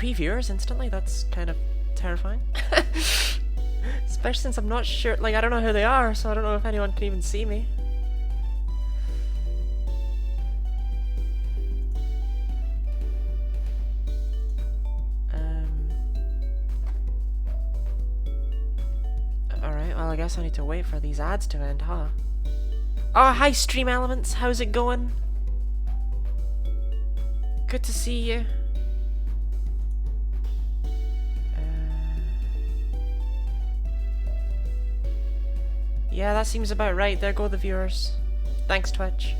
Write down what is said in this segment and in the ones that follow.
3 viewers instantly? That's kind of terrifying. Especially since I'm not sure, like, I don't know who they are, so I don't know if anyone can even see me. Alright, well, I guess I need to wait for these ads to end, huh? Oh, hi, Stream Elements. How's it going? Good to see you. Yeah, that seems about right. There go the viewers. Thanks, Twitch.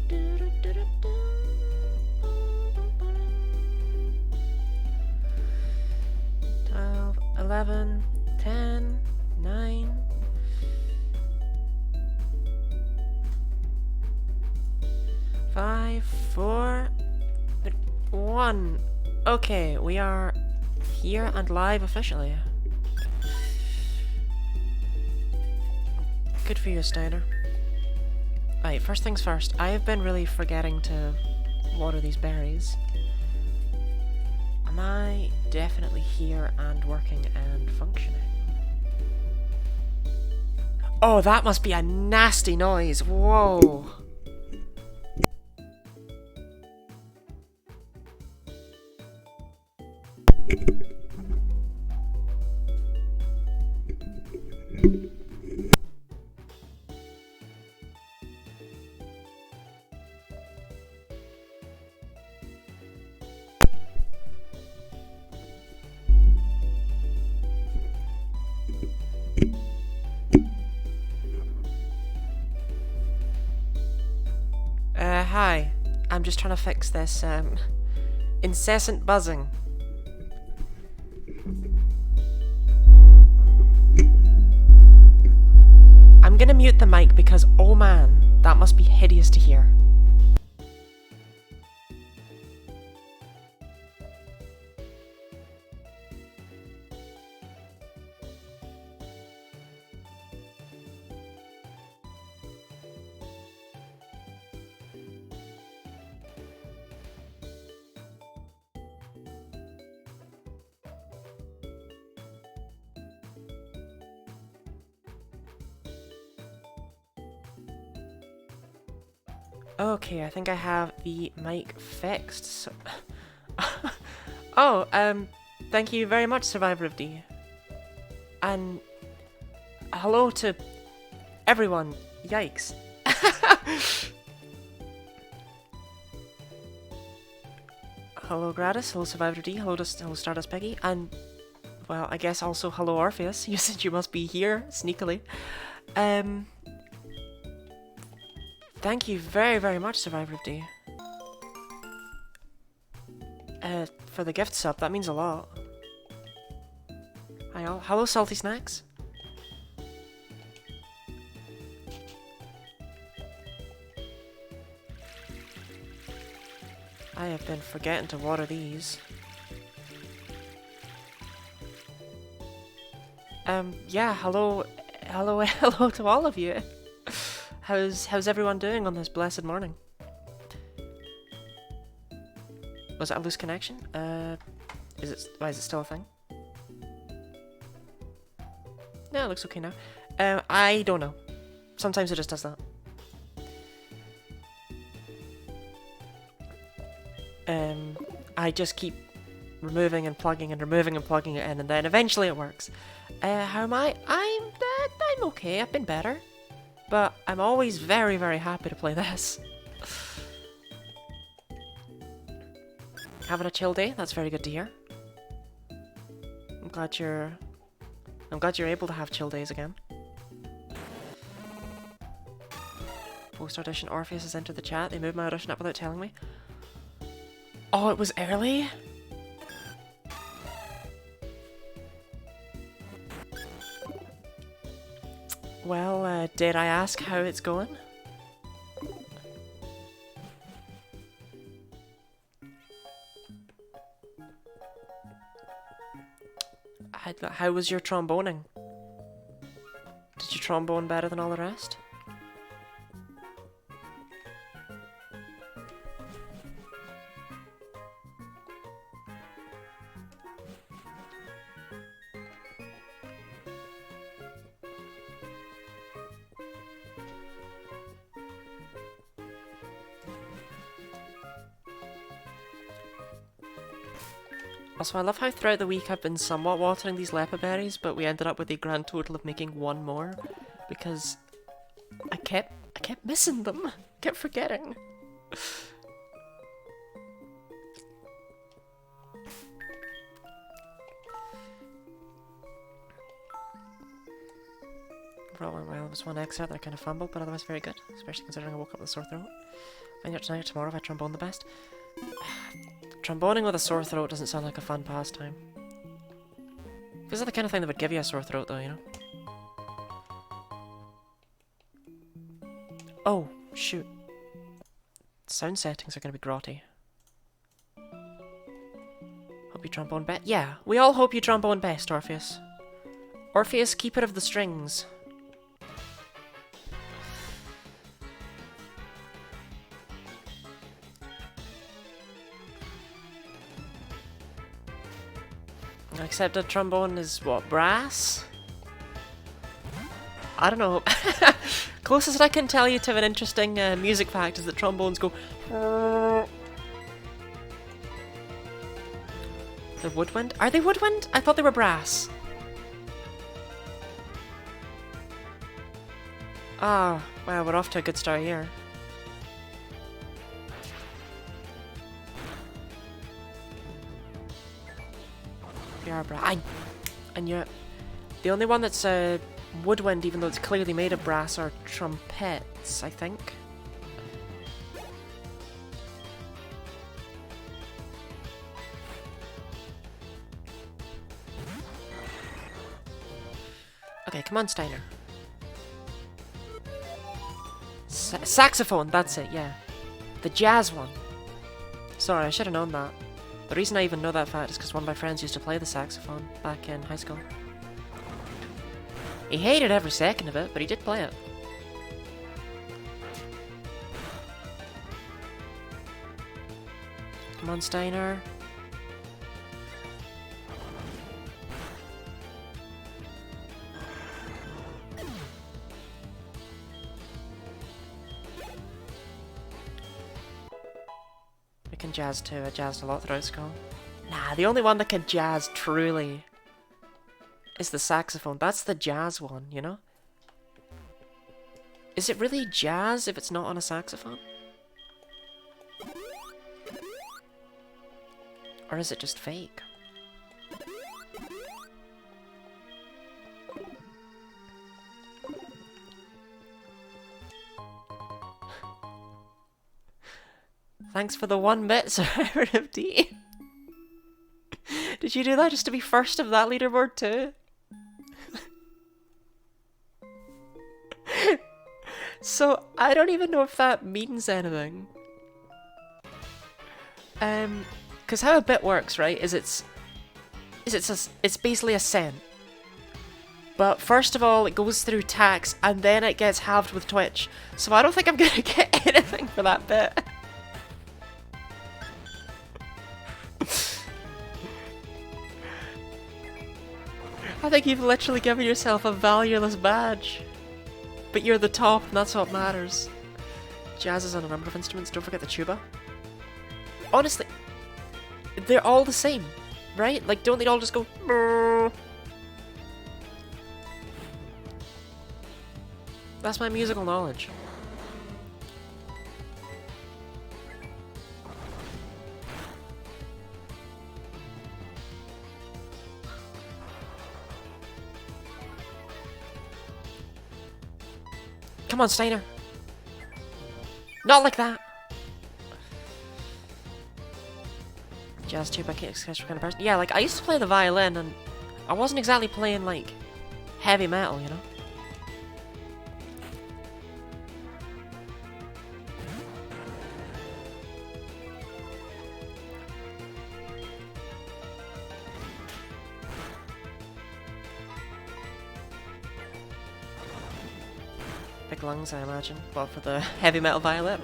12, 11, 10, 9. Five, 4, 1. Okay, we are here and live officially. Good for you, Steiner. Right, first things first, I have been really forgetting to water these berries. Am I definitely here and working and functioning? Oh, that must be a nasty noise. Whoa. Hi. I'm just trying to fix this, incessant buzzing. I'm gonna mute the mic because, oh man, that must be hideous to hear. Okay, I think I have the mic fixed, so... Oh, thank you very much, Survivor of D. And... hello to... everyone. Yikes. Hello, Gradis. Hello, Survivor of D. Hello, Stardust Peggy. And... well, I guess also hello, Orpheus. You said you must be here, sneakily. Thank you very, very much, Survivor of D. For the gift sub, that means a lot. Hi all. Hello, Salty Snacks. I have been forgetting to water these. Yeah, hello to all of you. How's everyone doing on this blessed morning? Was it a loose connection? Why is it still a thing? No, it looks okay now. I don't know. Sometimes it just does that. I just keep removing and plugging and removing and plugging it in, and then eventually it works. How am I? I'm okay. I've been better. But I'm always very, very happy to play this. Having a chill day? That's very good to hear. I'm glad you're able to have chill days again. Post-audition Orpheus has entered the chat. They moved my audition up without telling me. Oh, it was early? Well, did I ask how it's going? How was your tromboning? Did you trombone better than all the rest? Also, I love how throughout the week I've been somewhat watering these leopard berries, but we ended up with a grand total of making one more because I kept missing them. Kept forgetting. Well, there was one excerpt that I kind of fumbled, but otherwise very good, especially considering I woke up with a sore throat. And yet tonight or tomorrow if I trombone the best. Tromboning with a sore throat doesn't sound like a fun pastime. Feels like the kind of thing that would give you a sore throat though, you know? Oh, shoot. Sound settings are going to be grotty. Hope you trombone best. Yeah, we all hope you trombone best, Orpheus. Orpheus, keeper of the strings. Except a trombone is what, brass? I don't know. Closest I can tell you to an interesting music fact is that trombones go. They're woodwind? Are they woodwind? I thought they were brass. Ah, well, we're off to a good start here. We are brass. I knew it. The only one that's woodwind, even though it's clearly made of brass, are trumpets, I think. Okay, come on, Steiner. Saxophone, that's it, yeah. The jazz one. Sorry, I should have known that. The reason I even know that fact is because one of my friends used to play the saxophone back in high school. He hated every second of it, but he did play it. Come on, Steiner. We can jazz too. I jazzed a lot throughout school. Nah, the only one that can jazz truly is the saxophone. That's the jazz one, you know? Is it really jazz if it's not on a saxophone? Or is it just fake? Thanks for the 1 bit, Sir Howard of D. Did you do that just to be first of that leaderboard too? So, I don't even know if that means anything. Because how a bit works, right, is it's basically a cent. But first of all, it goes through tax, and then it gets halved with Twitch. So I don't think I'm gonna get anything for that bit. I think you've literally given yourself a valueless badge. But you're the top, and that's what matters. Jazz is on a number of instruments, don't forget the tuba. Honestly, they're all the same, right? Like, don't they all just go... Brrr. That's my musical knowledge. Come on, Steiner. Not like that. Jazz tuba, kind of person. Yeah, like I used to play the violin, and I wasn't exactly playing like heavy metal, you know. Big lungs, I imagine, but for the heavy metal violin.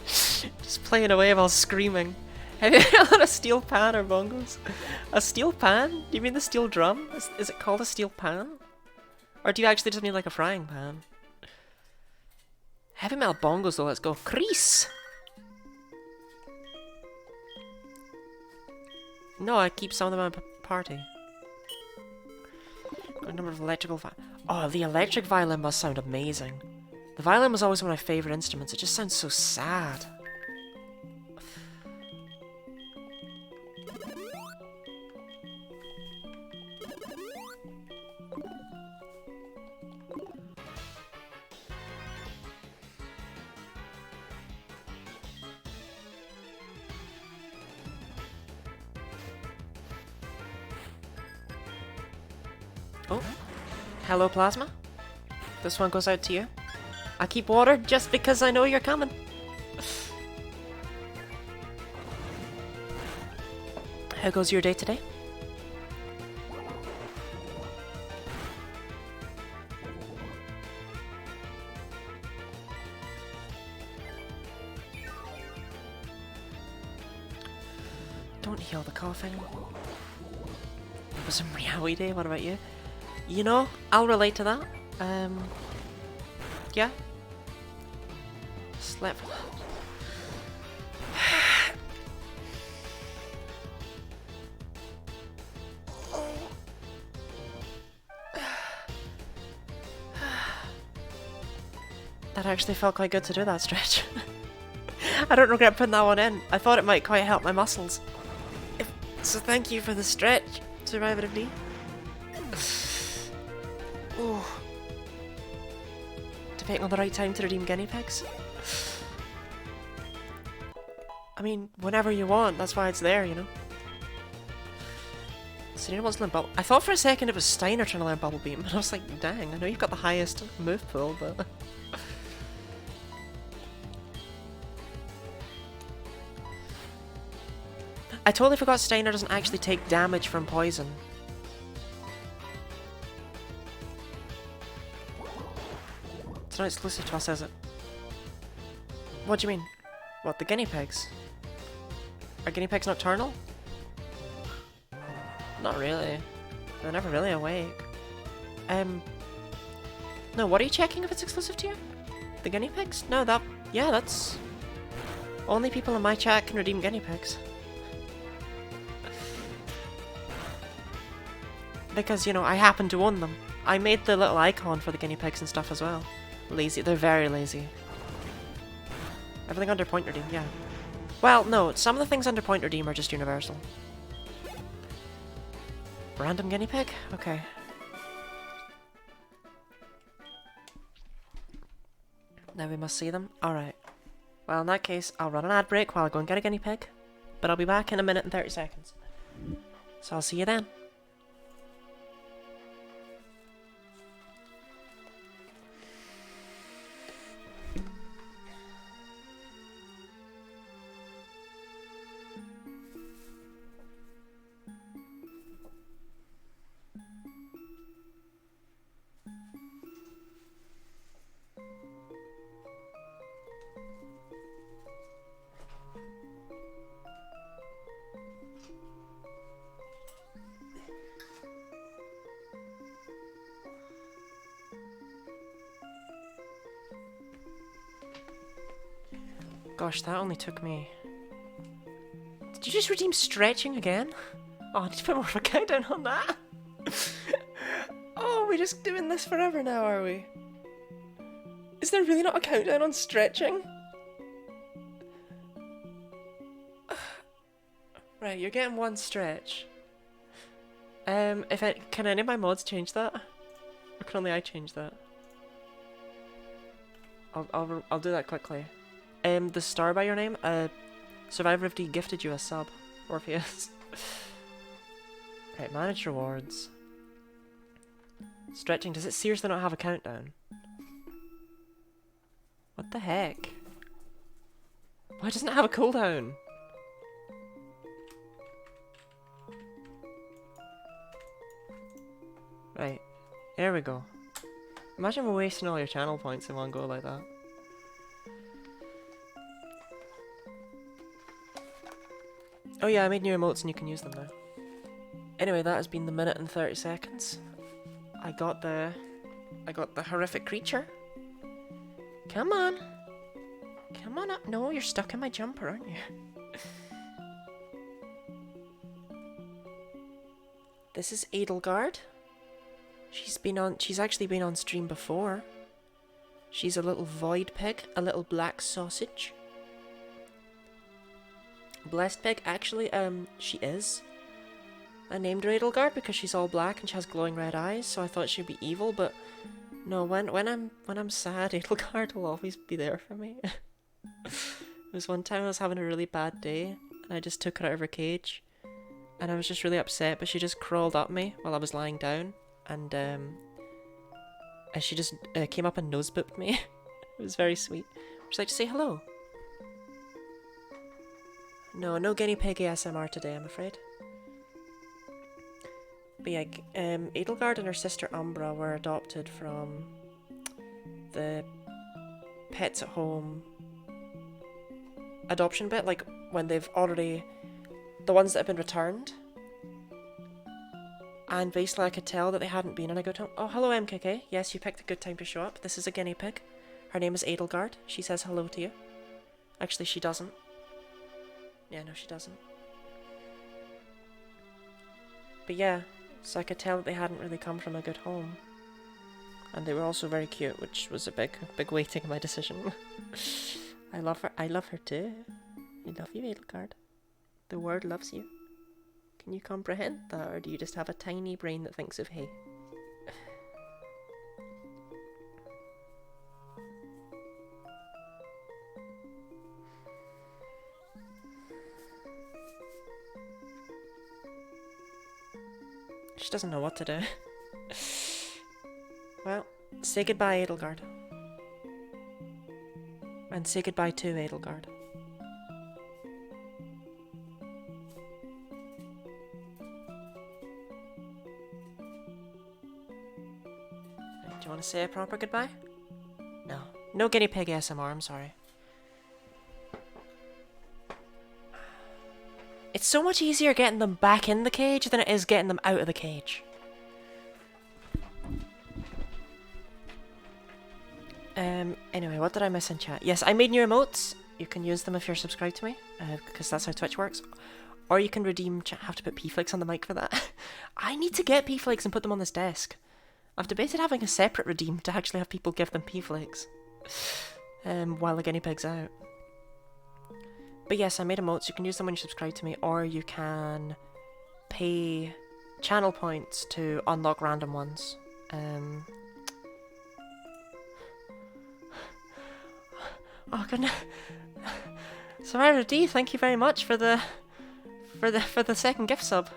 Just playing away while screaming. Heavy metal on a steel pan or bongos? A steel pan? Do you mean the steel drum? Is it called a steel pan? Or do you actually just mean like a frying pan? Heavy metal bongos though, let's go. Crease! No, I keep some of them in my party. Got a number of electrical Oh, the electric violin must sound amazing. The violin was always one of my favourite instruments. It just sounds so sad. Oh, hello Plasma. This one goes out to you. I keep water just because I know you're coming. How goes your day today? Don't heal the coughing. It was a meowy day, what about you? You know, I'll relate to that. Yeah. Slept. That actually felt quite good to do that stretch. I don't regret putting that one in. I thought it might quite help my muscles. So thank you for the stretch, Survivor of D. Oh. Picking on the right time to redeem guinea pigs? I mean, whenever you want, that's why it's there, you know? Serena wants to learn Bubble. I thought for a second it was Steiner trying to learn Bubble Beam, and I was like, dang, I know you've got the highest move pool, but... I totally forgot Steiner doesn't actually take damage from poison. It's not exclusive to us, is it? What do you mean? What, the guinea pigs? Are guinea pigs nocturnal? Not really. They're never really awake. No, what are you checking if it's exclusive to you? The guinea pigs? No, yeah, that's... Only people in my chat can redeem guinea pigs. Because, you know, I happen to own them. I made the little icon for the guinea pigs and stuff as well. Lazy. They're very lazy. Everything under point redeem, yeah. Well, no, some of the things under point redeem are just universal. Random guinea pig? Okay. Now we must see them? Alright. Well, in that case, I'll run an ad break while I go and get a guinea pig. But I'll be back in 1 minute and 30 seconds. So I'll see you then. Gosh, that only took me... Did you just redeem stretching again? Oh, I need to put more of a countdown on that. Oh, we're just doing this forever now, are we? Is there really not a countdown on stretching? Right, you're getting 1 stretch. Can any of my mods change that? Or can only I change that? I'll do that quickly. The star by your name, Survivor of D gifted you a sub, Orpheus. Right, manage rewards. Stretching, does it seriously not have a countdown? What the heck? Why doesn't it have a cooldown? Right, here we go. Imagine we're wasting all your channel points in one go like that. Oh yeah, I made new emotes and you can use them now. Anyway, that has been the 1 minute and 30 seconds. I got the horrific creature. Come on. Come on up. No, you're stuck in my jumper, aren't you? This is Edelgard. She's actually been on stream before. She's a little void pig, a little black sausage. Blessed pig, actually, she is. I named her Edelgard because she's all black and she has glowing red eyes, so I thought she'd be evil, but no, when I'm sad, Edelgard will always be there for me. It was one time I was having a really bad day, and I just took her out of her cage, and I was just really upset, but she just crawled up me while I was lying down, and she just came up and nose booped me. It was very sweet. Would you like to say hello? No guinea pig ASMR today, I'm afraid. But yeah, Edelgard and her sister Umbra were adopted from the Pets at Home adoption bit, like when they've already... the ones that have been returned. And basically I could tell that they hadn't been in a good home. Oh, hello MKK. Yes, you picked a good time to show up. This is a guinea pig. Her name is Edelgard. She says hello to you. Actually, she doesn't. Yeah, no, she doesn't. But yeah, so I could tell that they hadn't really come from a good home. And they were also very cute, which was a big weighting in my decision. I love her too. I love you, Edelgard. The world loves you. Can you comprehend that, or do you just have a tiny brain that thinks of hay? She doesn't know what to do. Well, say goodbye, Edelgard. And say goodbye to Edelgard. Do you want to say a proper goodbye? No. No guinea pig ASMR, I'm sorry. It's so much easier getting them back in the cage than it is getting them out of the cage. Anyway, what did I miss in chat? Yes, I made new emotes. You can use them if you're subscribed to me, because that's how Twitch works. Or you can redeem... I have to put p-flakes on the mic for that. I need to get p-flakes and put them on this desk. I've debated having a separate redeem to actually have people give them p-flakes. While the guinea pig's out. But yes, I made emotes. You can use them when you subscribe to me, or you can pay channel points to unlock random ones. Oh goodness. Samara D, thank you very much for the second gift sub.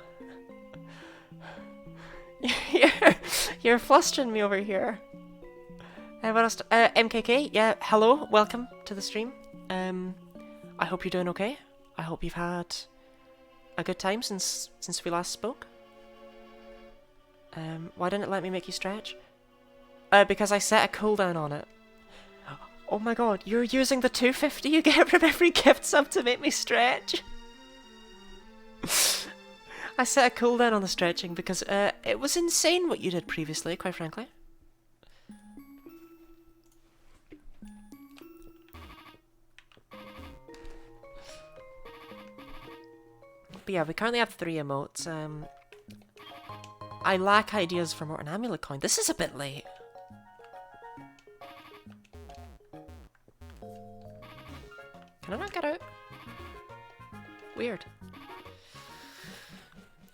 You're flustering me over here. What else? MKK, yeah, hello, welcome to the stream. I hope you're doing okay. I hope you've had a good time since we last spoke. Why didn't it let me make you stretch? Because I set a cooldown on it. Oh my god, you're using the 250 you get from every gift sub to make me stretch? I set a cooldown on the stretching because it was insane what you did previously, quite frankly. But yeah, we currently have 3 emotes. I lack ideas for more an amulet coin. This is a bit late. Can I not get out? Weird.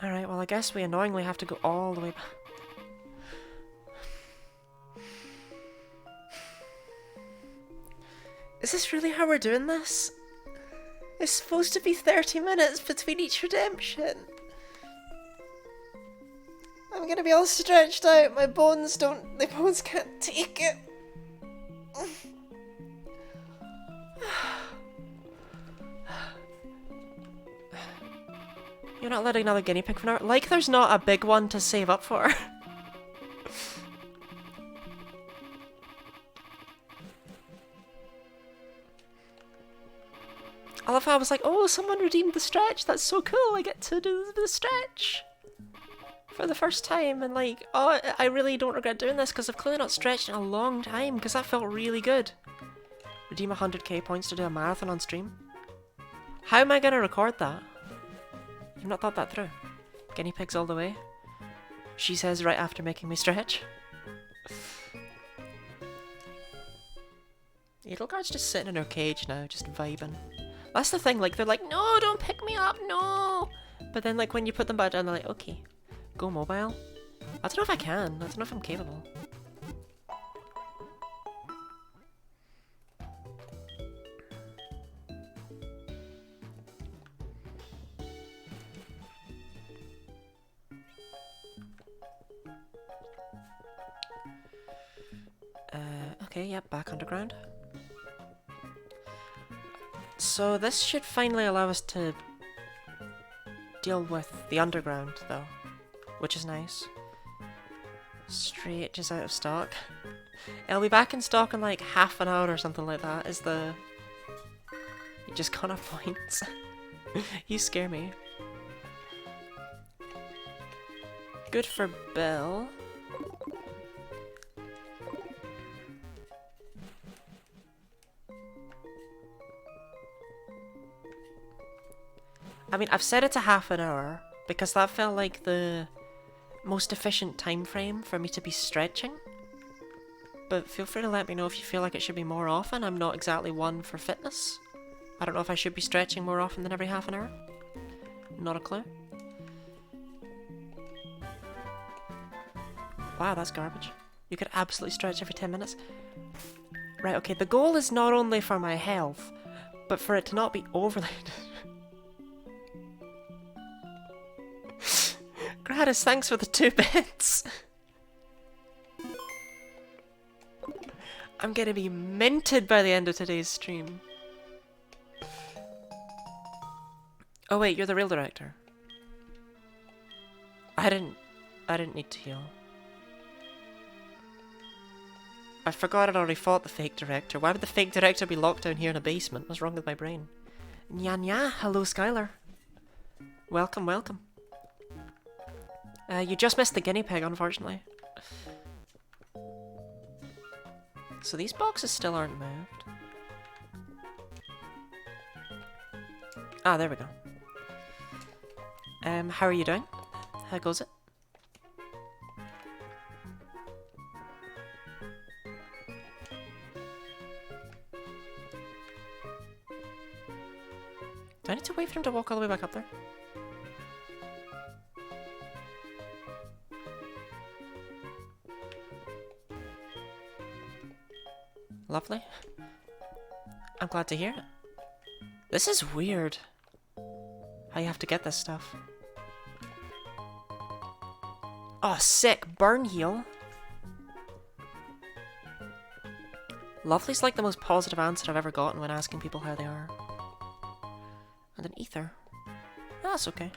Alright, well I guess we annoyingly have to go all the way back. Is this really how we're doing this? It's supposed to be 30 minutes between each redemption. I'm gonna be all stretched out. My bones can't take it. You're not letting another guinea pig for now? Like there's not a big one to save up for. I love how I was like, oh, someone redeemed the stretch. That's so cool. I get to do the stretch for the first time. And like, oh, I really don't regret doing this because I've clearly not stretched in a long time because that felt really good. Redeem 100k points to do a marathon on stream. How am I going to record that? You've not thought that through. Guinea pigs all the way. she says right after making me stretch. Edelgard's just sitting in her cage now, just vibing. That's the thing, like, they're like, no, don't pick me up, no! But then, like, when you put them back down, they're like, okay, go mobile. I don't know if I can. I don't know if I'm capable. Okay, yep, back underground. So this should finally allow us to deal with the underground, though, which is nice. Straight just out of stock. It'll be back in stock in like half an hour or something like that. Is the... You just got off points. You scare me. Good for Bill. I mean, I've set it to half an hour because that felt like the most efficient time frame for me to be stretching. But feel free to let me know if you feel like it should be more often. I'm not exactly one for fitness. I don't know if I should be stretching more often than every half an hour. Not a clue. Wow, that's garbage. You could absolutely stretch every 10 minutes. Right, okay, the goal is not only for my health, but for it to not be overly... Gradis, thanks for the 2 bits! I'm gonna be minted by the end of today's stream. Oh wait, you're the real director. I didn't need to heal. I forgot I'd already fought the fake director. Why would the fake director be locked down here in a basement? What's wrong with my brain? Nya nya, hello Skylar. Welcome, welcome. You just missed the guinea pig, unfortunately. So these boxes still aren't moved. Ah, there we go. How are you doing? How goes it? Do I need to wait for him to walk all the way back up there? Lovely. I'm glad to hear it. This is weird. How you have to get this stuff. Oh, sick. Burn heal. Lovely's like the most positive answer I've ever gotten when asking people how they are. And an ether. That's okay.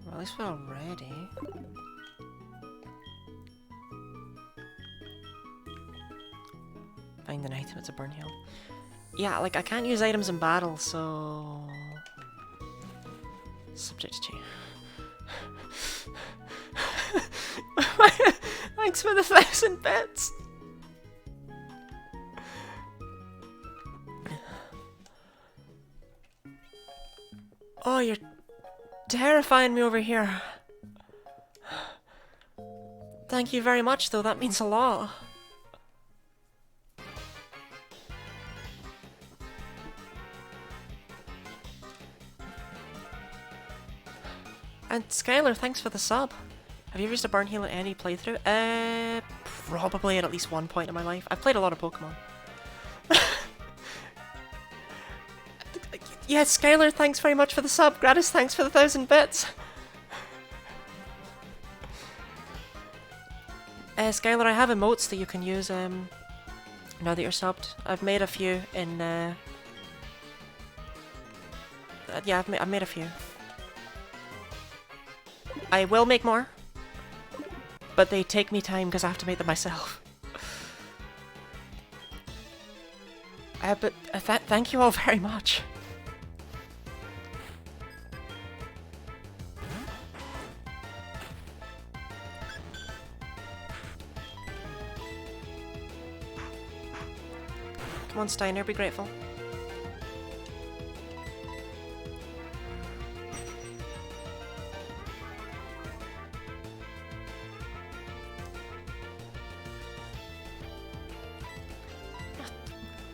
Well, at least we're all ready. Find an item, it's a burn heal. Yeah, like I can't use items in battle, so... Subject to... Thanks for the 1,000 bits! Oh, you're terrifying me over here. Thank you very much, though. That means a lot. And Skylar, thanks for the sub. Have you ever used a burn heal in any playthrough? Probably at least one point in my life. I've played a lot of Pokemon. Yes, Skylar, thanks very much for the sub. Gradis, thanks for the 1,000 bits. Skylar, I have emotes that you can use now that you're subbed. I've made a few in... yeah, I've made a few. I will make more, but they take me time because I have to make them myself. But thank you all very much. Come on, Steiner, be grateful.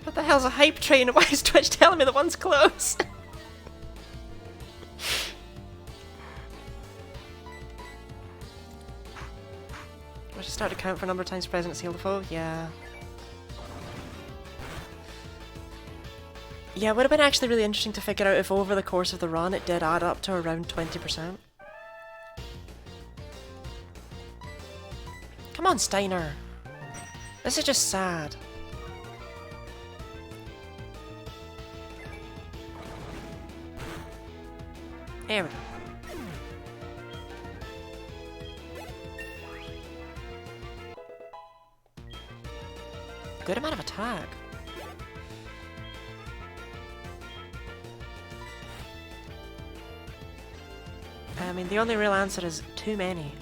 What the hell's a hype train? Why is Twitch telling me that one's close? I should start to count for number of times present heal the foe? Yeah. Yeah, it would have been actually really interesting to figure out if over the course of the run it did add up to around 20%. Come on, Steiner. This is just sad. Here we go. Good amount of attack. I mean, the only real answer is too many.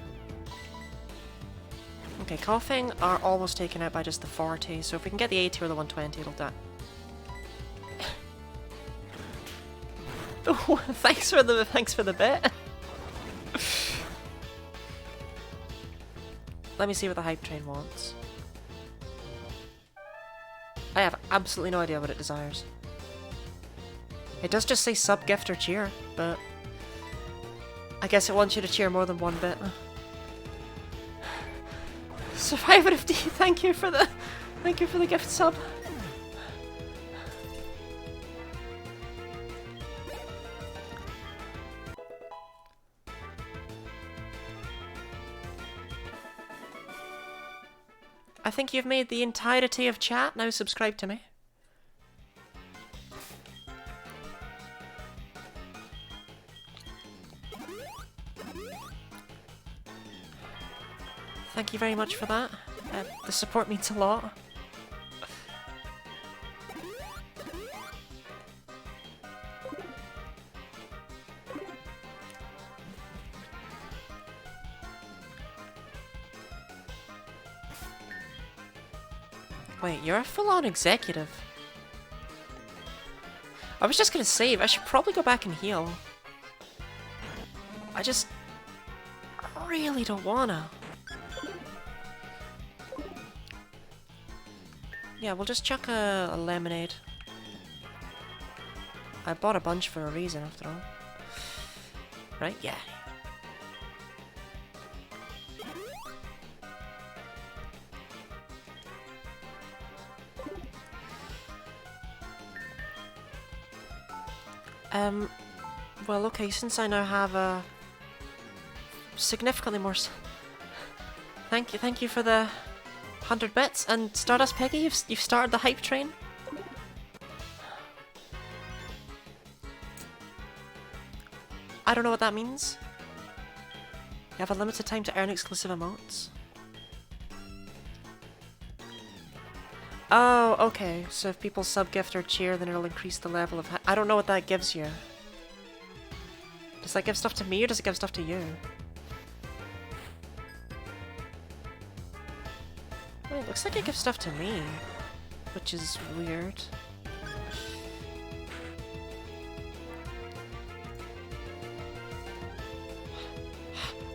Okay, coughing are almost taken out by just the 40, so if we can get the 80 or the 120, it'll die. Oh, thanks for the bit. Let me see what the hype train wants. I have absolutely no idea what it desires. It does just say sub, gift, or cheer, but I guess it wants you to cheer more than one bit. Survivor of D, thank you for the gift sub. I think you've made the entirety of chat now subscribe to me. Thank you very much for that. The support means a lot. Wait, you're a full-on executive. I was just gonna save. I should probably go back and heal. I really don't wanna. Yeah, we'll just chuck a lemonade. I bought a bunch for a reason, after all. Right? Yeah. Well, okay, since I now have a significantly more thank you for the 100 bits, and Stardust Peggy, you've started the hype train. I don't know what that means. You have a limited time to earn exclusive emotes. Oh, okay. So if people sub-gift or cheer, then it'll increase the level of... I don't know what that gives you. Does that give stuff to me, or does it give stuff to you? Wait, it looks like it gives stuff to me. Which is weird.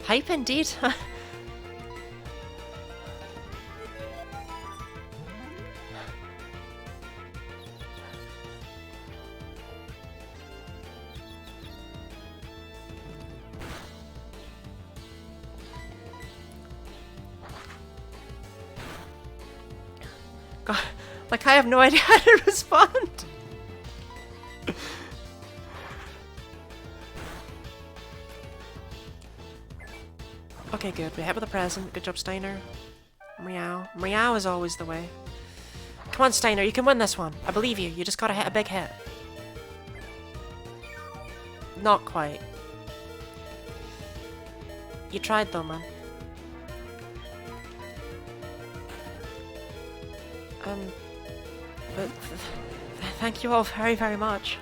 Hype indeed! God, like I have no idea how to respond. Okay, good. We hit with a present. Good job, Steiner. Meow. Meow is always the way. Come on, Steiner. You can win this one. I believe you. You just gotta hit a big hit. Not quite. You tried though, man. But thank you all very, very much.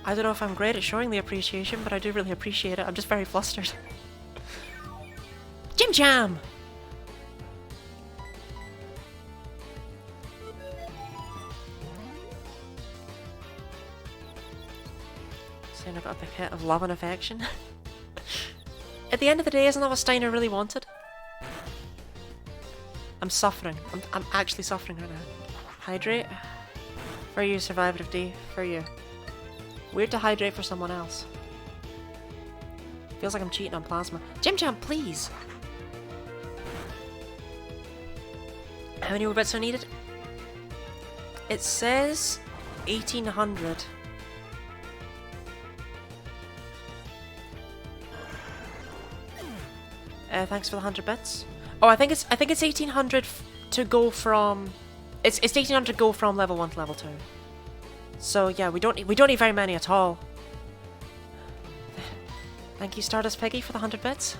I don't know if I'm great at showing the appreciation, but I do really appreciate it. I'm just very flustered. Jam! Saying I got a big hit of love and affection. At the end of the day, isn't that what Steiner really wanted? I'm suffering. I'm actually suffering right now. Hydrate? For you, Survivor D. For you. Weird to hydrate for someone else. Feels like I'm cheating on plasma. Jim Jam, please! How many more bits are needed? It says 1800. Thanks for the 100 bits. Oh, I think it's 1800 to go from. It's 1800 to go from level 1 to level 2. So yeah, we don't need very many at all. Thank you, Stardust Piggy, for the 100 bits.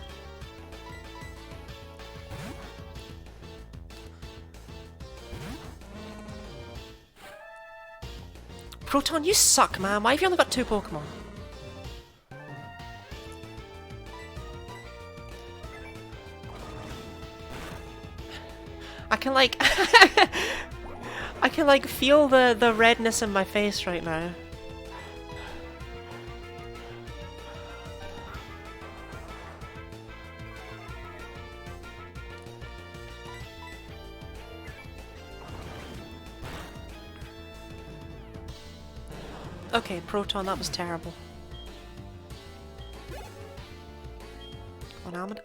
Proton, you suck, man. Why have you only got 2 Pokemon? I can like I can like feel the redness in my face right now. Okay, Proton, that was terrible.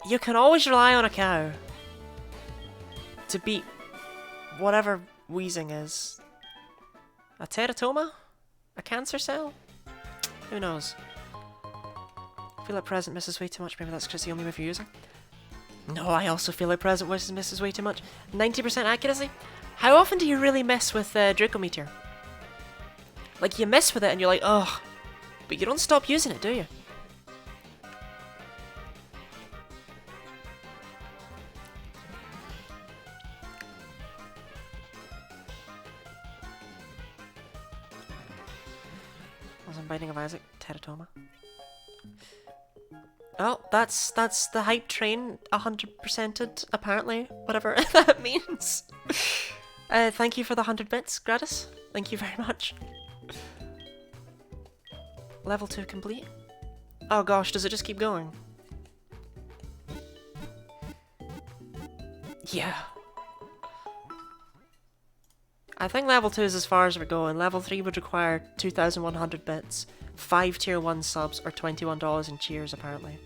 You can always rely on a cow to beat whatever wheezing is. A teratoma? A cancer cell? Who knows? I feel like Present misses way too much. Maybe that's because the only move you're using. No, I also feel like Present misses way too much. 90% accuracy? How often do you really mess with Dracometeor? Like, you mess with it and you're like, ugh. But you don't stop using it, do you? Binding of Isaac, Teratoma. Oh, that's the hype train 100%ed, apparently. Whatever that means. Thank you for the 100 bits, Gratis. Thank you very much. Level 2 complete. Oh gosh, does it just keep going? Yeah. I think level 2 is as far as we're going. Level 3 would require 2,100 bits, 5 tier 1 subs, or $21 in cheers, apparently.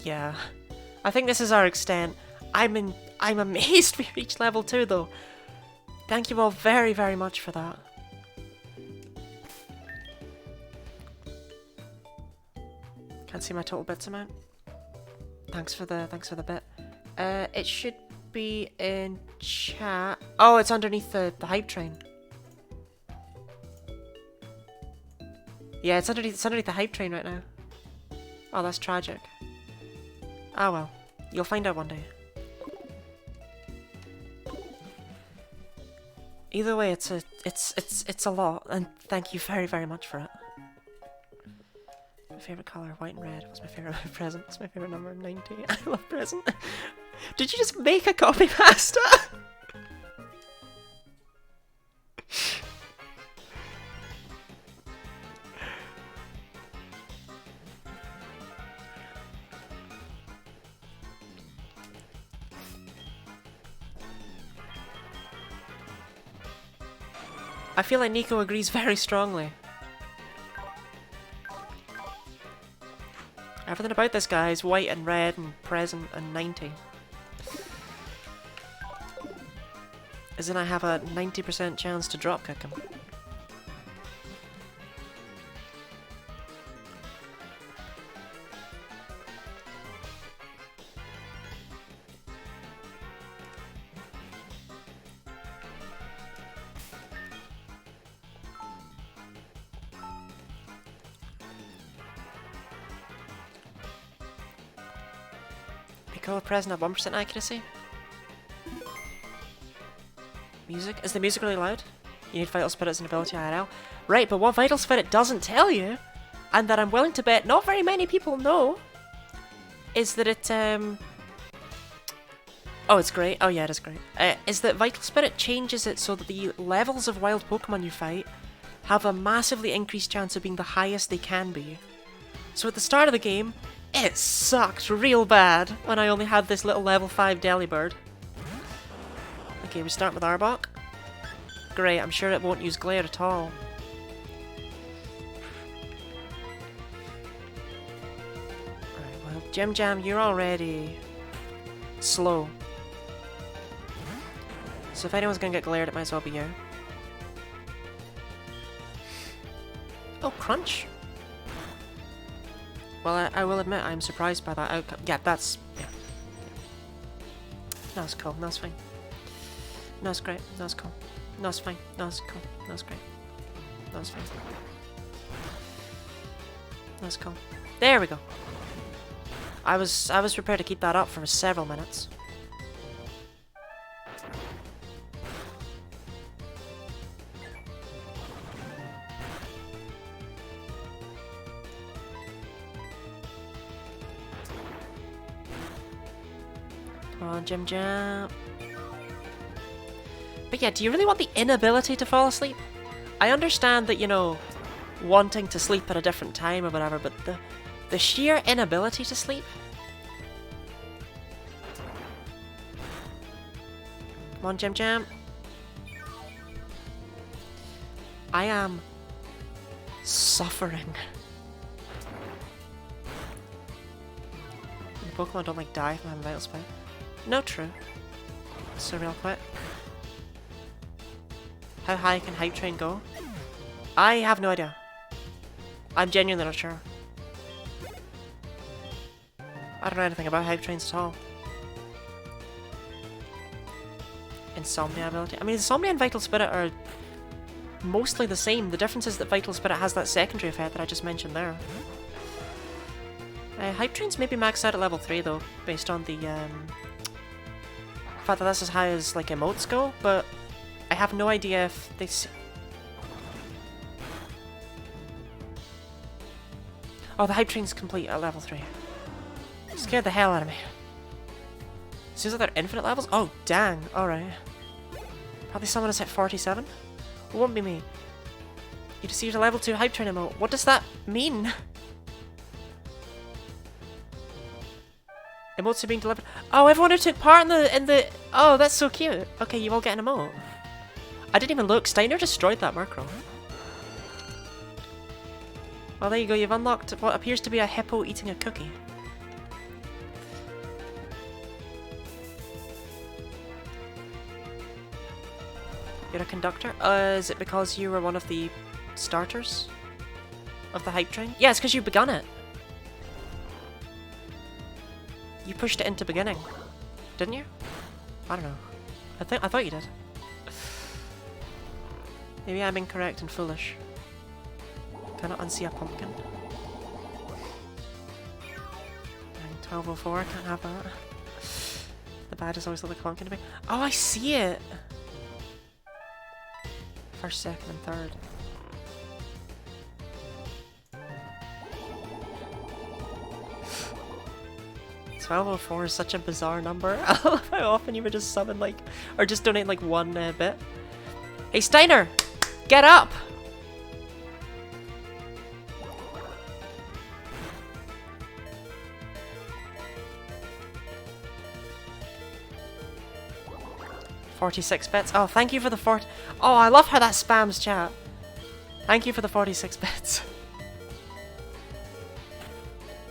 Yeah. I think this is our extent. I'm amazed we reached level 2, though. Thank you all very, very much for that. Can't see my total bits amount. Thanks for the bit. It should be in chat. Oh, it's underneath the hype train. Yeah, it's underneath the hype train right now. Oh, that's tragic. Ah well, you'll find out one day. Either way, it's a lot, and thank you very, very much for it. My favorite color, white and red. What's my favorite present? What's my favorite number? 90. I love present. Did you just make a copy pasta? I feel like Nico agrees very strongly. Everything about this guy is white and red and present and 90. As in I have a 90% chance to dropkick him. Piccolo present at 1% accuracy. Music? Is the music really loud? You need Vital Spirit's and ability IRL. Right, but what Vital Spirit doesn't tell you, and that I'm willing to bet not very many people know, is that it, oh, it's great. Oh, yeah, it is great. Is that Vital Spirit changes it so that the levels of wild Pokemon you fight have a massively increased chance of being the highest they can be. So at the start of the game, it sucked real bad when I only had this little level 5 Delibird. Okay, we start with Arbok. Great, I'm sure it won't use Glare at all. Right, well, Jim Jam, you're already slow. So if anyone's gonna get glared, it might as well be you. Oh, Crunch. Well, I will admit I'm surprised by that outcome. Yeah, that's... yeah. No, it's cool. No, it's fine. No, it's great. No, it's cool. No, it's fine. No, it's cool. No, it's great. No, it's fine. No, it's cool. There we go. I was prepared to keep that up for several minutes. Come on, Jim Jam. But yeah, do you really want the inability to fall asleep? I understand that, you know, wanting to sleep at a different time or whatever, but the sheer inability to sleep? Come on, Jim Jam. I am suffering. The Pokemon don't like die from having Vital Spike. No, true. So real quick. How high can Hype Train go? I have no idea. I'm genuinely not sure. I don't know anything about Hype Trains at all. Insomnia ability. I mean, Insomnia and Vital Spirit are mostly the same. The difference is that Vital Spirit has that secondary effect that I just mentioned there. Hype Train's maybe maxed out at level 3 though, based on the fact that that's as high as like emotes go, but I have no idea if they oh, the Hype Train's complete at level 3. Scared the hell out of me. Seems like they're infinite levels? Oh, dang. Alright. Probably someone has hit 47? It won't be me. You received a level 2 Hype Train emote. What does that mean? Emotes are being delivered. Oh, everyone who took part in the... Oh, that's so cute. Okay, you all get an emote. I didn't even look. Steiner destroyed that Murkrow. Well, there you go. You've unlocked what appears to be a hippo eating a cookie. You're a conductor? Is it because you were one of the starters of the Hype Train? Yeah, it's because you begun it. You pushed it into beginning, didn't you? I don't know. I thought you did. Maybe I'm incorrect and foolish. Cannot unsee a pumpkin. 1204, can't have that. The badges always look like a pumpkin to me. Oh, I see it! First, second, and third. 1204 is such a bizarre number. I love how often you would just summon like, or just donate like one bit. Hey Steiner! Get up! $46 bits. Oh, thank you for the Oh, I love how that spams chat. Thank you for the 46 bits.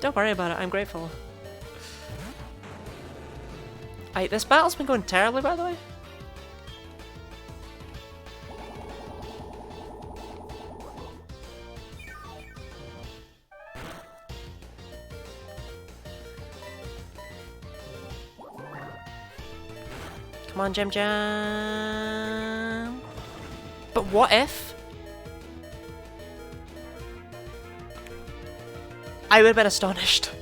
Don't worry about it, I'm grateful. This battle's been going terribly, by the way. Come on, Jim Jam. But what if? I would have been astonished.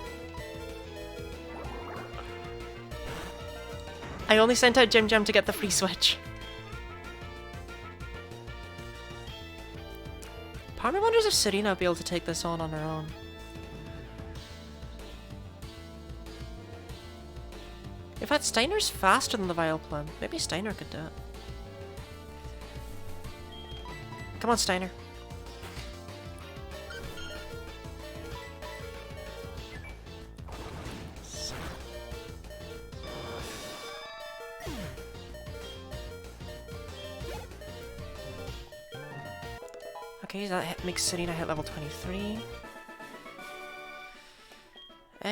I only sent out Jim Jam to get the free switch. Part of me wonders if Serena will be able to take this on her own. In fact, Steiner's faster than the Vileplume. Maybe Steiner could do it. Come on, Steiner. Okay, that makes Serena hit level 23.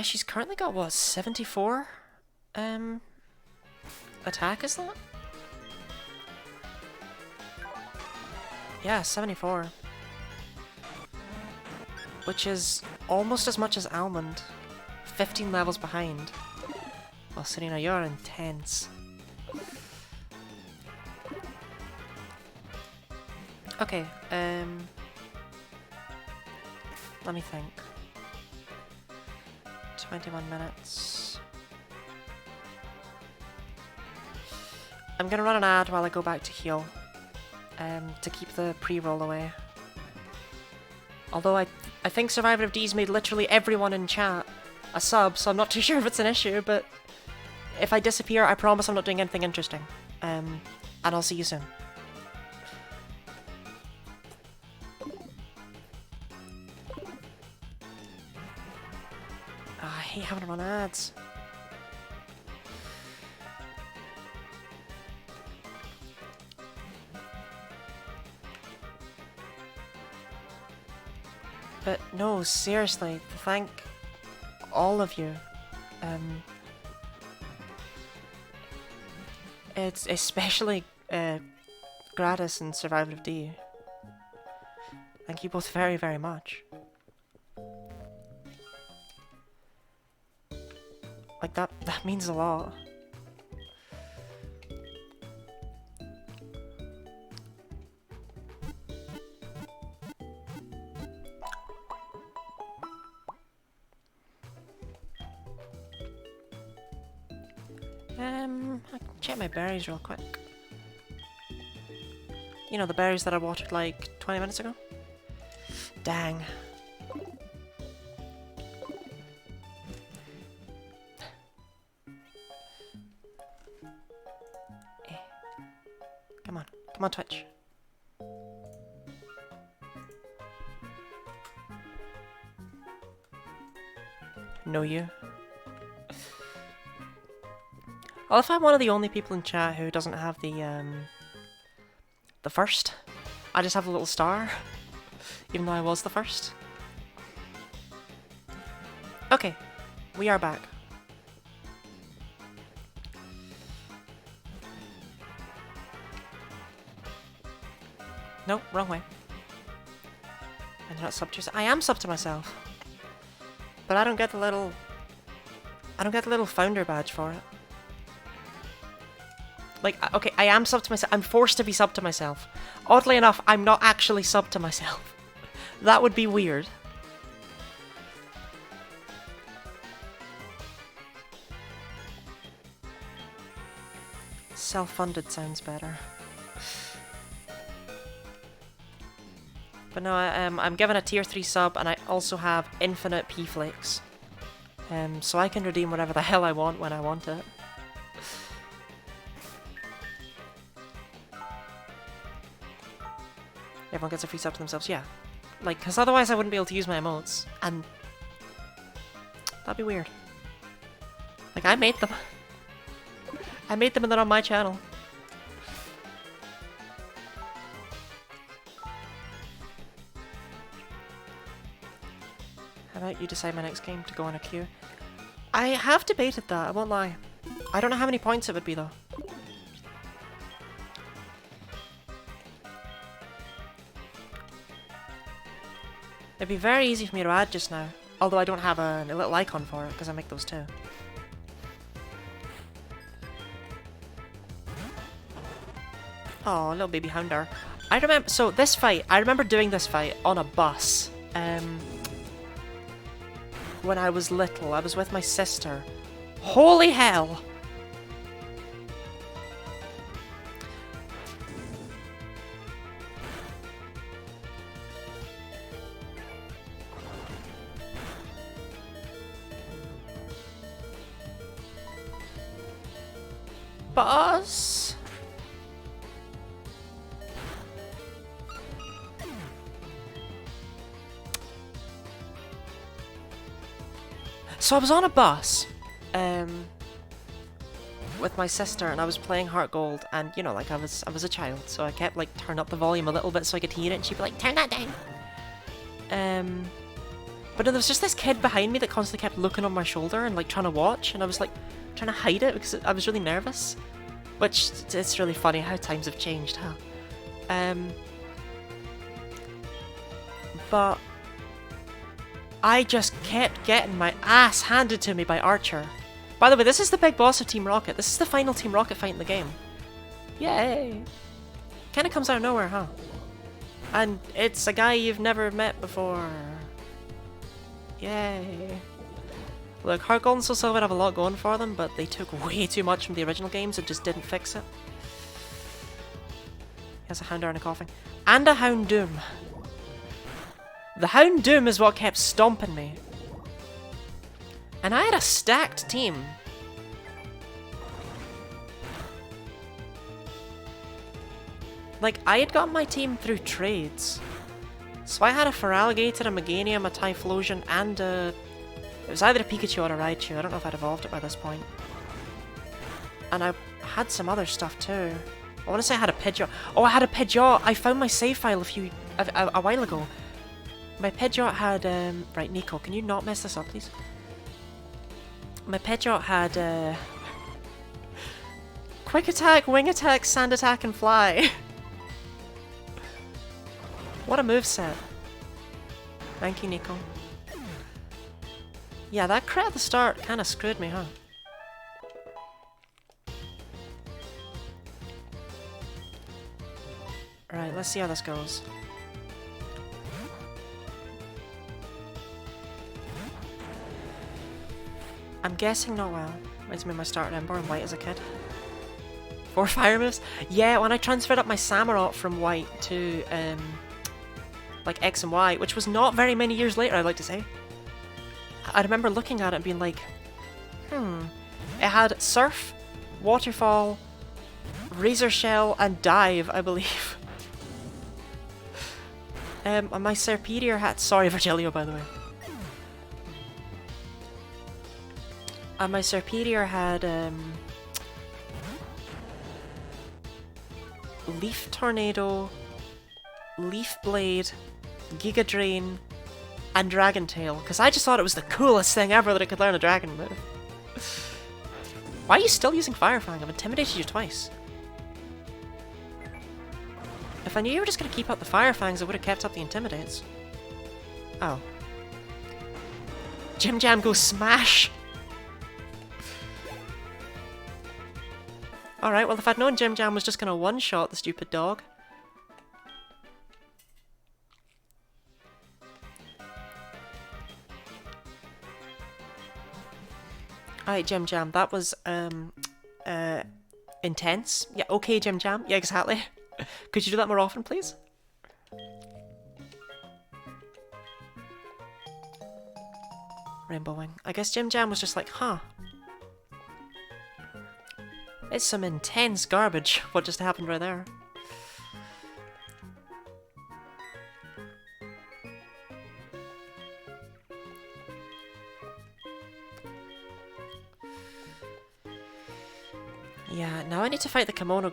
She's currently got, what, 74? Attack, is that? Yeah, 74. Which is almost as much as Almond. 15 levels behind. Well, Serena, you're intense. Okay, let me think. 21 minutes. I'm gonna run an ad while I go back to heal. To keep the pre-roll away. Although I think Survivor of D's made literally everyone in chat a sub, so I'm not too sure if it's an issue, but if I disappear, I promise I'm not doing anything interesting. And I'll see you soon. I hate having to run ads. But no, seriously, thank all of you. It's especially Gratis and Survivor of D. Thank you both very, very much. Like that means a lot. I can check my berries real quick. You know, the berries that I watered like 20 minutes ago? Dang. Come on. Come on, Twitch. Know you. Well, if I'm one of the only people in chat who doesn't have the first, I just have a little star, even though I was the first. Okay, we are back. Nope, wrong way. I'm not sub to yourself. I am sub to myself, but I don't get the little founder badge for it. Like, okay, I am sub to myself. I'm forced to be sub to myself. Oddly enough, I'm not actually sub to myself. That would be weird. Self-funded sounds better. But no, I'm given a tier 3 sub, and I also have infinite P-flakes. So I can redeem whatever the hell I want when I want it. Everyone gets a free sub to themselves, yeah. Like, because otherwise I wouldn't be able to use my emotes, and that'd be weird. Like, I made them. I made them and they're on my channel. How about you decide my next game to go on a queue? I have debated that, I won't lie. I don't know how many points it would be, though. It'd be very easy for me to add just now, although I don't have a little icon for it, because I make those too. Oh, little baby Houndar. I remember, so this fight, I remember doing this fight on a bus. When I was little, I was with my sister. Holy hell! boss. So I was on a bus, with my sister, and I was playing HeartGold, and you know, like I was a child, so I kept like turning up the volume a little bit so I could hear it, and she'd be like, "Turn that down." But then there was just this kid behind me that constantly kept looking on my shoulder and like trying to watch, and I was like trying to hide it because I was really nervous. Which, it's really funny how times have changed, huh? But I just kept getting my ass handed to me by Archer. By the way, this is the big boss of Team Rocket. This is the final Team Rocket fight in the game. Yay! Kinda comes out of nowhere, huh? And it's a guy you've never met before. Yay. Look, HeartGold and Soul Silver have a lot going for them, but they took way too much from the original games and just didn't fix it. Here's a Houndour and a Coughing. And a Houndoom. The Houndoom is what kept stomping me. And I had a stacked team. Like, I had got my team through trades. So I had a Feraligatr, a Meganium, a Typhlosion, and a... It was either a Pikachu or a Raichu. I don't know if I'd evolved it by this point. And I had some other stuff too. I want to say I had a Pidgeot. Oh, I had a Pidgeot! I found my save file a while ago. My Pidgeot had... Right, Nico, can you not mess this up, please? My Pidgeot had... Quick Attack, Wing Attack, Sand Attack, and Fly. What a moveset. Thank you, Nico. Yeah, that crit at the start kind of screwed me, huh? Right, let's see how this goes. I'm guessing not well. Reminds me of my start at Ember and White as a kid. 4 fire moves? Yeah, when I transferred up my Samurott from White to, like X and Y, which was not very many years later, I'd like to say. I remember looking at it and being like, It had Surf, Waterfall, Razor Shell, and Dive, I believe. And my Serpedier had... Sorry, Virgilio, by the way. And my Serpedier had, Leaf Tornado, Leaf Blade, Giga Drain, and Dragon Tail, because I just thought it was the coolest thing ever that it could learn a dragon move. Why are you still using Fire Fang? I've intimidated you twice. If I knew you were just going to keep up the Fire Fangs, I would have kept up the Intimidates. Oh. Jim Jam goes smash! Alright, well if I'd known Jim Jam was just going to one-shot the stupid dog. Alright, Jim Jam, that was, intense. Yeah, okay, Jim Jam. Yeah, exactly. Could you do that more often, please? Rainbow Wing. I guess Jim Jam was just like, huh. It's some intense garbage, what just happened right there. Yeah, now I need to fight the Kimono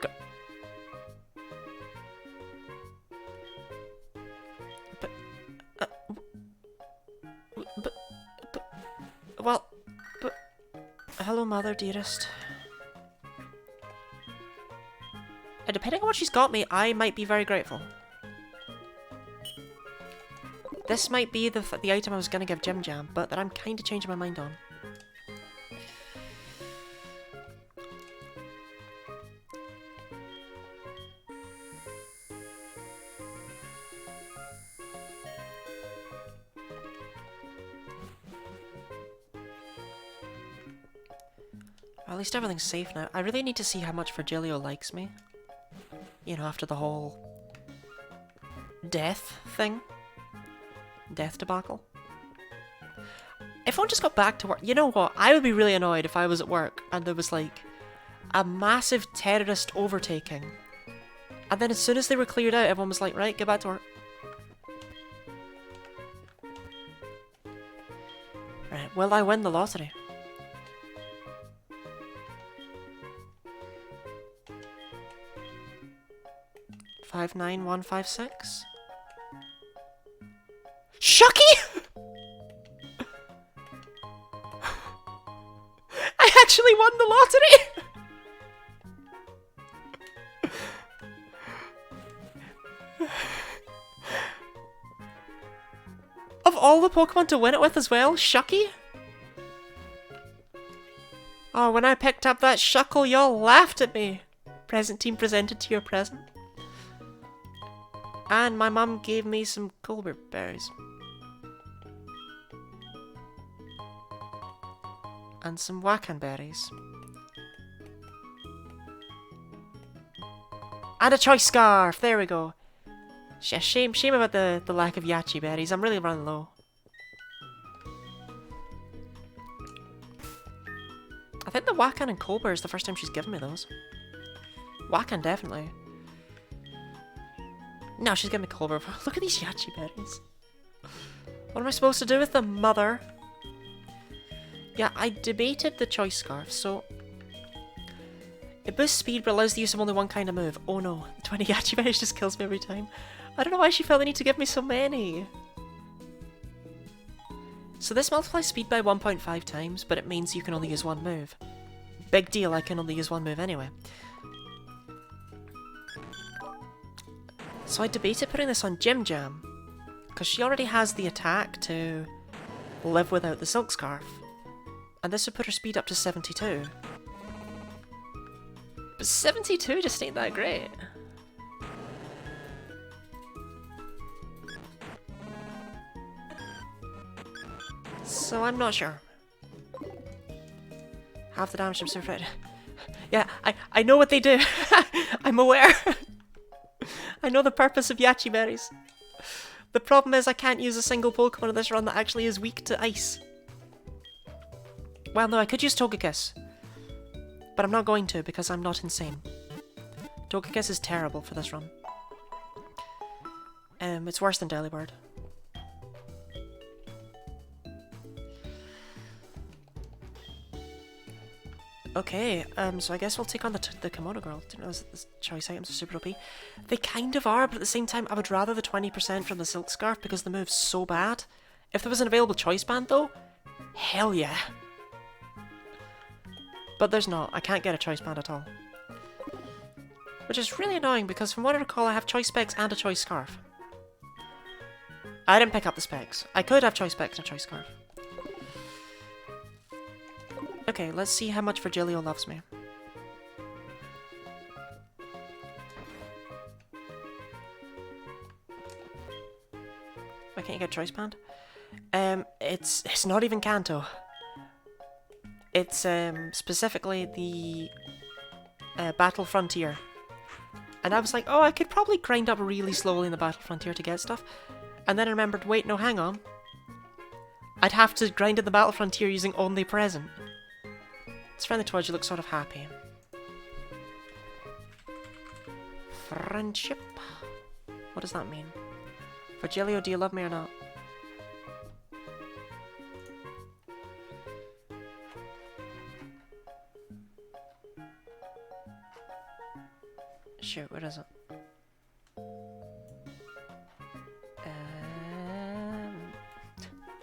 Hello, Mother, dearest. Depending on what she's got me, I might be very grateful. This might be the item I was gonna give Jim Jam, but that I'm kinda changing my mind on. Well, at least everything's safe now. I really need to see how much Virgilio likes me. You know, after the whole death thing. Death debacle. If one just got back to work, you know what? I would be really annoyed if I was at work and there was like a massive terrorist overtaking. And then as soon as they were cleared out, everyone was like, right, get back to work. Right, will I win the lottery? $59156. Shucky! I actually won the lottery! Of all the Pokemon to win it with as well, Shucky? Oh, when I picked up that Shuckle, y'all laughed at me. Present team presented to your present. And my mum gave me some Colbert berries. And some Wakan berries. And a choice scarf! There we go. Shame about the lack of Yachi berries. I'm really running low. I think the Wakan and Colbert is the first time she's given me those. Wakan, definitely. No, she's giving me Colbert. Look at these Yachi berries. What am I supposed to do with them, mother? Yeah, I debated the choice scarf, so... It boosts speed but allows the use of only one kind of move. Oh no, the 20 Yachi berries just kills me every time. I don't know why she felt the need to give me so many. So this multiplies speed by 1.5 times, but it means you can only use one move. Big deal, I can only use one move anyway. So I debated putting this on Jim Jam, because she already has the attack to live without the Silk Scarf. And this would put her speed up to 72. But 72 just ain't that great. So I'm not sure. Half the damage I'm so afraid. Yeah, I know what they do. I'm aware. I know the purpose of Yachi berries. The problem is I can't use a single Pokemon in this run that actually is weak to ice. Well, no, I could use Togekiss. But I'm not going to because I'm not insane. Togekiss is terrible for this run. It's worse than Delibird. Okay, so I guess we'll take on the Kimono Girl. Didn't realize that the choice items are super OP. They kind of are, but at the same time, I would rather the 20% from the Silk Scarf because the move's so bad. If there was an available choice band, though, hell yeah. But there's not. I can't get a choice band at all. Which is really annoying because from what I recall, I have choice specs and a choice scarf. I didn't pick up the specs. I could have choice specs and a choice scarf. Okay, let's see how much Virgilio loves me. Why can't you get a choice band? It's not even Kanto. It's specifically the Battle Frontier. And I was like, oh, I could probably grind up really slowly in the Battle Frontier to get stuff. And then I remembered, wait, no, hang on. I'd have to grind in the Battle Frontier using only Present. It's friendly towards you, looks sort of happy. Friendship? What does that mean? Virgilio, do you love me or not? Shoot, where is it?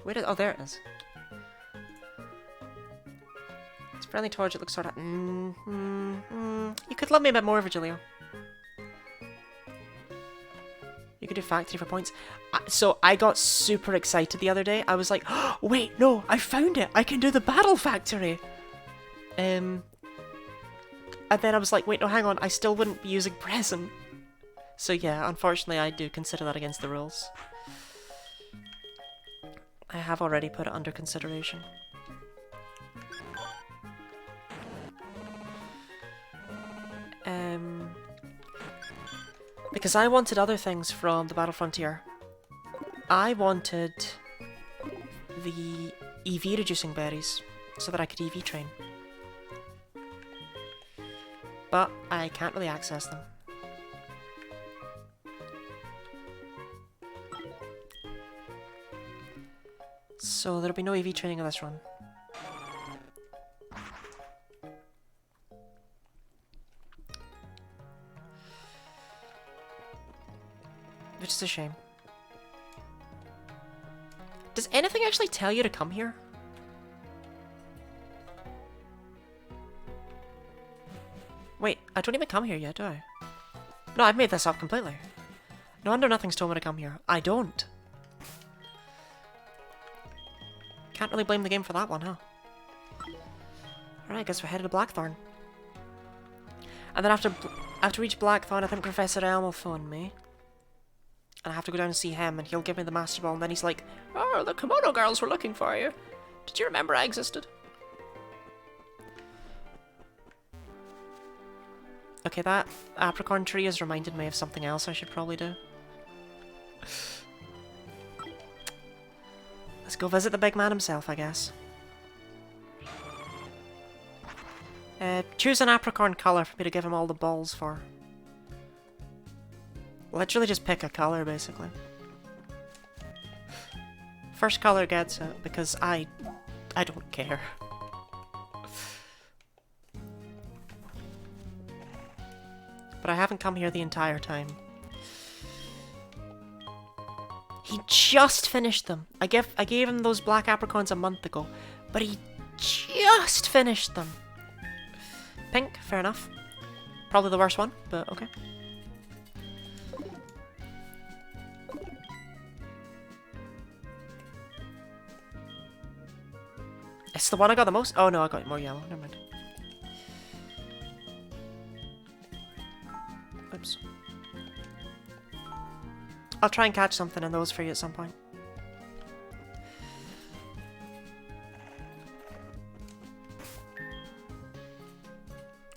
Where is? Oh, there it is. It's friendly towards you, looks sort of. You could love me a bit more, Virgilio. You could do factory for points. So I got super excited the other day. I was like, oh, wait, no, I found it. I can do the battle factory. And then I was like, wait, no, hang on. I still wouldn't be using Present. So yeah, unfortunately, I do consider that against the rules. I have already put it under consideration. Because I wanted other things from the Battle Frontier. I wanted the EV reducing berries so that I could EV train. but I can't really access them. So there'll be no EV training on this run. Which is a shame. Does anything actually tell you to come here? Wait, I don't even come here yet, do I? No, I've made this up completely. No wonder nothing's told me to come here. I don't. Can't really blame the game for that one, huh? Alright, I guess we're headed to Blackthorn. And then after we reach Blackthorn, I think Professor Elm will phone me. And I have to go down and see him, and he'll give me the Master Ball, and then he's like, "Oh, the Kimono girls were looking for you. Did you remember I existed?" Okay, that apricot tree has reminded me of something else I should probably do. Let's go visit the big man himself, I guess. Choose an apricot colour for me to give him all the balls for. Literally just pick a colour, basically. First colour gets it, because I don't care. But I haven't come here the entire time. He just finished them. I gave him those black apricorns a month ago, but he just finished them. Pink, fair enough. Probably the worst one, but okay. It's the one I got the most? Oh no, I got more yellow. Never mind. Oops. I'll try and catch something in those for you at some point.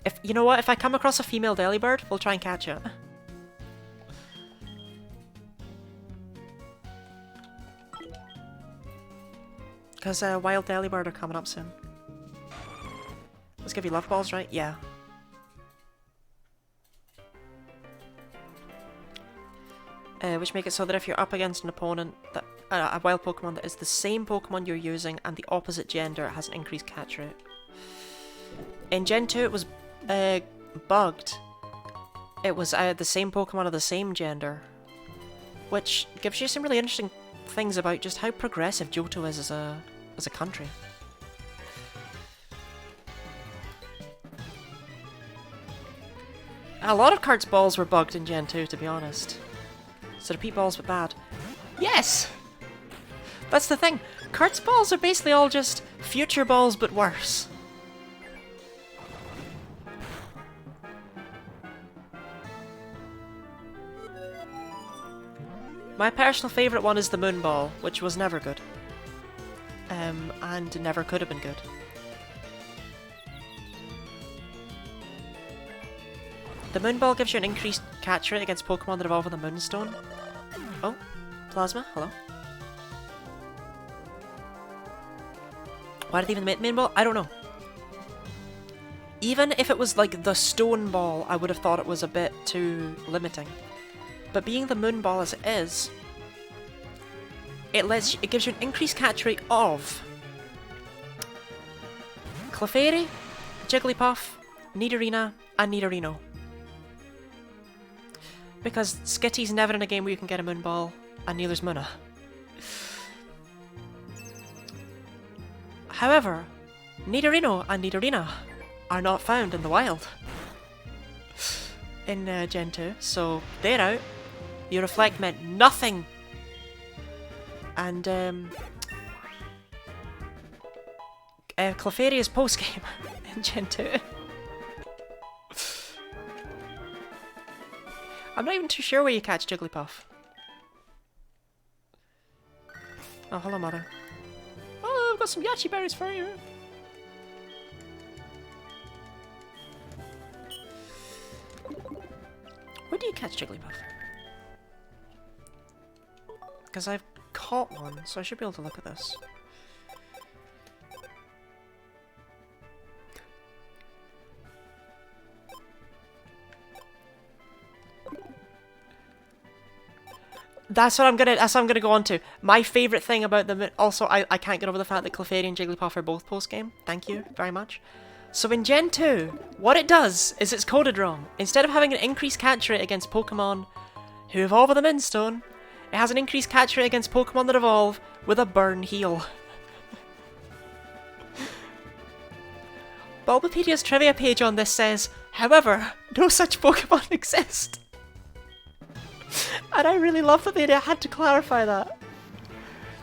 If you know what, if I come across a female Delibird, we'll try and catch it. Because Wild Delibird are coming up soon. Let's give you love balls, right? Yeah. Which make it so that if you're up against an opponent, that a wild Pokemon that is the same Pokemon you're using and the opposite gender, has an increased catch rate. In Gen 2 it was bugged. It was the same Pokemon of the same gender. Which gives you some really interesting things about just how progressive Johto is as a country. A lot of Kurt's balls were bugged in Gen 2, to be honest. So repeat balls but bad. Yes! That's the thing. Kurt's balls are basically all just future balls but worse. My personal favourite one is the Moon Ball, which was never good. And never could have been good. The Moon Ball gives you an increased catch rate against Pokemon that evolve with the Moonstone. Oh, Plasma, hello. Why did they even make Moon Ball? I don't know. Even if it was like the Stone Ball, I would have thought it was a bit too limiting. But being the Moon Ball as it is, it gives you an increased catch rate of Clefairy, Jigglypuff, Nidorina, and Nidorino. Because Skitty's never in a game where you can get a Moon Ball, and neither's Munna. However, Nidorino and Nidorina are not found in the wild in Gen 2, so they're out. Your Reflect meant nothing! And, Clefairy is post-game in Gen 2. I'm not even too sure where you catch Jigglypuff. Oh, hello, Mother. Oh, I've got some Yachi berries for you! Where do you catch Jigglypuff? Because I've caught one, so I should be able to look at this. That's what I'm gonna go on to. My favourite thing about them, also, I can't get over the fact that Clefairy and Jigglypuff are both post-game. Thank you very much. So in Gen 2, what it does is it's coded wrong. Instead of having an increased catch rate against Pokemon who evolve with a Moonstone, it has an increased catch rate against Pokemon that evolve with a Burn Heal. Bulbapedia's trivia page on this says, however, no such Pokemon exist. And I really love that they had to clarify that.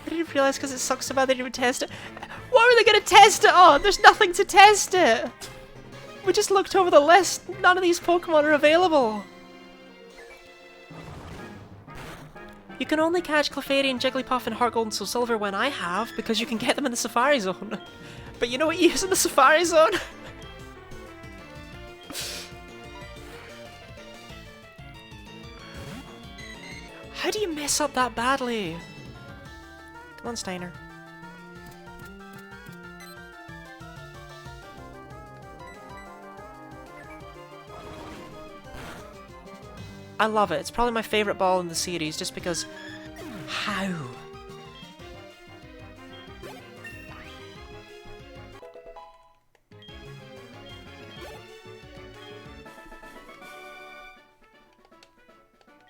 I didn't realise because it sucks so bad they didn't even test it. What were they going to test it on? There's nothing to test it! We just looked over the list. None of these Pokemon are available. You can only catch Clefairy and Jigglypuff in HeartGold and Soul Silver when I have, because you can get them in the Safari Zone. But you know what you use in the Safari Zone? How do you mess up that badly? Come on, Steiner. I love it. It's probably my favourite ball in the series, just because... How?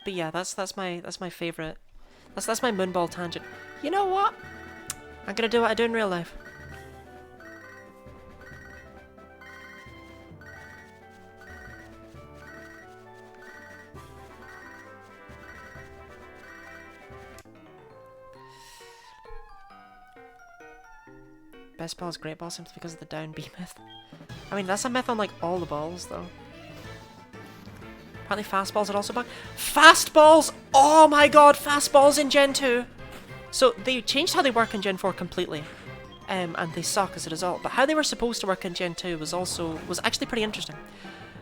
But yeah, that's my favourite. That's my Moonball tangent. You know what? I'm gonna do what I do in real life. Best ball is great ball simply because of the down B myth. I mean, that's a myth on like all the balls though. Apparently fastballs are also bug. Fastballs! Oh my god, fastballs in Gen 2! So they changed how they work in Gen 4 completely. And they suck as a result. But how they were supposed to work in Gen 2 was actually pretty interesting.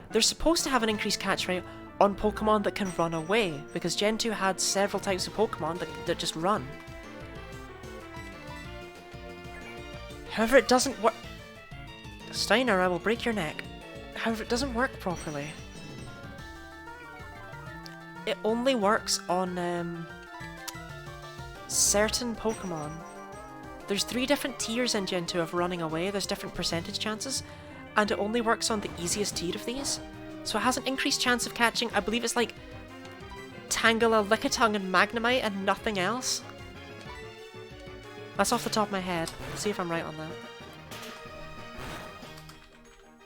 They're supposed to have an increased catch rate on Pokemon that can run away, because Gen 2 had several types of Pokemon that just run. However, it doesn't work. Steiner, I will break your neck. However, it doesn't work properly. It only works on certain Pokemon. There's 3 different tiers in Gen 2 of running away. There's different percentage chances, and it only works on the easiest tier of these. So it has an increased chance of catching, I believe it's like Tangela, Lickitung, and Magnemite, and nothing else. That's off the top of my head. Let's see if I'm right on that.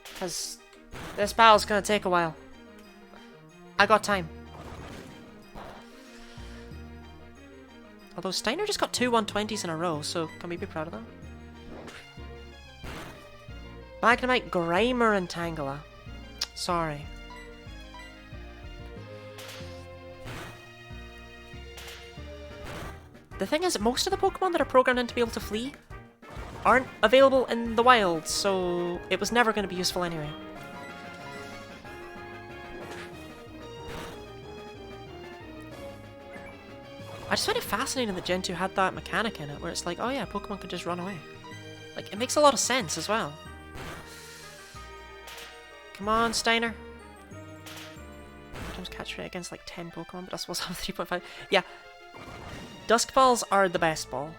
Because this battle's gonna take a while. I got time. Although Steiner just got 2 120s in a row, so can we be proud of that? Magnemite, Grimer, and Tangela. Sorry. The thing is, most of the Pokemon that are programmed in to be able to flee aren't available in the wild, so it was never going to be useful anyway. I just find it fascinating that Gen 2 had that mechanic in it, where it's like, oh yeah, Pokemon could just run away. Like, it makes a lot of sense as well. Come on, Steiner. Sometimes catch rate against like 10 Pokemon, but I suppose I have 3.5. Yeah. Dusk Balls are the best ball.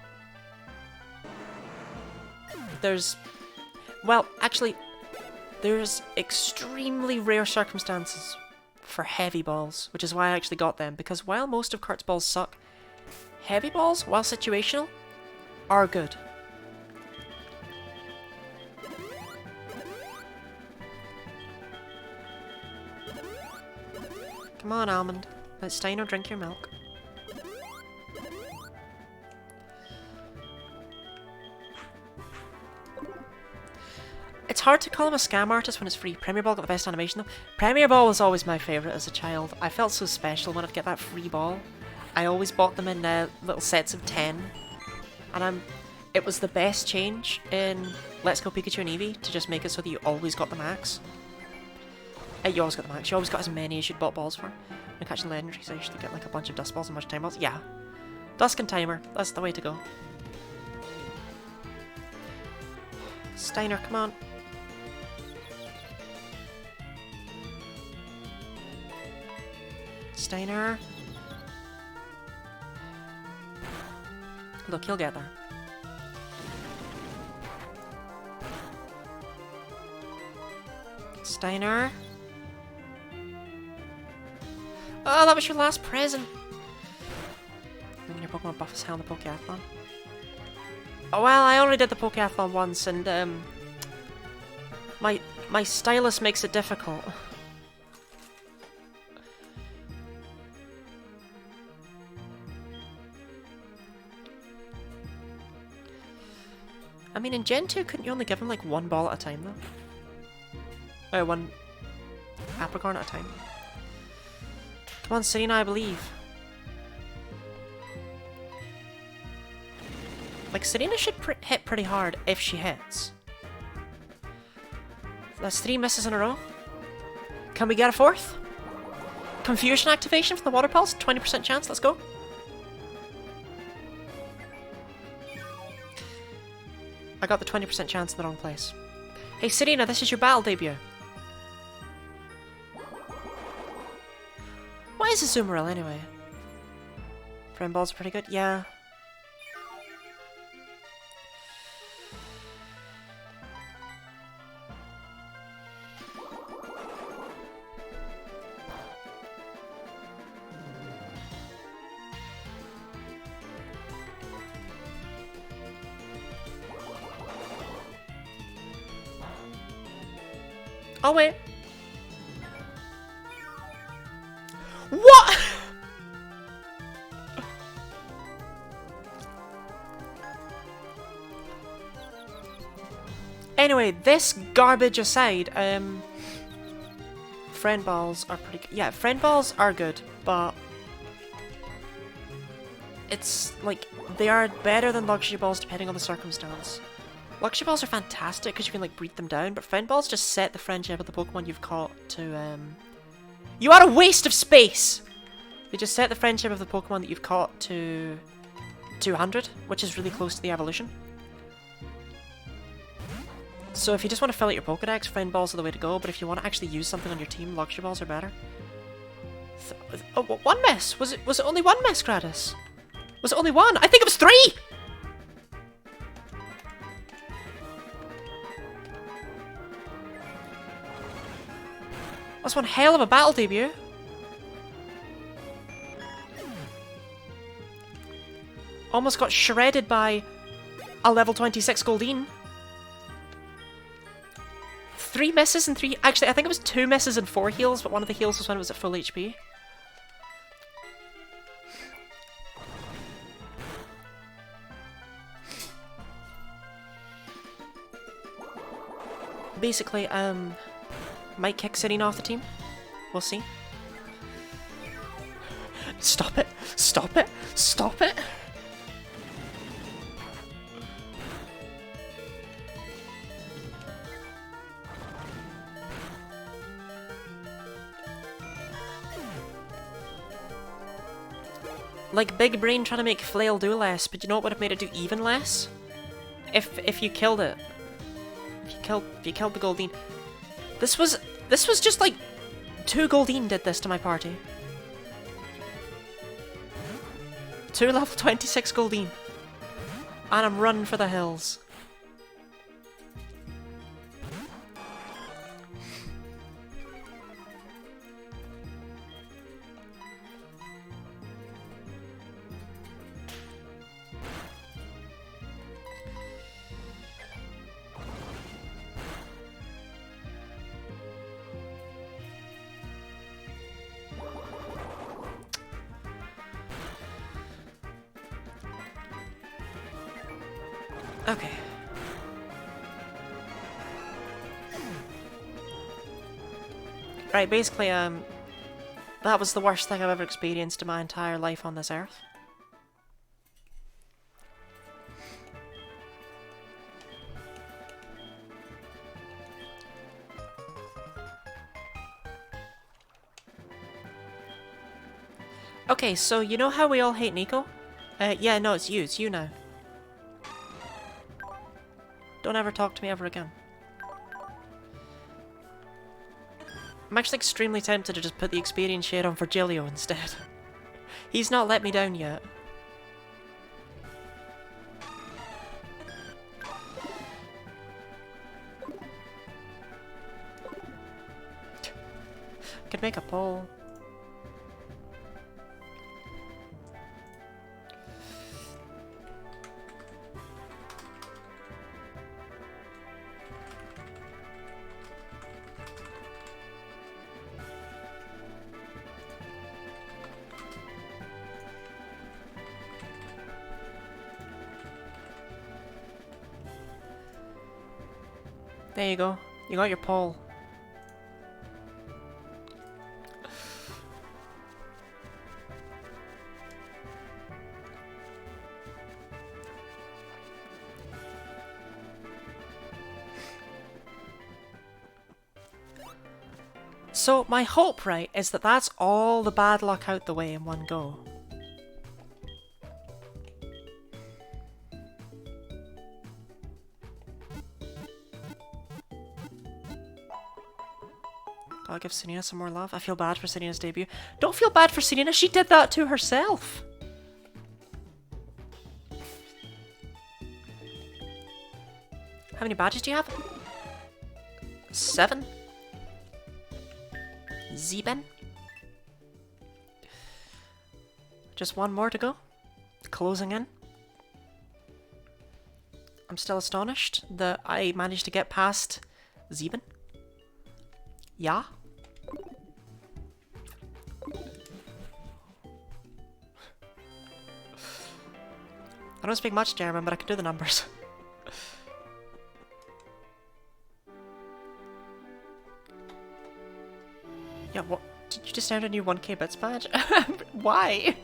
Well, actually, there's extremely rare circumstances for heavy balls, which is why I actually got them, because while most of Kurt's balls suck, heavy balls, while situational, are good. Come on, Almond. Let Steiner drink your milk. It's hard to call him a scam artist when it's free. Premier Ball got the best animation though. Premier Ball was always my favourite as a child. I felt so special when I'd get that free ball. I always bought them in little sets of 10. And it was the best change in Let's Go Pikachu and Eevee to just make it so that you always got the max. You always got the max. You always got as many as you'd bought balls for. When catching legendaries, I used to get like a bunch of Dust Balls and a bunch of Time Balls. Yeah. Dusk and Timer. That's the way to go. Steiner, come on. Steiner. Look, he'll get there. Steiner. Oh, that was your last present. And your Pokemon buff is hell in the Pokeathlon. Oh well, I already did the Pokeathlon once, and my stylus makes it difficult. I mean, in Gen 2, couldn't you only give him like one ball at a time though? One apricorn at a time. Come on, Serena, I believe. Like, Serena should hit pretty hard if she hits. That's 3 misses in a row. Can we get a 4th? Confusion activation from the Water Pulse, 20% chance, let's go. I got the 20% chance in the wrong place. Hey Serena, this is your battle debut. What is a Zoomeril anyway? Friend balls are pretty good, yeah. Oh wait. What? Anyway, this garbage aside, friend balls are pretty good. Yeah, friend balls are good, but it's like they are better than luxury balls depending on the circumstance. Luxury balls are fantastic because you can like breed them down, but friend balls just set the friendship of the Pokemon you've caught to You are a waste of space! They just set the friendship of the Pokemon that you've caught to 200, which is really close to the evolution. So if you just want to fill out your Pokedex, friend balls are the way to go, but if you want to actually use something on your team, luxury balls are better. Oh, 1 miss! Was it only 1 miss, Gratis? Was it only 1? I think it was 3! That's one hell of a battle debut. Almost got shredded by a level 26 Goldeen. 3 misses and 3... Actually, I think it was 2 misses and 4 heals, but one of the heals was when it was at full HP. Basically, might kick Serena off the team. We'll see. Stop it! Stop it! Stop it! Like Big Brain trying to make Flail do less, but you know what would have made it do even less? If you killed it. If you killed the Goldeen. This was just like 2 Goldeen did this to my party. 2 level 26 Goldeen. And I'm running for the hills. Okay. Right, basically, that was the worst thing I've ever experienced in my entire life on this earth. Okay, so you know how we all hate Nico? Yeah, no, it's you now. Don't ever talk to me ever again. I'm actually extremely tempted to just put the experience shade on for Jilio instead. He's not let me down yet. could make a poll. There you go. You got your poll. So my hope, right, is that that's all the bad luck out the way in one go. Gotta give Serena some more love. I feel bad for Serena's debut. Don't feel bad for Serena, she did that to herself. How many badges do you have? 7? 7? Just one more to go. Closing in. I'm still astonished that I managed to get past 7. Yeah. I don't speak much German, but I can do the numbers. Yeah, what? Did you just earn a new 1k bits badge? Why?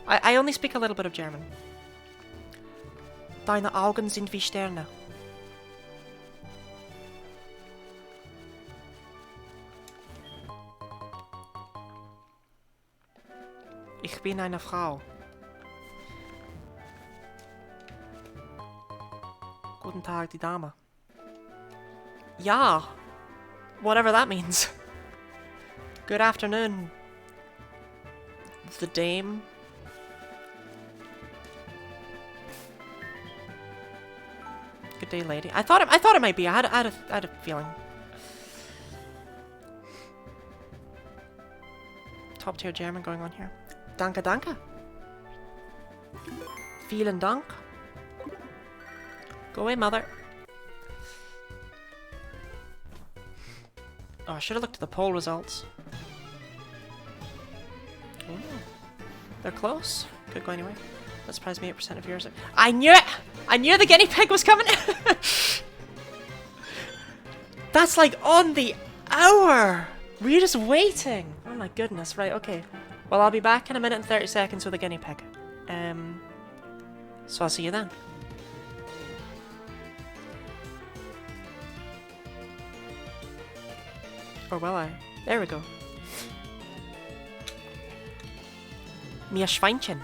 I only speak a little bit of German. Deine Augen sind wie Sterne. Ich bin eine Frau. Guten Tag, die Dame. Ja. Whatever that means. Good afternoon, the dame. Good day, lady. I thought it might be. I had a feeling. Top tier German going on here. Danke, danke. Vielen Dank. Go away, mother. Oh, I should have looked at the poll results. Ooh. They're close. Could go anyway. That surprised me, 8% of viewers. I knew it! I knew the guinea pig was coming! That's like on the hour! Were you just waiting? Oh my goodness, right, okay. Well, I'll be back in a minute and 30 seconds with a guinea pig. So I'll see you then. Or will I? There we go. Mir Schweinchen.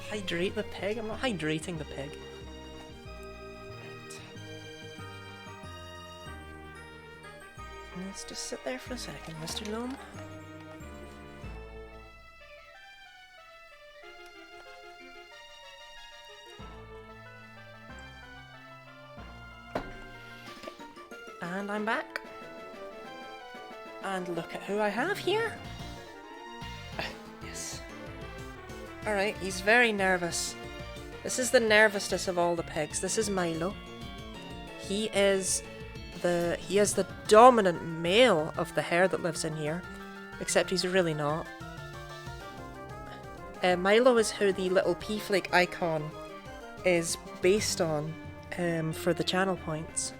Hydrate the pig? I'm not hydrating the pig. Let's just sit there for a second, Mr. Loam. And I'm back. And look at who I have here. Yes. Alright, he's very nervous. This is the nervousest of all the pigs. This is Milo. He is he is the dominant male of the hare that lives in here, except he's really not. Milo is who the little pea-flake icon is based on for the channel points.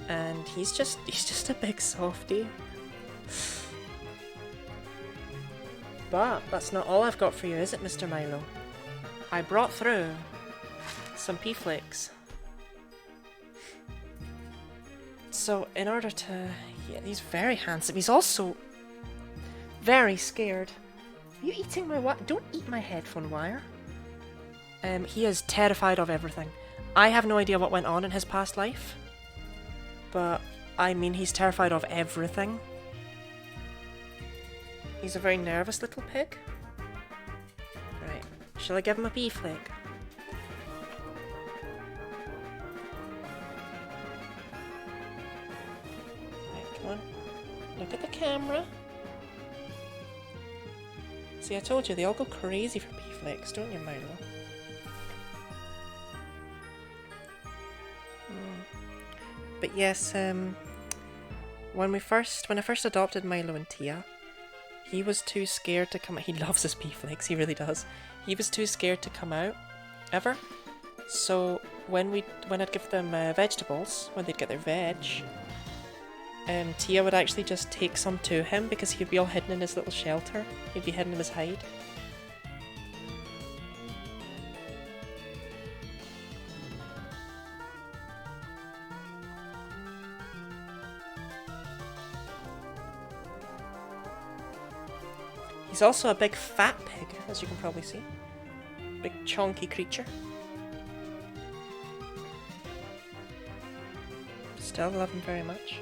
And he's just a big softie. But that's not all I've got for you, is it, Mr. Milo? I brought through some pea flakes. So in order to... yeah, he's very handsome. He's also very scared. Are you eating my wire? Don't eat my headphone wire. He is terrified of everything. I have no idea what went on in his past life. But, I mean, he's terrified of everything. He's a very nervous little pig. Right. Shall I give him a pea flake? Right, come on. Look at the camera. See, I told you, they all go crazy for pea flakes, don't you, Milo? But yes, when I first adopted Milo and Tia, he was too scared to come out. He loves his pea flakes, he really does. He was too scared to come out, ever. So when I'd give them vegetables, when they'd get their veg, Tia would actually just take some to him because he'd be all hidden in his little shelter. He'd be hidden in his hide. He's also a big fat pig, as you can probably see. Big chonky creature. Still love him very much.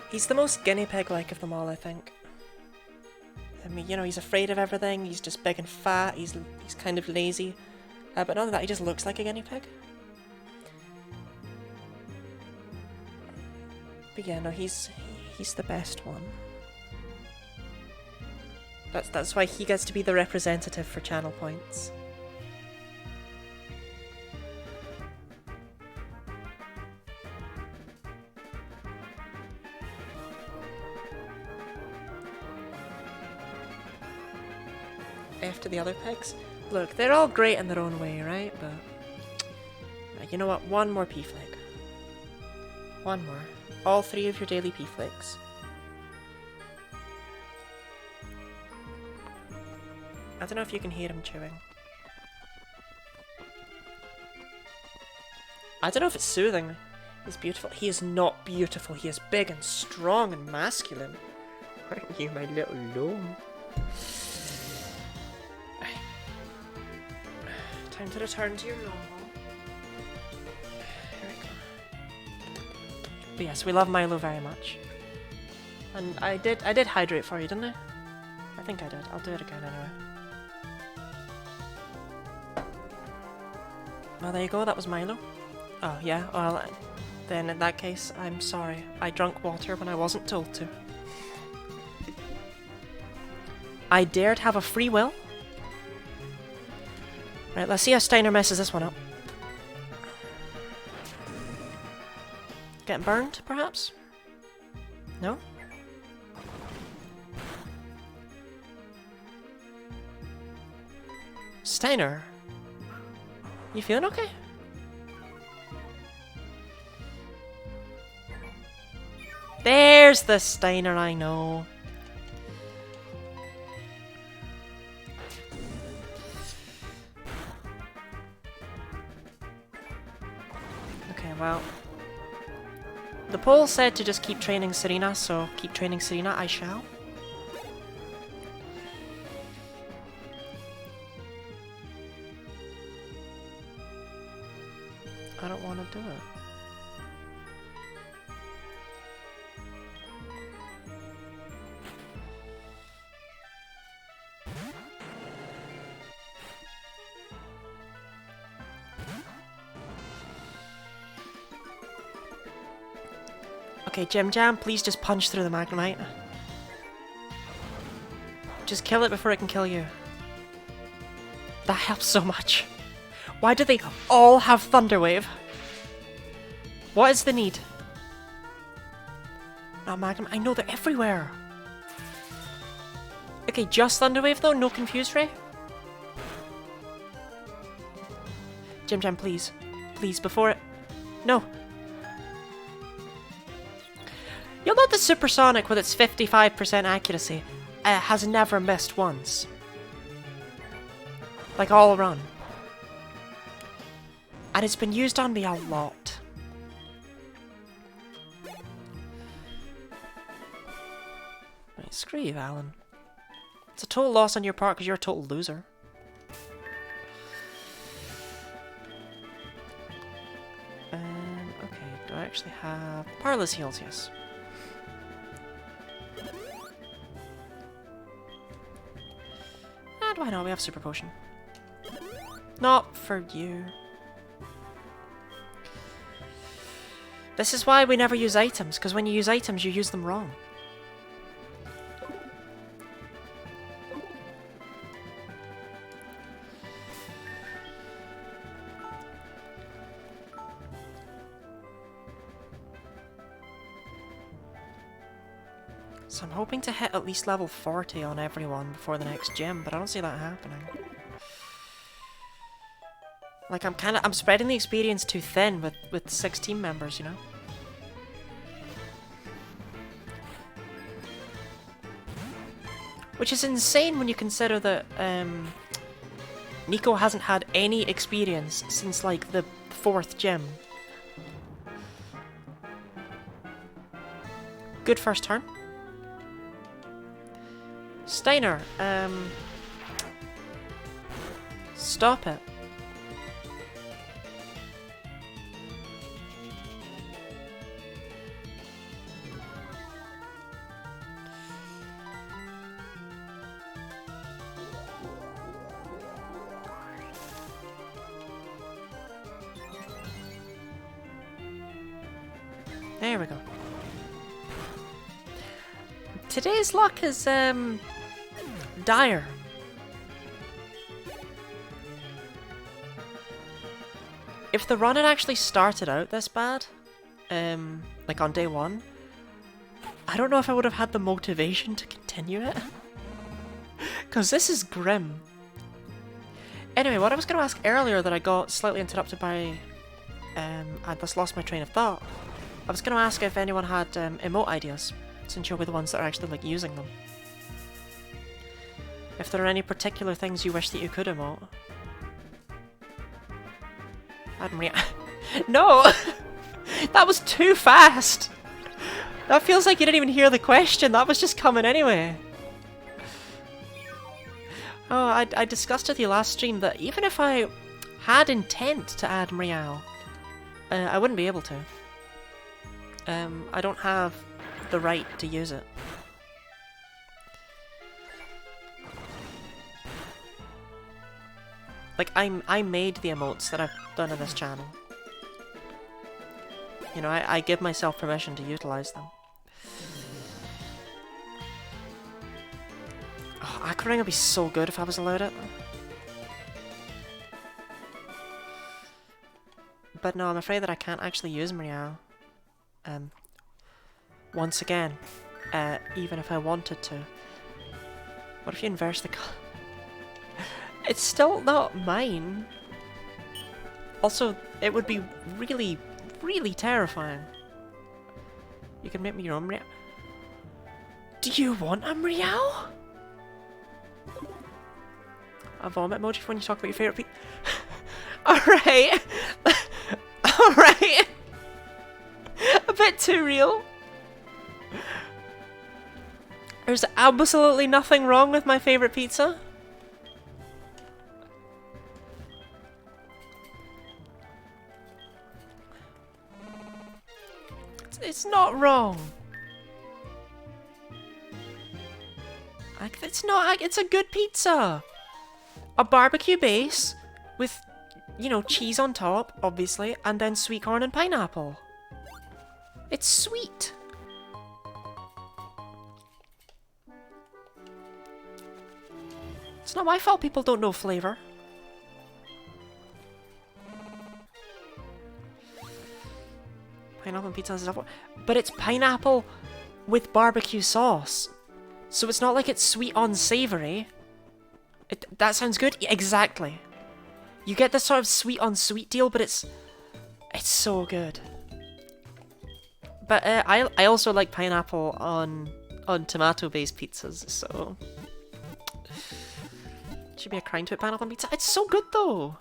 He's the most guinea pig-like of them all, I think. I mean, you know, he's afraid of everything, he's just big and fat, he's kind of lazy. But other than that, he just looks like a guinea pig. But yeah, no, he's the best one. That's why he gets to be the representative for channel points. After the other pigs. Look, they're all great in their own way, right? But you know what? One more pea flake. One more. All 3 of your daily pea flakes. I don't know if you can hear him chewing. I don't know if it's soothing. He's beautiful. He is not beautiful. He is big and strong and masculine. Aren't you, my little gnome? Time to return to your normal. But yes, we love Milo very much. And I did hydrate for you, didn't I? I think I did. I'll do it again anyway. Well, there you go. That was Milo. Oh, yeah? Well, then in that case, I'm sorry. I drank water when I wasn't told to. I dared have a free will. Right, let's see how Steiner messes this one up. Getting burned, perhaps? No? Steiner? You feeling okay? There's the Steiner I know. Okay, well... the poll said to just keep training Serena, so keep training Serena, I shall. I don't want to do it. Okay, Jim Jam, please just punch through the Magnemite. Just kill it before it can kill you. That helps so much. Why do they all have Thunderwave? What is the need? Not Magnum. I know they're everywhere. Okay, just Thunderwave though? No Confuse Ray? Jim Jam, please. Please, before it... No. You'll note the Supersonic, with its 55% accuracy, has never missed once. Like, all run. And it's been used on me a lot. Right, screw you, Alan. It's a total loss on your part because you're a total loser. Okay, do I actually have... Parlous Heals, yes. And why not? We have Super Potion. Not for you. This is why we never use items, because when you use items, you use them wrong. So I'm hoping to hit at least level 40 on everyone before the next gym, but I don't see that happening. Like, I'm spreading the experience too thin with 6 team members, you know? Which is insane when you consider that, Nico hasn't had any experience since, like, the 4th gym. Good first turn. Steiner, stop it. There we go. Today's luck is, dire. If the run had actually started out this bad, like on day 1, I don't know if I would have had the motivation to continue it. Because this is grim. Anyway, what I was going to ask earlier that I got slightly interrupted by, I just lost my train of thought. I was going to ask if anyone had emote ideas, since you'll be the ones that are actually like using them. If there are any particular things you wish that you could emote. No! That was too fast! That feels like you didn't even hear the question, that was just coming anyway. Oh, I discussed with you last stream that even if I had intent to add Meow, I wouldn't be able to. I don't have the right to use it. Like, I made the emotes that I've done on this channel. You know, I give myself permission to utilize them. Oh, Aquaring would be so good if I was allowed it. But no, I'm afraid that I can't actually use Meow. Once again, even if I wanted to. What if you inverse the color? It's still not mine. Also, it would be really, really terrifying. You can make me your own Meow. Do you want a Meow? A vomit emoji for when you talk about your favourite people. Alright. Alright. A bit too real. There's absolutely nothing wrong with my favourite pizza. It's not wrong. It's not. It's a good pizza. A barbecue base with, you know, cheese on top, obviously, and then sweet corn and pineapple. It's sweet. It's not my fault people don't know flavour. Pineapple and pizza and stuff. But it's pineapple with barbecue sauce. So it's not like it's sweet on savoury. That sounds good? Yeah, exactly. You get this sort of sweet on sweet deal, but it's so good. But I also like pineapple on tomato-based pizzas, so should be a crime to eat pineapple on pizza. It's so good though.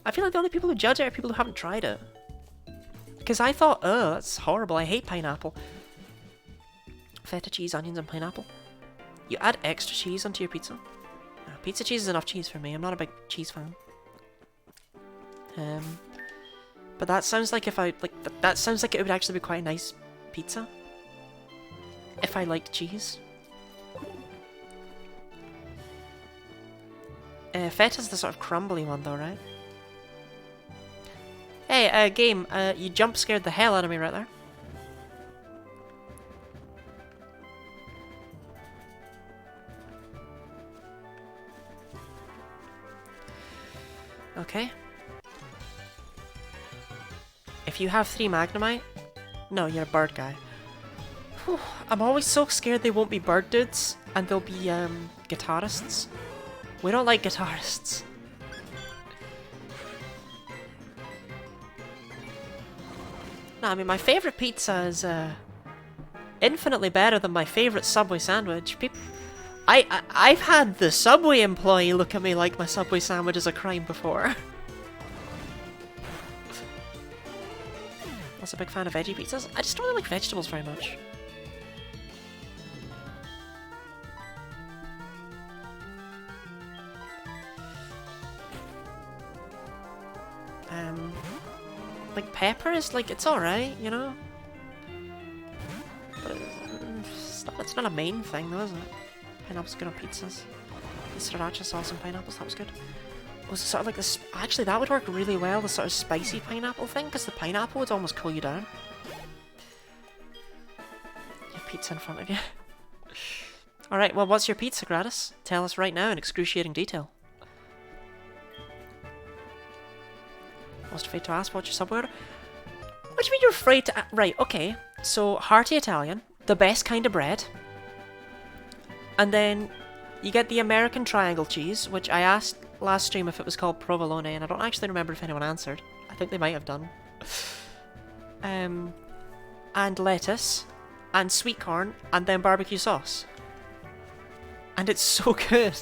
I feel like the only people who judge it are people who haven't tried it. Because I thought, oh, that's horrible. I hate pineapple. Feta cheese, onions, and pineapple. You add extra cheese onto your pizza. Pizza cheese is enough cheese for me. I'm not a big cheese fan. But that sounds like if I that sounds like it would actually be quite a nice pizza. If I liked cheese. Feta's the sort of crumbly one though, right? Hey, game, you jump scared the hell out of me right there. Okay. If you have 3 Magnemite... No, you're a bird guy. Whew, I'm always so scared they won't be bird dudes, and they'll be, guitarists. We don't like guitarists. No, I mean, my favourite pizza is, infinitely better than my favourite Subway sandwich. I've had the Subway employee look at me like my Subway sandwich is a crime before. Also a big fan of veggie pizzas. I just don't really like vegetables very much. Like pepper is like, it's alright, you know? But it's not a main thing though, is it? Pineapple's good on pizzas. The sriracha sauce and pineapples, that was good. Was it sort of like this? Actually, that would work really well, the sort of spicy pineapple thing, because the pineapple would almost cool you down. Your pizza in front of you. Alright, well, what's your pizza, Gradis? Tell us right now in excruciating detail. Most afraid to ask, what's your Subway order? What do you mean you're afraid to right, okay. So, hearty Italian, the best kind of bread. And then you get the American triangle cheese, which I asked last stream if it was called provolone, and I don't actually remember if anyone answered. I think they might have done. And lettuce, and sweet corn, and then barbecue sauce. And it's so good.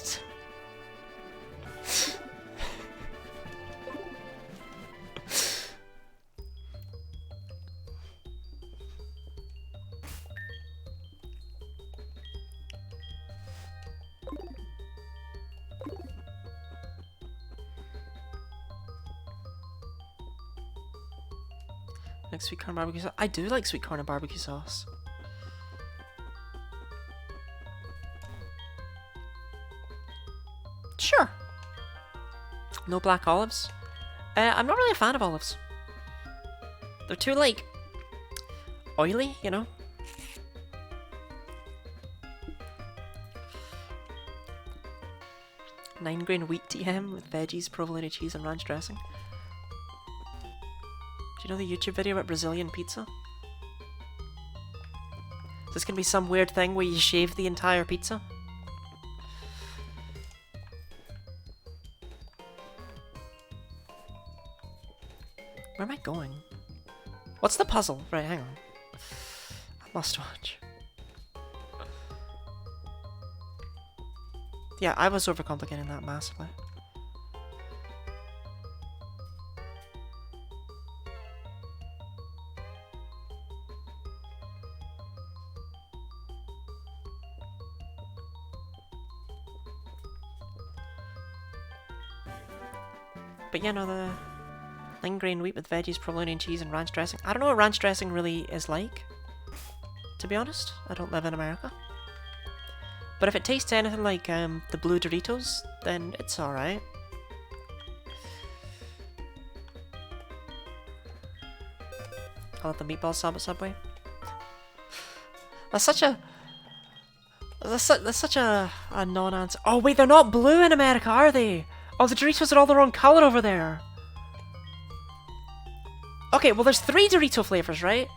Like sweet corn barbecue sauce. I do like sweet corn and barbecue sauce. Sure. No black olives. I'm not really a fan of olives. They're too, like, oily, you know? Nine-grain wheat TM with veggies, provolone cheese, and ranch dressing. Do you know the YouTube video about Brazilian pizza? Is this gonna be some weird thing where you shave the entire pizza? Where am I going? What's the puzzle? Right, hang on. I must watch. Yeah, I was overcomplicating that massively. But yeah, no, the nine-grain wheat with veggies, provolone cheese, and ranch dressing. I don't know what ranch dressing really is like, to be honest. I don't live in America. But if it tastes anything like the blue Doritos, then it's alright. I love the meatball sub at Subway. That's such a... That's such a non-answer. Oh wait, they're not blue in America, are they? Oh, the Doritos are all the wrong colour over there. Okay, well there's 3 Dorito flavors, right?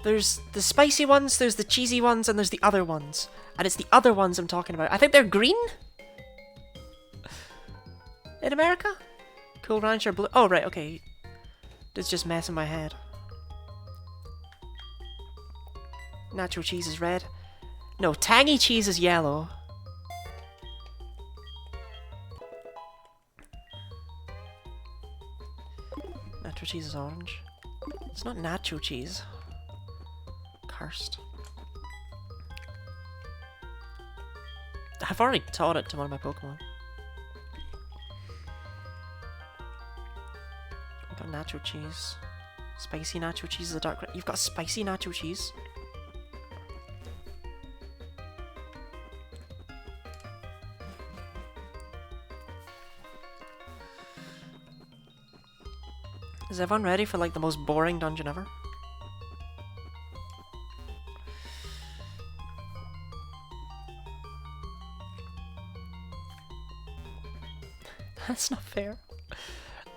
There's the spicy ones, there's the cheesy ones, and there's the other ones. And it's the other ones I'm talking about. I think they're green? In America? Cool Ranch or blue? Oh, right, okay. It's just messing my head. Nacho cheese is red. No, tangy cheese is yellow. Nacho cheese is orange. It's not nacho cheese. Cursed. I've already taught it to one of my Pokemon. I've got nacho cheese. Spicy nacho cheese is a dark red. You've got spicy nacho cheese? Is everyone ready for like the most boring dungeon ever? That's not fair.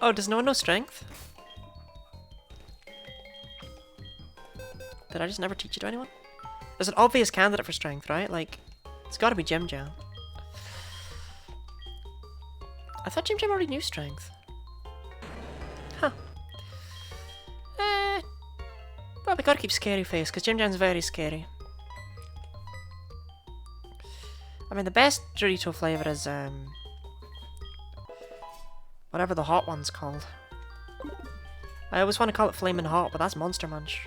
Oh, does no one know strength? Did I just never teach it to anyone? There's an obvious candidate for strength, right? Like, it's gotta be Jim Jam. I thought Jim Jam already knew strength. Huh. Well, we gotta keep scary face, because Jim Jam's very scary. I mean, the best Dorito flavor is, whatever the hot one's called. I always want to call it Flamin' Hot, but that's Monster Munch.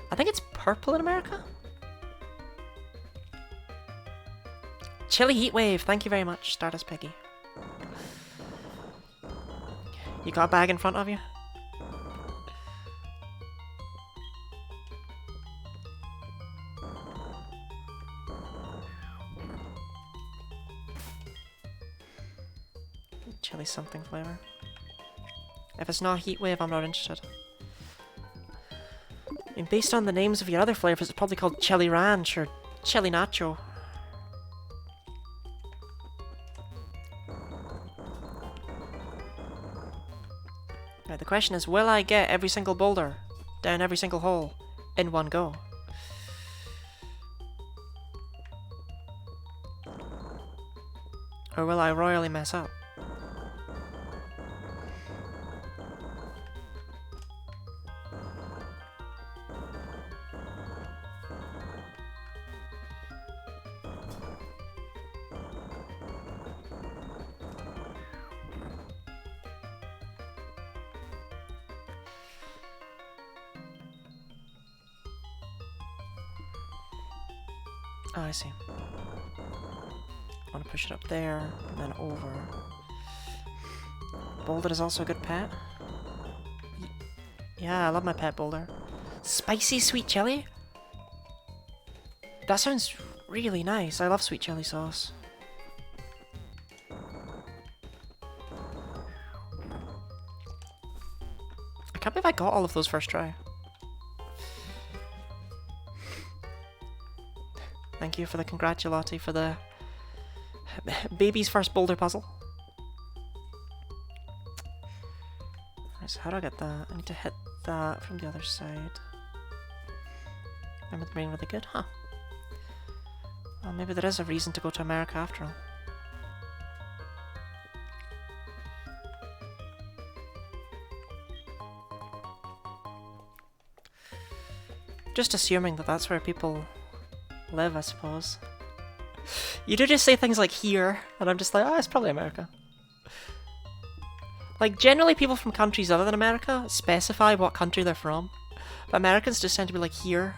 I think it's purple in America? Chilly Heatwave, thank you very much, Stardust Piggy. You got a bag in front of you? Chili something flavor. If it's not Heatwave, I'm not interested. I mean, based on the names of your other flavors, it's probably called Chili Ranch or Chili Nacho. Right, the question is, will I get every single boulder down every single hole in one go? Or will I royally mess up? Oh, I see. I want to push it up there, and then over. Boulder is also a good pet. Yeah, I love my pet Boulder. Spicy sweet chili? That sounds really nice. I love sweet chili sauce. I can't believe I got all of those first try. Thank you for the congratulati for the baby's first boulder puzzle. Alright, so how do I get that? I need to hit that from the other side. Remember the brain really good? Huh. Well, maybe there is a reason to go to America after all. Just assuming that that's where people live, I suppose. You do just say things like here, and I'm just like, oh, it's probably America. Like, generally people from countries other than America specify what country they're from. But Americans just tend to be like, here.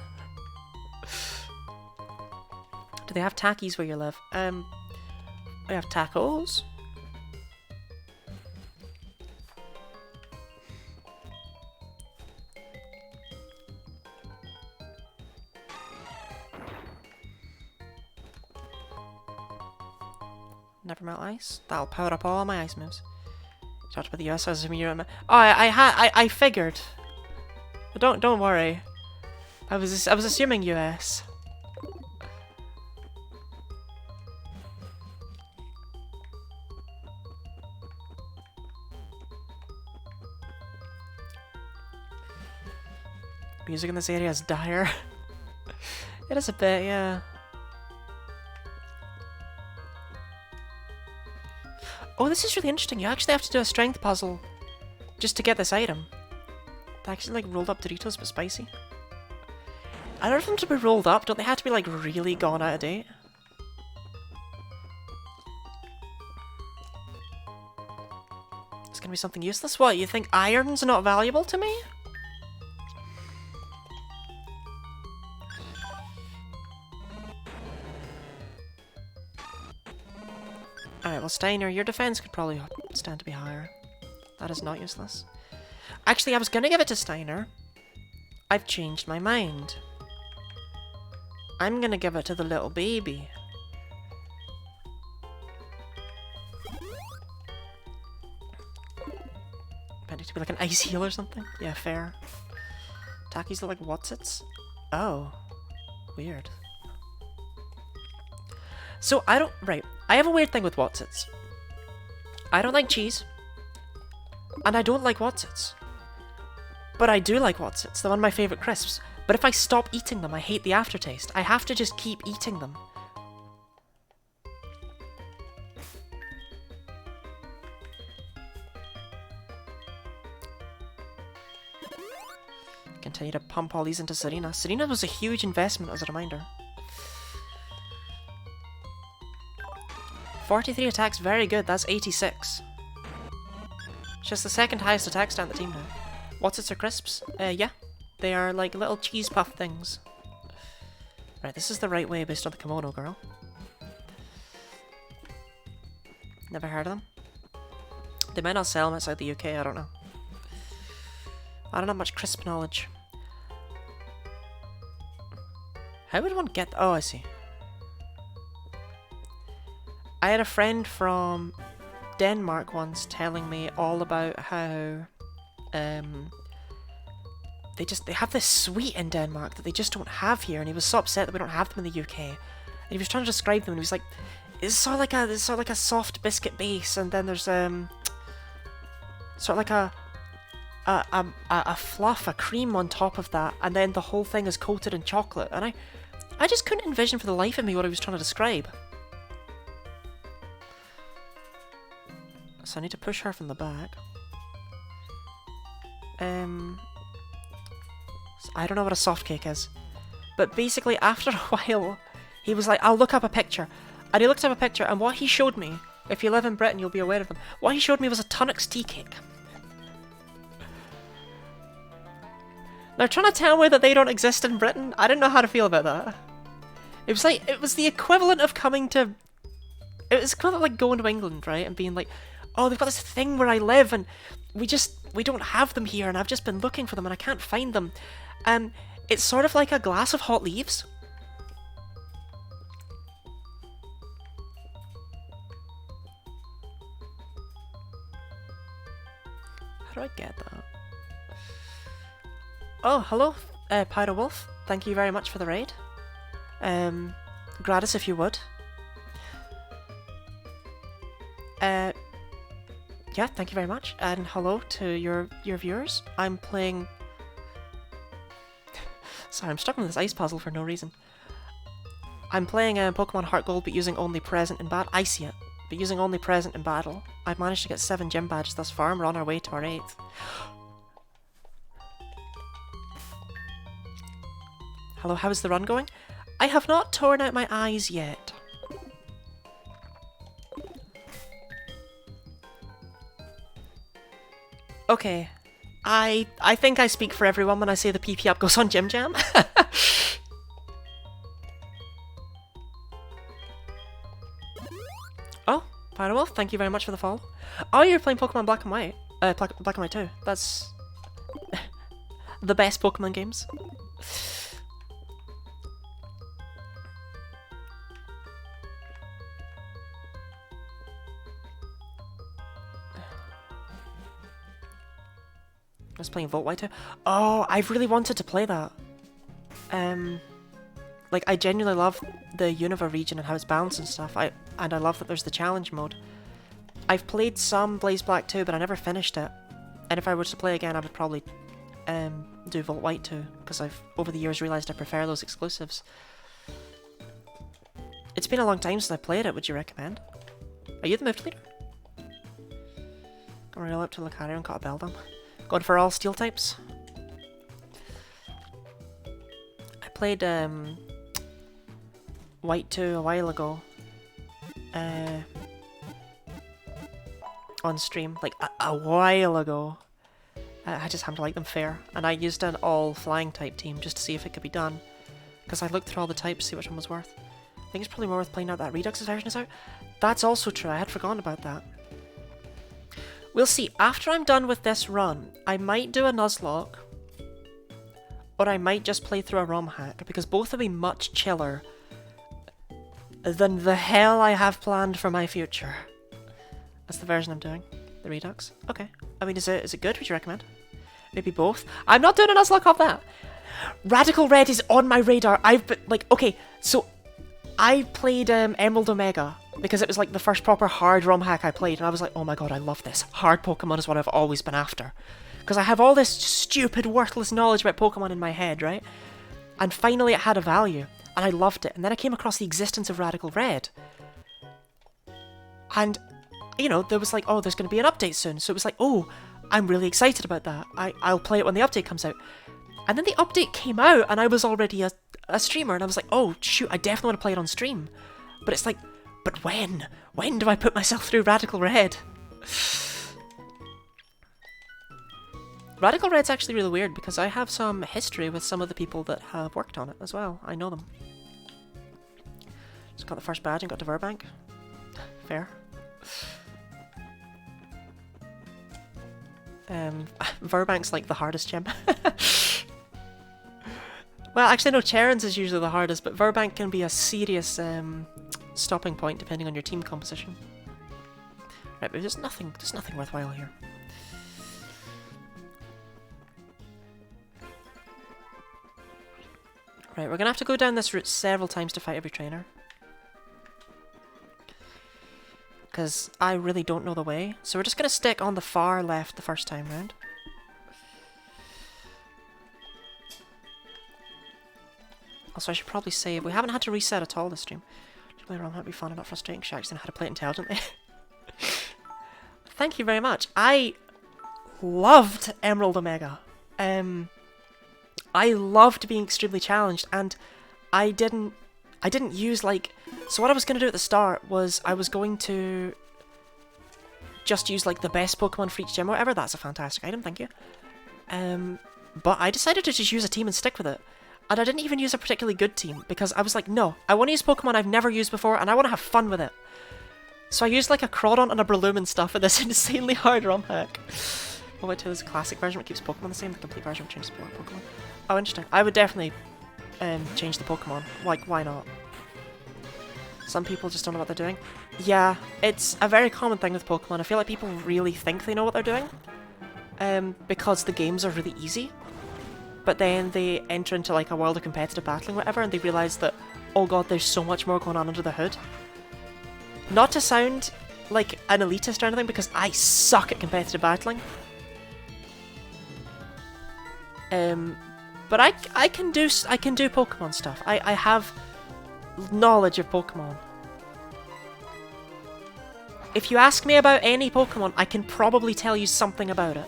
Do they have Takis where you live? We have tacos. Never melt ice. That'll power up all my ice moves. You talked about the US. I was assuming you're. Oh, I figured. Don't worry. I was assuming US. Music in this area is dire. It is a bit, yeah. Oh, this is really interesting. You actually have to do a strength puzzle just to get this item. They actually like rolled up Doritos but spicy. I don't know if them to be rolled up, don't they have to be like really gone out of date? It's gonna be something useless? What, you think iron's not valuable to me? Alright, well Steiner, your defense could probably stand to be higher. That is not useless. Actually, I was gonna give it to Steiner. I've changed my mind. I'm gonna give it to the little baby. Meant it to be like an ice heal or something? Yeah, fair. Takis look like Watsits? Oh. Weird. So, right. I have a weird thing with Watsits. I don't like cheese. And I don't like Watsits. But I do like Watsits. They're one of my favourite crisps. But if I stop eating them, I hate the aftertaste. I have to just keep eating them. Continue to pump all these into Serena. Serena was a huge investment, as a reminder. 43 attacks, very good. That's 86. She's the second highest attack stat in the team now. Watsits or crisps? Yeah. They are like little cheese puff things. Right, this is the right way based on the kimono girl. Never heard of them. They might not sell them outside the UK, I don't know. I don't have much crisp knowledge. How would one get... Oh, I see. I had a friend from Denmark once telling me all about how they have this sweet in Denmark that they just don't have here, and he was so upset that we don't have them in the UK. And he was trying to describe them, and he was like, it's sort of like a soft biscuit base, and then there's sort of like a fluff, a cream on top of that, and then the whole thing is coated in chocolate. And I just couldn't envision for the life of me what he was trying to describe. So I need to push her from the back. I don't know what a soft cake is. But basically, after a while, he was like, I'll look up a picture. And he looked up a picture, and what he showed me, if you live in Britain, you'll be aware of them, what he showed me was a Tunnocks tea cake. Now, trying to tell me that they don't exist in Britain, I didn't know how to feel about that. It was like, it was the equivalent of coming to... It was equivalent of like going to England, right? And being like, oh, they've got this thing where I live, and we don't have them here, and I've just been looking for them, and I can't find them. It's sort of like a glass of hot leaves. How do I get that? Oh, hello, Pyro Wolf. Thank you very much for the raid. Gratis if you would. Yeah, thank you very much, and hello to your viewers. I'm playing... Sorry, I'm stuck on this ice puzzle for no reason. I'm playing Pokémon HeartGold, but using only present in battle. I see it, but using only present in battle. I've managed to get 7 gym badges thus far, and we're on our way to our 8th. Hello, how's the run going? I have not torn out my eyes yet. Okay, I think I speak for everyone when I say the PP up goes on Gym Jam. Oh, Firewolf, thank you very much for the follow. Oh, you're playing Pokemon Black and White. Black and White 2. That's the best Pokemon games. I was playing Volt White 2. Oh, I've really wanted to play that. Like, I genuinely love the Unova region and how it's balanced and stuff. And I love that there's the challenge mode. I've played some Blaze Black 2, but I never finished it. And if I were to play again, I would probably do Volt White 2, because I've, over the years, realised I prefer those exclusives. It's been a long time since I played it, would you recommend? Are you the move leader? Gonna roll up to Lucario and got a Beldum. Going for all steel types. I played White 2 a while ago. On stream, like a while ago. I just happened to like them fair, and I used an all flying type team just to see if it could be done, because I looked through all the types to see which one was worth. I think it's probably more worth playing out that Redux version is out. That's also true, I had forgotten about that. We'll see. After I'm done with this run, I might do a Nuzlocke, or I might just play through a ROM hack, because both will be much chiller than the hell I have planned for my future. That's the version I'm doing. The Redux. Okay. I mean, is it good? Would you recommend? Maybe both? I'm not doing a Nuzlocke of that! Radical Red is on my radar. I've been, like, okay, so I played Emerald Omega because it was like the first proper hard ROM hack I played, and I was like, oh my god, I love this. Hard Pokemon is what I've always been after. Because I have all this stupid, worthless knowledge about Pokemon in my head, right? And finally it had a value, and I loved it. And then I came across the existence of Radical Red. And, you know, there was like, oh, there's going to be an update soon. So it was like, oh, I'm really excited about that. I'll play it when the update comes out. And then the update came out, and I was already a streamer, and I was like, oh, shoot, I definitely want to play it on stream. But it's like, but when? When do I put myself through Radical Red? Radical Red's actually really weird, because I have some history with some of the people that have worked on it as well. I know them. Just got the first badge and got to Verbank. Fair. Verbank's like the hardest gym. Well, actually no, Charon's is usually the hardest, but Verbank can be a serious stopping point depending on your team composition. Right, but there's nothing worthwhile here. Right, we're gonna have to go down this route several times to fight every trainer. Because I really don't know the way. So we're just gonna stick on the far left the first time round. Also, I should probably save. We haven't had to reset at all this stream. Later on, that'd be fun and not frustrating. She actually know how to play it intelligently. Thank you very much. I loved Emerald Omega. I loved being extremely challenged, and I didn't use, like... So what I was going to do at the start was I was going to just use, like, the best Pokemon for each gym or whatever. That's a fantastic item, thank you. But I decided to just use a team and stick with it. And I didn't even use a particularly good team, because I was like, no, I want to use Pokemon I've never used before, and I want to have fun with it. So I used, like, a Crawdon and a Breloom and stuff in this insanely hard ROM hack. Oh, wait till this classic version, which keeps Pokemon the same. The complete version will change the Pokemon. Oh, interesting. I would definitely change the Pokemon. Like, why not? Some people just don't know what they're doing. Yeah, it's a very common thing with Pokemon. I feel like people really think they know what they're doing. Because the games are really easy. But then they enter into, like, a world of competitive battling, whatever, and they realise that, oh god, there's so much more going on under the hood. Not to sound like an elitist or anything, because I suck at competitive battling. But I can do Pokemon stuff. I have knowledge of Pokemon. If you ask me about any Pokemon, I can probably tell you something about it.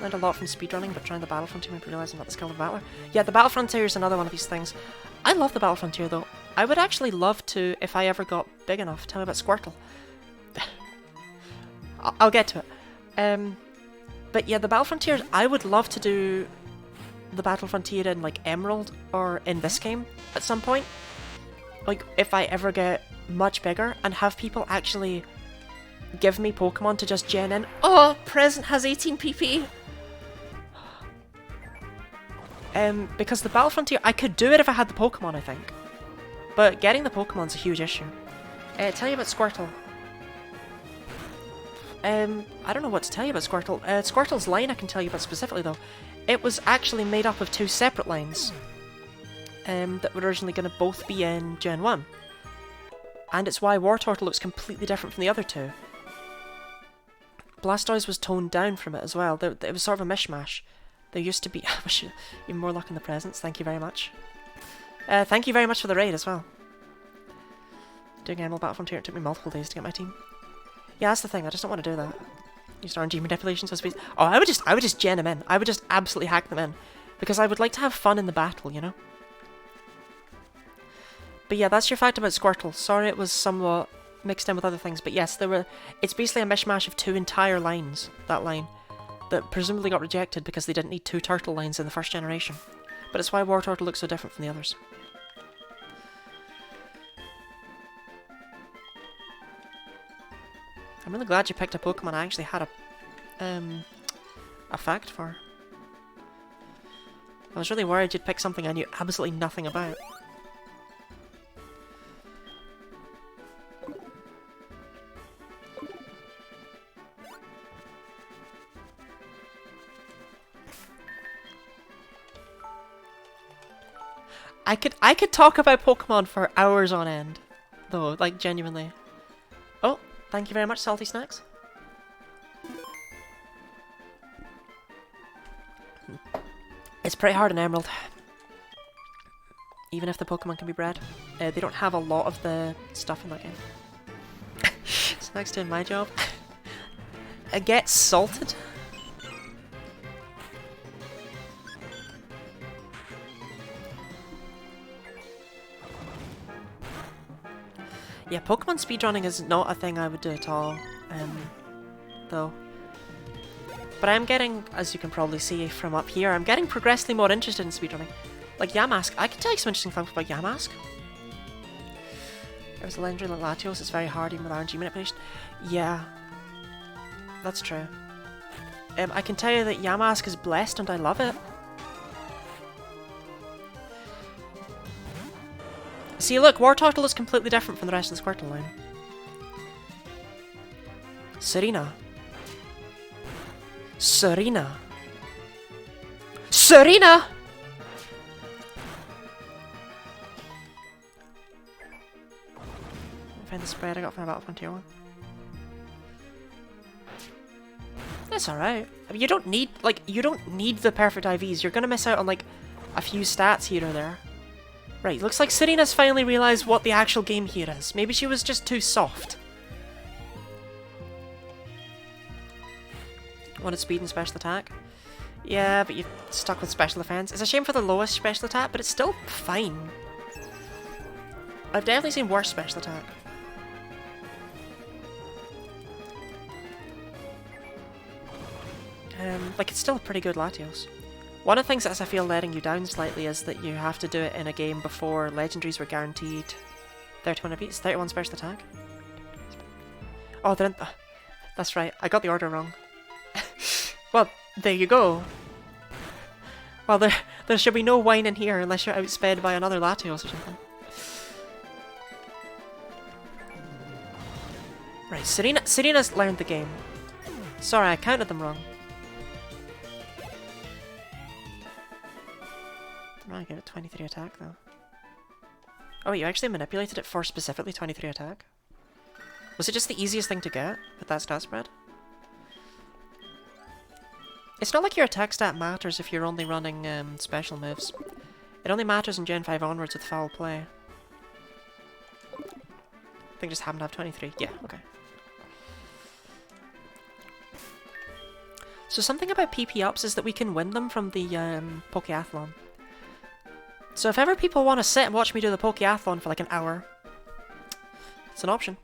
Learned a lot from speedrunning, but trying the Battle Frontier made me realise I'm not the skilled of Battler. Yeah, the Battle Frontier is another one of these things. I love the Battle Frontier though. I would actually love to, if I ever got big enough, tell me about Squirtle. I'll get to it. But yeah, the Battle Frontier, I would love to do the Battle Frontier in, like, Emerald, or in this game at some point. Like, if I ever get much bigger, and have people actually give me Pokemon to just gen in. Oh, Present has 18 PP! Because the Battle Frontier, I could do it if I had the Pokemon, I think. But getting the Pokemon's a huge issue. Tell you about Squirtle. I don't know what to tell you about Squirtle. Squirtle's line I can tell you about specifically, though. It was actually made up of two separate lines. That were originally going to both be in Gen 1. And it's why Wartortle looks completely different from the other two. Blastoise was toned down from it as well. It was sort of a mishmash. There used to be... I wish you even more luck in the presents. Thank you very much. Thank you very much for the raid as well. Doing Emerald Battle Frontier, it took me multiple days to get my team. Yeah, that's the thing. I just don't want to do that. Use RNG manipulation so space. Oh, I would just gen them in. I would just absolutely hack them in. Because I would like to have fun in the battle, you know? But yeah, that's your fact about Squirtle. Sorry it was somewhat mixed in with other things, but yes, it's basically a mishmash of 2 entire lines, that line, that presumably got rejected because they didn't need 2 turtle lines in the first generation. But it's why War Turtle looks so different from the others. I'm really glad you picked a Pokemon I actually had a fact for. I was really worried you'd pick something I knew absolutely nothing about. I could talk about Pokemon for hours on end, though, like genuinely. Oh, thank you very much, Salty Snacks. It's pretty hard in Emerald. Even if the Pokemon can be bred. They don't have a lot of the stuff in that game. Snacks doing my job. It gets salted. Yeah, Pokemon speedrunning is not a thing I would do at all, though. But I'm getting, as you can probably see from up here, I'm getting progressively more interested in speedrunning. Like Yamask, I can tell you some interesting facts about Yamask. There's a legendary like Latios, it's very hard even with RNG manipulation. Yeah, that's true. I can tell you that Yamask is blessed and I love it. See, look, War Turtle is completely different from the rest of the Squirtle line. Serena. Serena. Serena! Find the spread I got from a Battle Frontier one. That's alright. I mean, you don't need the perfect IVs. You're gonna miss out on, like, a few stats here or there. Right, looks like Serena's finally realised what the actual game here is. Maybe she was just too soft. Wanted speed and special attack? Yeah, but you're stuck with special defense. It's a shame for the lowest special attack, but it's still fine. I've definitely seen worse special attack. Like, it's still a pretty good Latios. One of the things that's, I feel, letting you down slightly is that you have to do it in a game before legendaries were guaranteed 31 beats, 31 special attack. Oh, that's right, I got the order wrong. Well, there you go. Well, there should be no wine in here unless you're outsped by another Latios or something. Right, Serena's learned the game. Sorry, I counted them wrong. I give it 23 attack though. Oh, you actually manipulated it for specifically 23 attack? Was it just the easiest thing to get with that stat spread? It's not like your attack stat matters if you're only running special moves. It only matters in Gen 5 onwards with foul play. I think I just happened to have 23. Yeah, okay. So something about PP ups is that we can win them from the Pokeathlon. So if ever people want to sit and watch me do the Pokeathlon for like an hour, it's an option.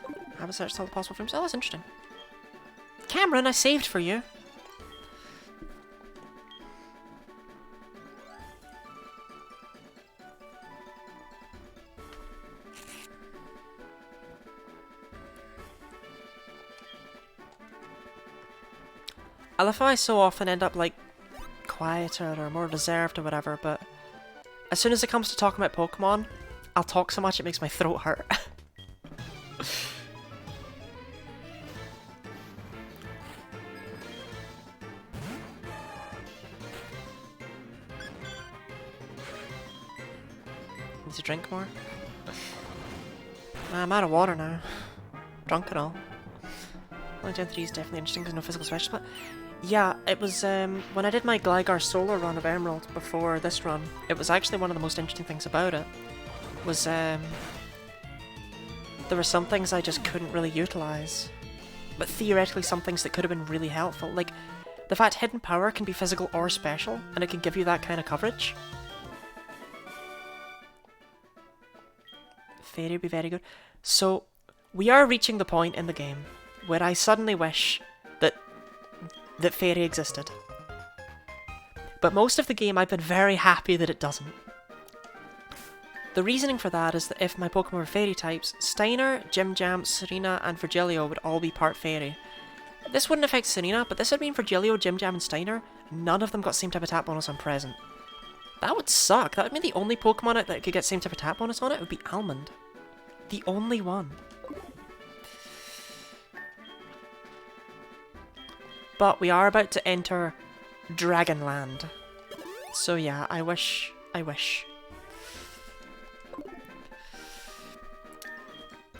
I haven't searched all the possible films. Oh, that's interesting. Cameron, I saved for you. I love how I so often end up like quieter or more reserved or whatever, but as soon as it comes to talking about Pokemon, I'll talk so much it makes my throat hurt. Need to drink more? I'm out of water now. Drunk and all. Long Gen 3 is definitely interesting because no physical special split. Yeah, it was when I did my Gligar solo run of Emerald before this run, it was actually one of the most interesting things about it. Was there were some things I just couldn't really utilize. But theoretically some things that could have been really helpful. Like, the fact Hidden Power can be physical or special, and it can give you that kind of coverage. Fairy would be very good. So, we are reaching the point in the game where I suddenly wish that Fairy existed. But most of the game I've been very happy that it doesn't. The reasoning for that is that if my Pokemon were Fairy types, Steiner, Jim Jam, Serena, and Virgilio would all be part Fairy. This wouldn't affect Serena, but this would mean Virgilio, Jim Jam, and Steiner, none of them got same type of attack bonus on Present. That would suck. That would mean the only Pokemon that could get same type of attack bonus on it would be Almond. The only one. But we are about to enter Dragonland. So yeah, I wish.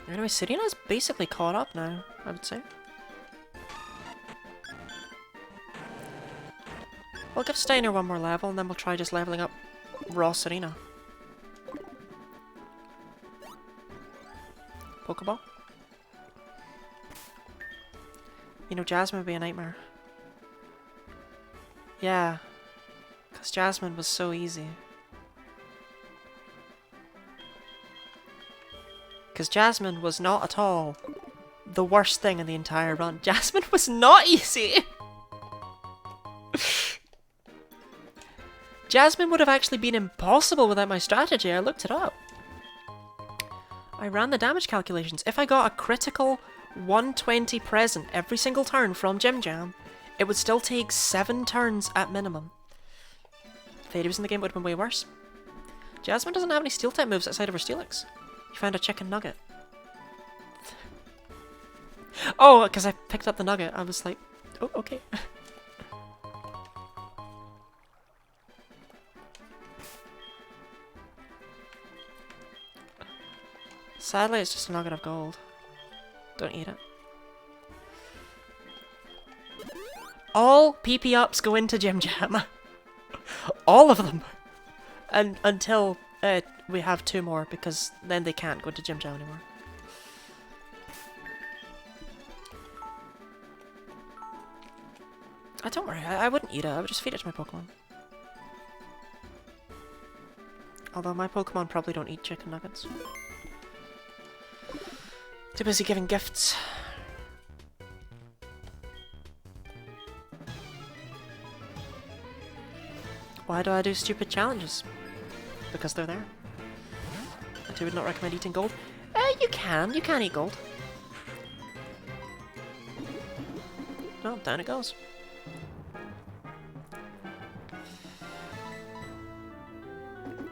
Anyway, Serena's basically caught up now, I would say. We'll give Steiner one more level, and then we'll try just leveling up raw Serena. Pokeball? You know, Jasmine would be a nightmare. Yeah, because Jasmine was so easy. Because Jasmine was not at all the worst thing in the entire run. Jasmine was not easy! Jasmine would have actually been impossible without my strategy. I looked it up. I ran the damage calculations. If I got a critical 120 Present every single turn from Jim Jam, it would still take 7 turns at minimum. If Fairy was in the game, it would have been way worse. Jasmine doesn't have any Steel-type moves outside of her Steelix. You found a chicken nugget. Oh, because I picked up the nugget. I was like, oh, okay. Sadly, it's just a nugget of gold. Don't eat it. All PP ups go into Jim Jam. All of them. And until we have 2 more, because then they can't go into Jim Jam anymore. Don't worry, I wouldn't eat it. I would just feed it to my Pokemon. Although my Pokemon probably don't eat chicken nuggets. Too busy giving gifts. Why do I do stupid challenges? Because they're there. I too would not recommend eating gold. You can eat gold. Well, down it goes.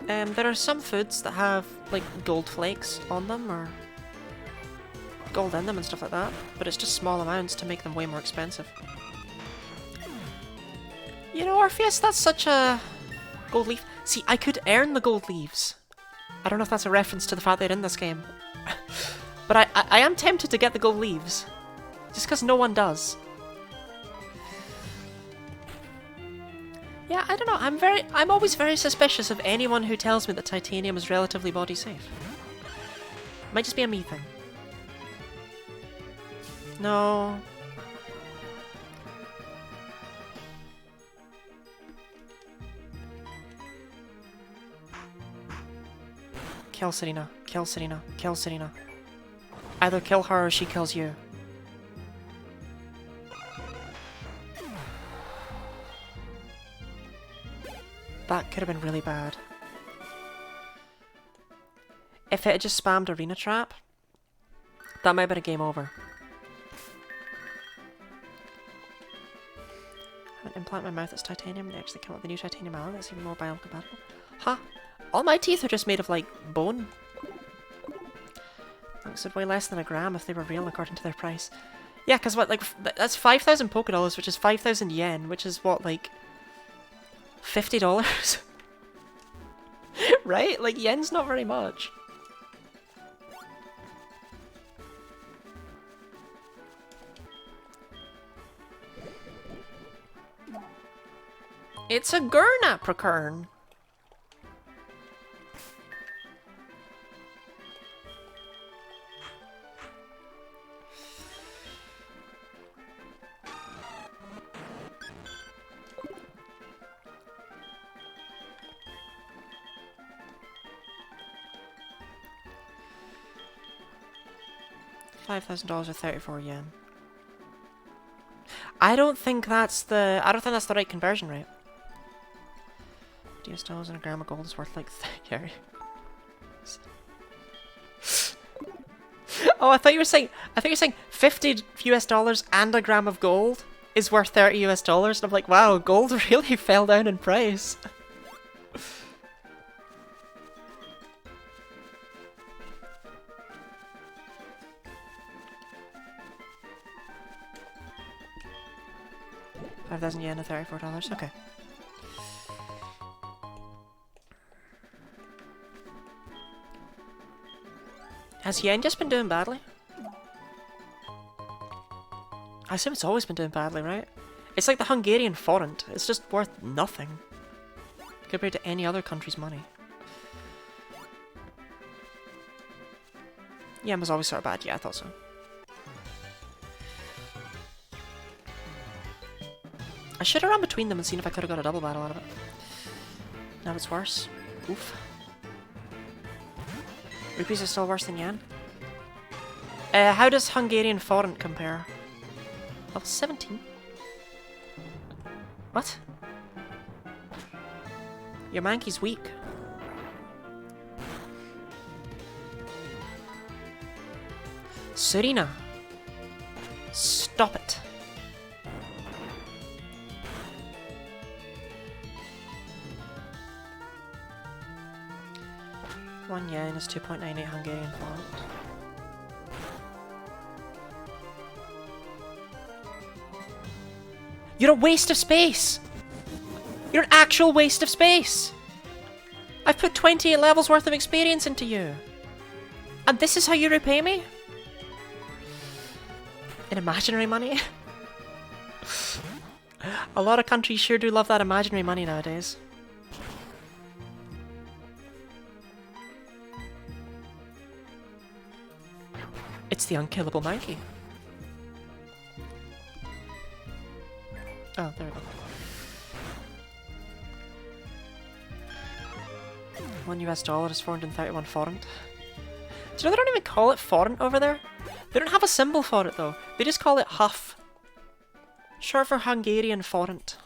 There are some foods that have, like, gold flakes on them, or gold in them and stuff like that, but it's just small amounts to make them way more expensive. You know, Orpheus, that's such a gold leaf. See, I could earn the gold leaves. I don't know if that's a reference to the fact they're in this game. But I am tempted to get the gold leaves. Just because no one does. Yeah, I don't know. I'm always very suspicious of anyone who tells me that titanium is relatively body safe. Might just be a me thing. No. Kill Serena. Kill Serena. Kill Serena. Either kill her or she kills you. That could have been really bad. If it had just spammed Arena Trap, that might have been a game over. I haven't implanted my mouth as titanium. They actually come out with the new titanium alloy that's even more biocompatible. Huh? All my teeth are just made of, like, bone. Looks would weigh less than a gram if they were real according to their price. Yeah, because what, like, that's 5,000 Pokédollars, which is 5,000 yen, which is what, like, $50? Right? Like, yen's not very much. It's a Gurnapricurn. $5,000 or 34 yen. I don't think that's the right conversion rate. US dollars and a gram of gold is worth like 30. Oh, I thought you were saying 50 US dollars and a gram of gold is worth 30 US dollars, and I'm like, wow, gold really fell down in price. $5,000 yen and $34. Okay. Has yen just been doing badly? I assume it's always been doing badly, right? It's like the Hungarian forint. It's just worth nothing compared to any other country's money. Yen was always sort of bad. Yeah, I thought so. I should have run between them and seen if I could have got a double battle out of it. Now it's worse. Oof. Rupees are still worse than yen. How does Hungarian forint compare? Level 17? What? Your Mankey's weak. Serena. Stop it. One yen is 2.98 Hungarian forint. You're a waste of space! You're an actual waste of space! I've put 28 levels worth of experience into you! And this is how you repay me? In imaginary money? A lot of countries sure do love that imaginary money nowadays. It's the unkillable Mankey. Oh, there we go. $1 is 431 forint. Do you know they don't even call it forint over there? They don't have a symbol for it though. They just call it huff. Short for Hungarian forint.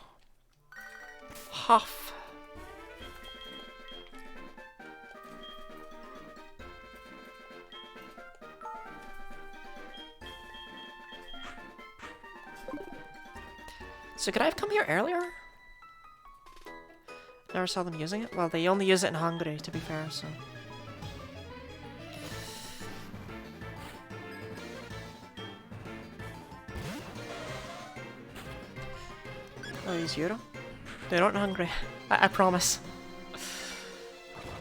Huff. So could I have come here earlier? Never saw them using it. Well, they only use it in Hungary, to be fair, so... Oh, use euro? They don't in Hungary. I promise.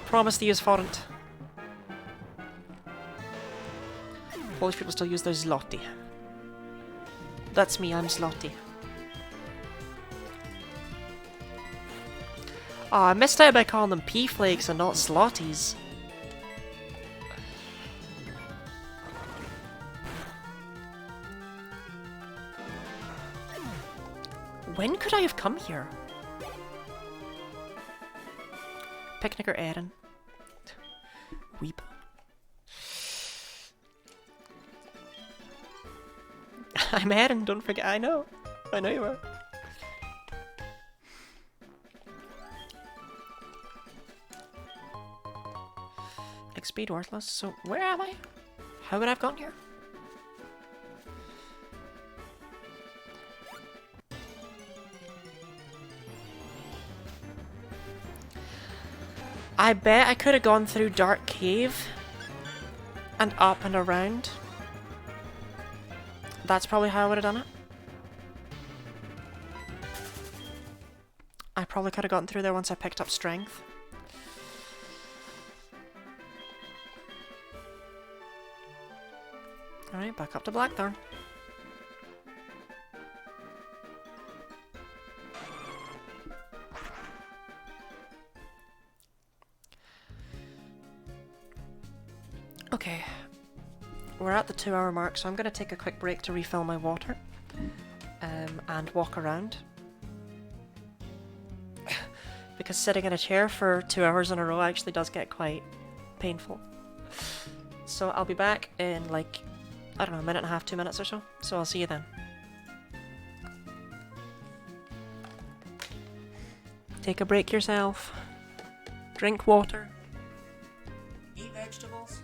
Promise to use forint. Polish people still use their zloty. That's me, I'm zloty. Oh, I missed out by calling them pea flakes and not zlotys. When could I have come here? Picnic or Erin? Weep. I'm Erin, don't forget. I know you are. XP worthless. So where am I? How would I have gone here? I bet I could have gone through Dark Cave and up and around. That's probably how I would have done it. I probably could have gotten through there once I picked up strength. Alright, back up to Blackthorn. Okay, we're at the 2-hour mark, so I'm going to take a quick break to refill my water and walk around. Because sitting in a chair for 2 hours in a row actually does get quite painful. So I'll be back in like, I don't know, a minute and a half, 2 minutes or so. So I'll see you then. Take a break yourself. Drink water. Eat vegetables.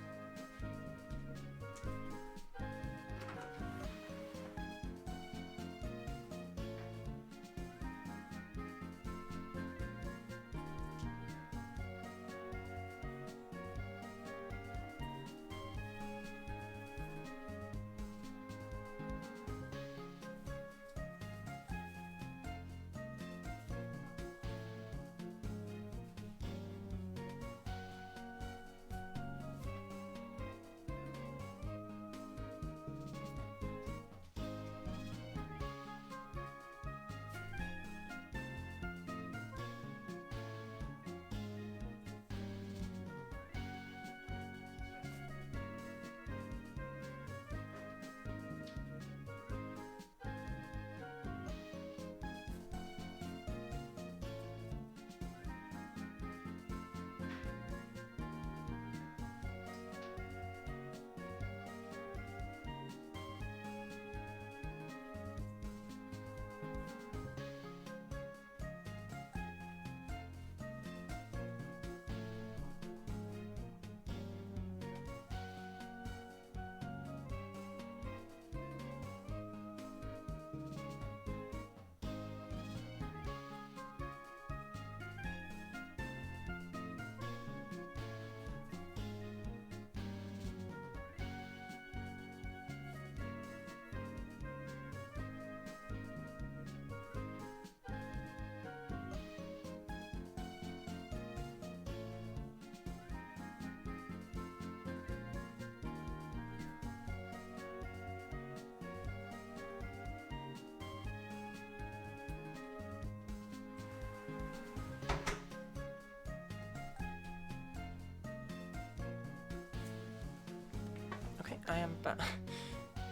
I am back.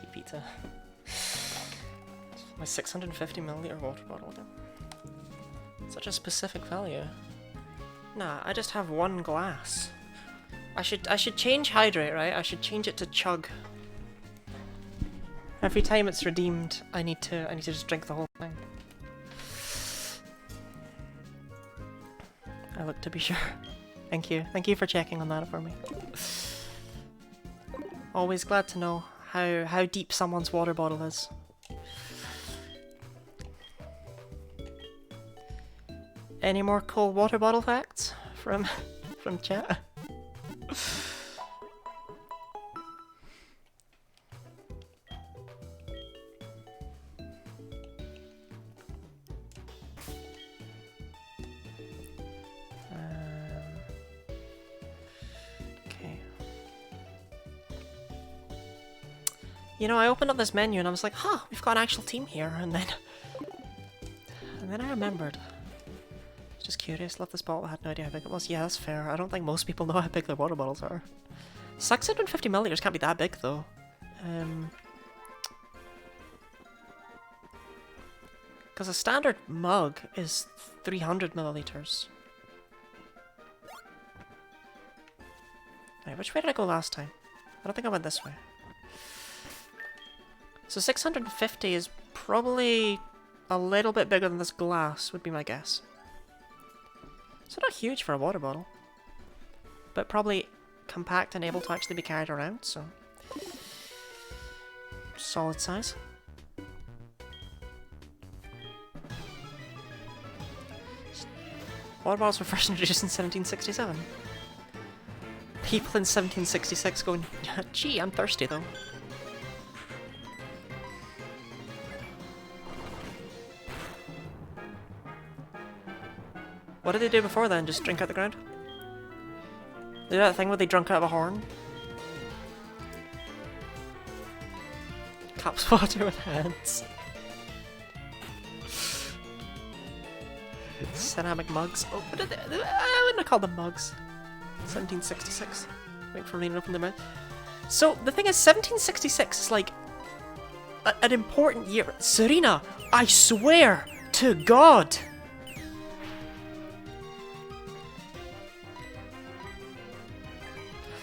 Eat pizza. My 650ml water bottle again. Such a specific value. Nah, I just have one glass. I should change hydrate, right? I should change it to chug. Every time it's redeemed, I need to just drink the whole thing. I look to be sure. Thank you. Thank you for checking on that for me. Always glad to know how deep someone's water bottle is. Any more cool water bottle facts from chat? You know, I opened up this menu and I was like, huh, we've got an actual team here, and then I remembered. Just curious, left this bottle, I had no idea how big it was. Yeah, that's fair. I don't think most people know how big their water bottles are. 650ml can't be that big though. Because a standard mug is 300ml. Right, which way did I go last time? I don't think I went this way. So 650 is probably a little bit bigger than this glass, would be my guess. So not huge for a water bottle, but probably compact and able to actually be carried around, so solid size. Water bottles were first introduced in 1767. People in 1766 going, gee, I'm thirsty though. What did they do before then? Just drink out the ground? They did that thing where they drunk out of a horn? Cups water with hands. Ceramic mugs. Oh, I wouldn't have called them mugs. 1766. Wait for Rena to open their mouth. So the thing is, 1766 is like an important year. Serena, I swear to God.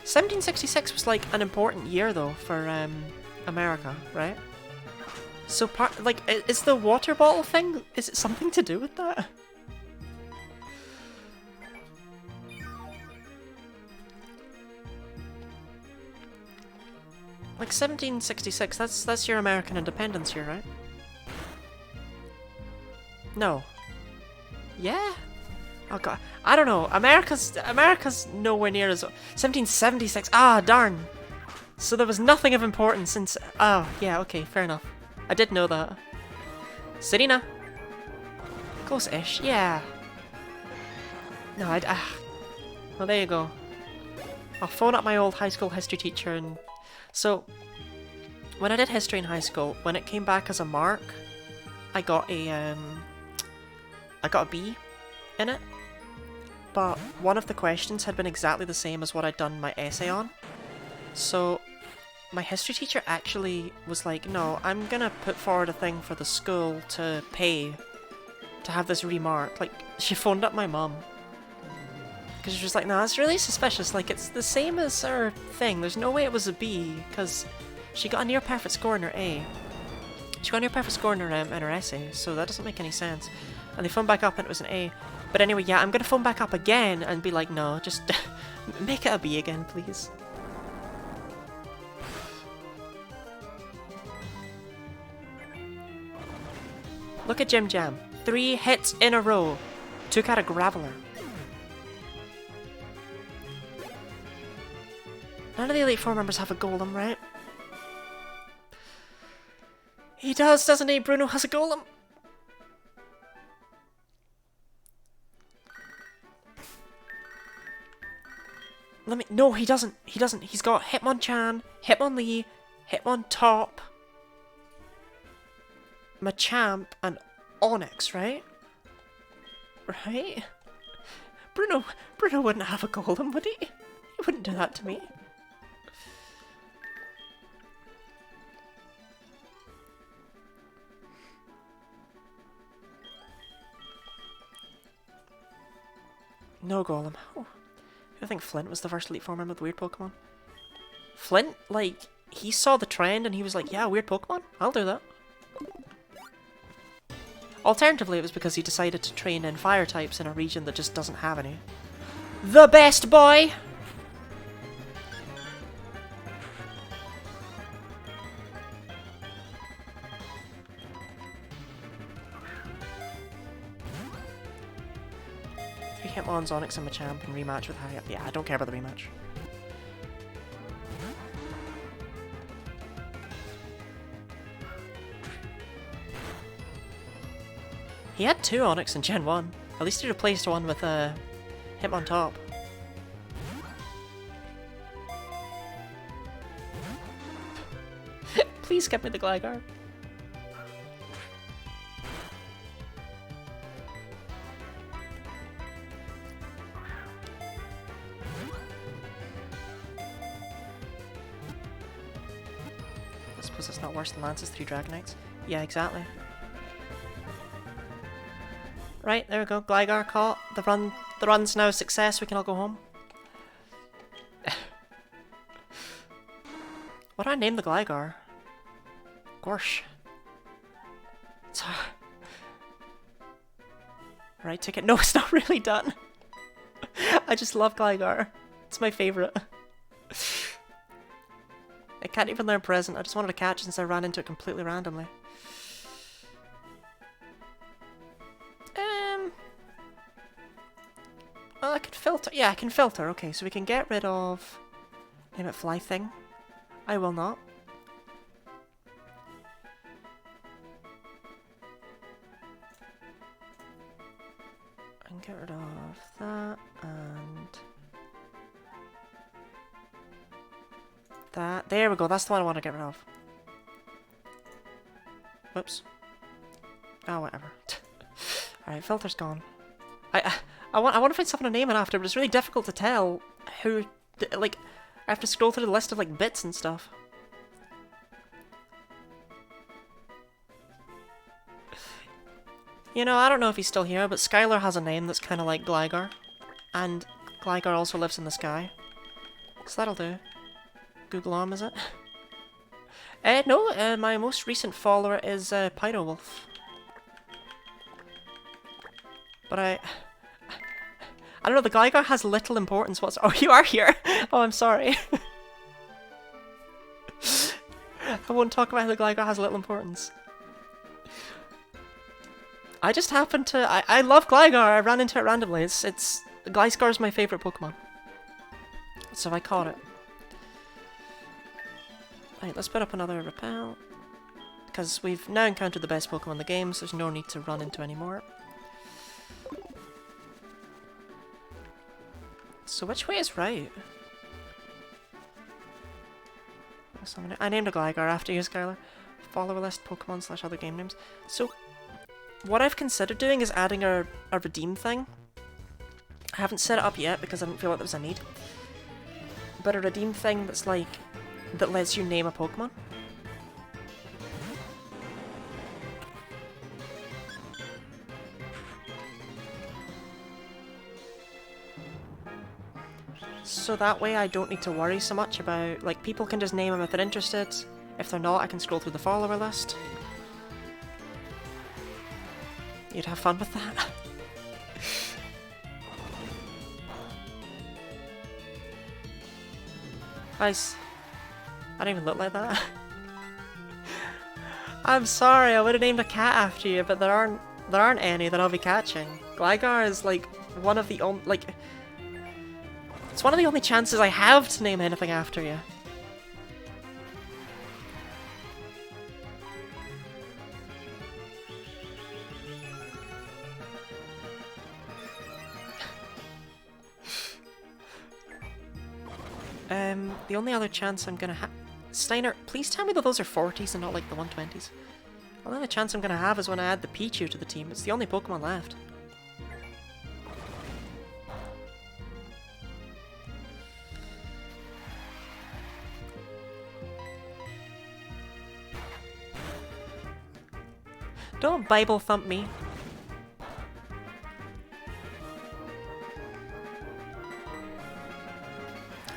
$1766 was like an important year though for America, right? So like, is the water bottle thing? Is it something to do with that? Like 1766, that's your American independence year, right? No. Yeah? Oh god. I don't know. America's nowhere near as 1776. Ah, darn. So there was nothing of importance since oh, yeah, okay, fair enough. I did know that. Serena. Close-ish, yeah. No, well, there you go. I'll phone up my old high school history teacher and so, when I did history in high school, when it came back as a mark, I got a B in it. But one of the questions had been exactly the same as what I'd done my essay on. So, my history teacher actually was like, no, I'm gonna put forward a thing for the school to pay to have this remarked. Like, she phoned up my mum. Because she was like, nah, it's really suspicious. Like, it's the same as her thing. There's no way it was a B, because she got a near perfect score in her A. She got a near perfect score in her essay, so that doesn't make any sense. And they phoned back up and it was an A. But anyway, yeah, I'm gonna phone back up again and be like, no, just make it a B again, please. Look at Jim Jam. 3 hits in a row. Took out a Graveler. None of the Elite Four members have a golem, right? He does, doesn't he? Bruno has a golem. No, he doesn't. He doesn't. He's got Hitmonchan, Hitmonlee, Hitmontop, Machamp, and Onix, right? Right? Bruno wouldn't have a golem, would he? He wouldn't do that to me. No golem. Oh. I think Flint was the first Elite Four member with weird Pokemon. Flint, like, he saw the trend and he was like, yeah, weird Pokemon? I'll do that. Alternatively, it was because he decided to train in fire types in a region that just doesn't have any. The best boy! Hitmon's, Onix, and Machamp and rematch with high up. Yeah, I don't care about the rematch. He had 2 Onix in Gen 1. At least he replaced one with Hitmontop. Please give me the Gligar. I suppose it's not worse than Lance's 3 Dragonites. Yeah, exactly. Right, there we go. Gligar caught. The run's now a success. We can all go home. What do I name the Gligar? Gorsh. Right, ticket. No, it's not really done. I just love Gligar. It's my favorite. I can't even learn Present. I just wanted to catch it since I ran into it completely randomly. Well, I could filter. Yeah, I can filter. Okay, so we can get rid of... Name it Fly Thing. I will not. And get rid of that and... that. There we go. That's the one I want to get rid of. Whoops. Oh, whatever. Alright, filter's gone. I want to find something to name it after, but it's really difficult to tell who... Like, I have to scroll through the list of like bits and stuff. You know, I don't know if he's still here, but Skylar has a name that's kind of like Gligar. And Gligar also lives in the sky. So that'll do. Google Arm, is it? No, my most recent follower is Pyro Wolf. But I don't know, the Gligar has little importance whatsoever. Oh, you are here! Oh, I'm sorry. I won't talk about how the Gligar has little importance. I just happened to... I love Gligar, I ran into it randomly. Gliscor is my favourite Pokemon. So I caught it. Right, let's put up another Repel. Because we've now encountered the best Pokemon in the game, so there's no need to run into any more. So which way is right? I named a Gligar after you, Skylar. Follower list, Pokemon / other game names. So, what I've considered doing is adding a redeem thing. I haven't set it up yet because I didn't feel like there was a need. But a redeem thing that's like, that lets you name a Pokemon. So that way I don't need to worry so much about, like, people can just name them if they're interested. If they're not, I can scroll through the follower list. You'd have fun with that. Nice. I don't even look like that. I'm sorry, I would have named a cat after you, but there aren't any that I'll be catching. Gligar is like one of the only, like, it's one of the only chances I have to name anything after you. The only other chance I'm gonna have... Steiner, please tell me that those are 40s and not like the 120s. The only other chance I'm gonna have is when I add the Pichu to the team. It's the only Pokemon left. Don't Bible thump me.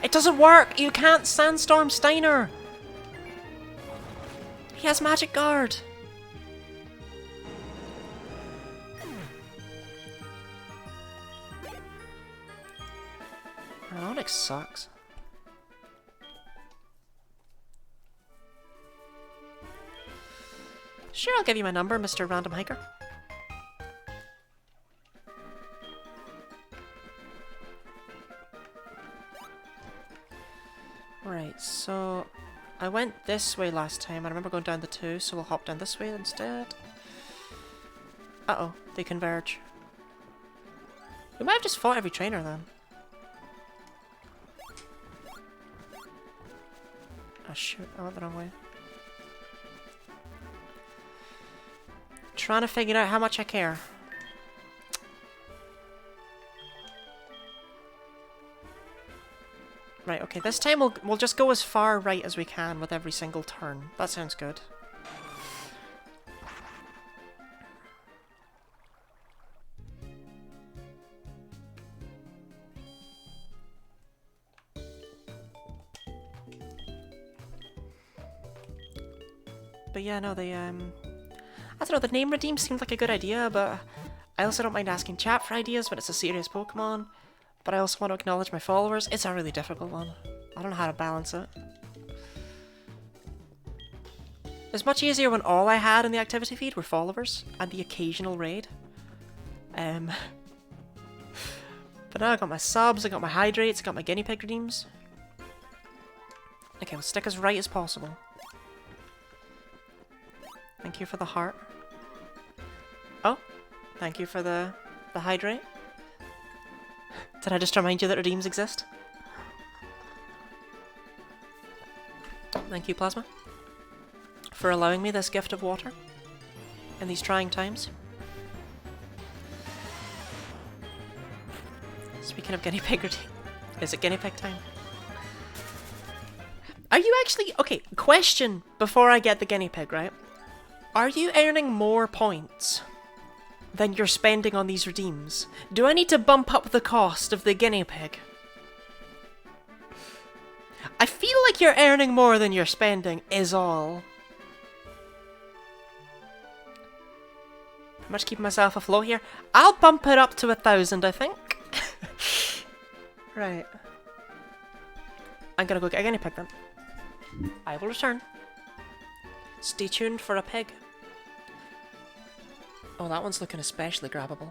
It doesn't work! You can't Sandstorm Steiner! He has Magic Guard! Man, Onyx sucks. Sure, I'll give you my number, Mr. Random Hiker. Right, so I went this way last time. I remember going down the 2, so we'll hop down this way instead. Uh-oh, they converge. We might have just fought every trainer then. Oh shoot, I went the wrong way. Trying to figure out how much I care. Right, okay, this time we'll just go as far right as we can with every single turn. That sounds good. But yeah, no, they, I don't know, the name redeem seemed like a good idea, but I also don't mind asking chat for ideas when it's a serious Pokemon. But I also want to acknowledge my followers. It's a really difficult one. I don't know how to balance it. It's much easier when all I had in the activity feed were followers and the occasional raid. But now I got my subs, I got my hydrates, I got my guinea pig redeems. Okay, we'll stick as right as possible. Thank you for the heart. Oh, thank you for the hydrate. Did I just remind you that redeems exist? Thank you, Plasma, for allowing me this gift of water in these trying times. Speaking of guinea pig redeem, is it guinea pig time? Are you actually... Okay, question before I get the guinea pig, right? Are you earning more points than you're spending on these redeems? Do I need to bump up the cost of the guinea pig? I feel like you're earning more than you're spending, is all. I'm just keeping myself afloat here. I'll bump it up to 1,000, I think. Right. I'm gonna go get a guinea pig then. I will return. Stay tuned for a pig. Oh, that one's looking especially grabbable.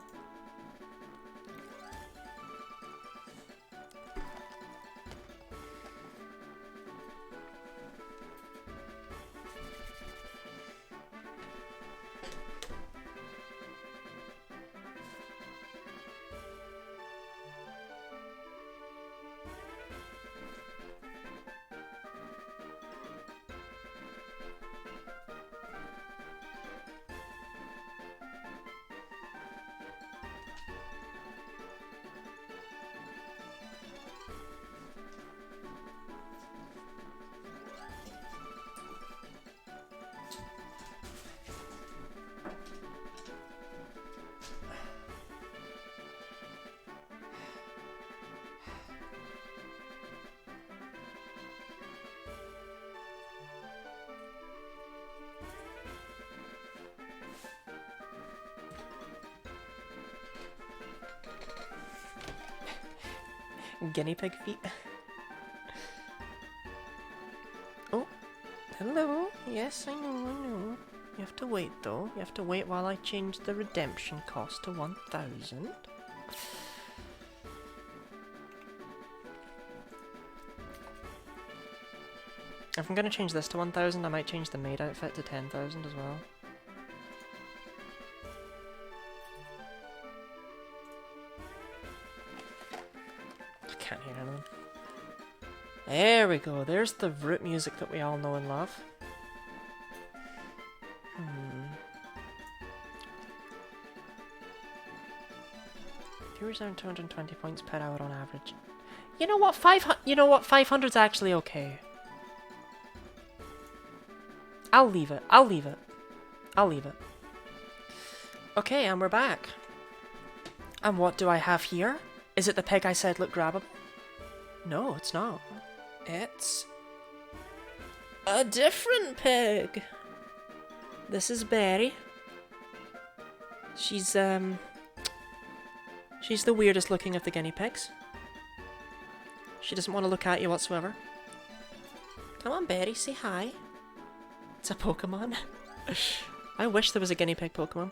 Guinea pig feet. Oh, hello. Yes, I know. You have to wait though. You have to wait while I change the redemption cost to 1,000. If I'm gonna change this to 1,000, I might change the maid outfit to 10,000 as well. Can't hear anything. There we go. There's the root music that we all know and love. Viewers earn 220 points per hour on average. You know what? 500's actually okay. I'll leave it. Okay, and we're back. And what do I have here? Is it the pig I said looked grabbable? No, it's not. It's a different pig. This is Berry. She's the weirdest looking of the guinea pigs. She doesn't want to look at you whatsoever. Come on, Berry, say hi. It's a Pokemon. I wish there was a guinea pig Pokemon.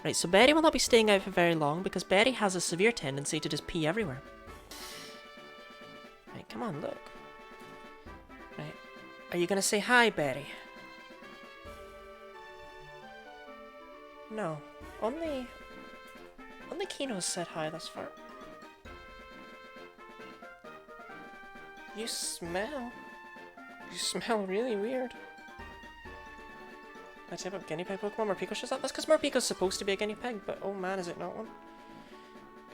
Right, so Berry will not be staying out for very long because Berry has a severe tendency to just pee everywhere. Right, come on, look. Right, are you gonna say hi, Berry? No, only Kino's said hi thus far. You smell really weird. I type up guinea pig Pokemon, Morpeko shows up. That's because Morpeko's supposed to be a guinea pig, but oh man, is it not one?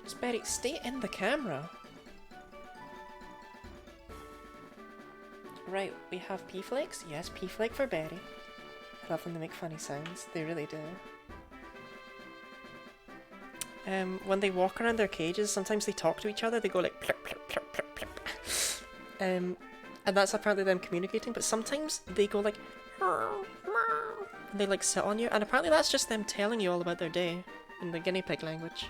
Just Berry, stay in the camera. Right, we have pea flakes. Yes, pea flake for Berry. I love them to make funny sounds. They really do. When they walk around their cages, sometimes they talk to each other. They go like plip, plip, plip, plip, plip. And that's apparently them communicating, but sometimes they go like and they like sit on you, and apparently that's just them telling you all about their day in the guinea pig language.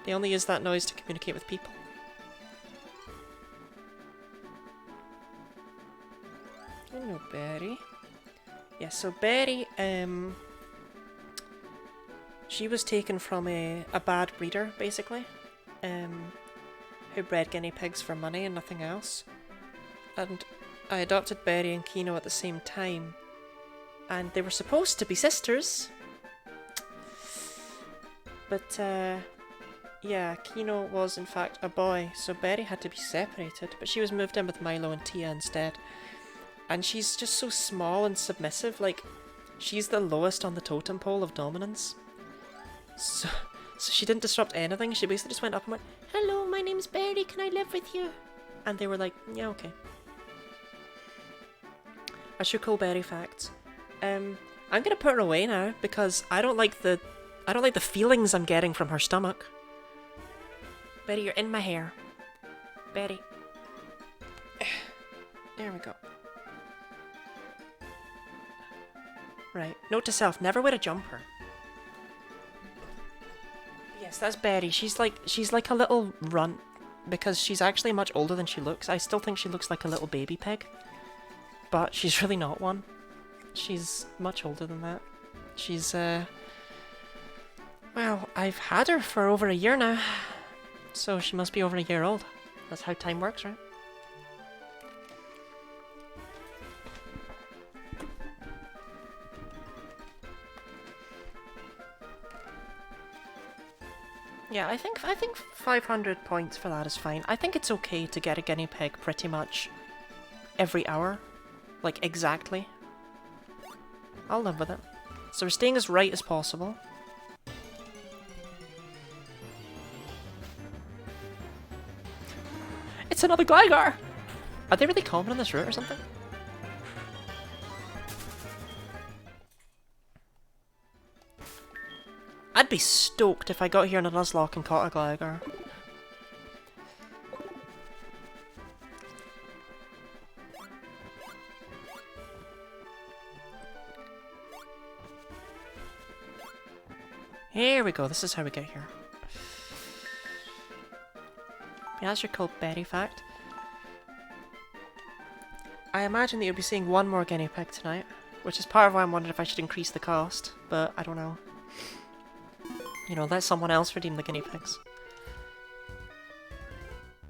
They only use that noise to communicate with people. Hello, Berry. Yeah, so Berry, she was taken from a bad breeder, basically, who bred guinea pigs for money and nothing else. And I adopted Berry and Kino at the same time, and they were supposed to be sisters. But, yeah, Kino was in fact a boy, so Berry had to be separated, but she was moved in with Milo and Tia instead. And she's just so small and submissive, like, she's the lowest on the totem pole of dominance. So she didn't disrupt anything, she basically just went up and went, "Hello, my name's Berry, can I live with you?" And they were like, "Yeah, okay." That's your cool berry facts. I'm gonna put her away now because I don't like the feelings I'm getting from her stomach. Betty, you're in my hair. Betty. There we go. Right. Note to self, never wear a jumper. Yes, that's Betty. She's like a little runt because she's actually much older than she looks. I still think she looks like a little baby pig. But she's really not one. She's much older than that. She's, well, I've had her for over a year now. So she must be over a year old. That's how time works, right? Yeah, I think 500 points for that is fine. I think it's okay to get a guinea pig pretty much every hour. Like, exactly. I'll live with it. So we're staying as right as possible. It's another Gligar! Are they really common on this route or something? I'd be stoked if I got here in a Nuzlocke and caught a Gligar. Here we go, this is how we get here. Yeah, that's your cool berry fact. I imagine that you'll be seeing one more guinea pig tonight, which is part of why I'm wondering if I should increase the cost, but I don't know. You know, let someone else redeem the guinea pigs.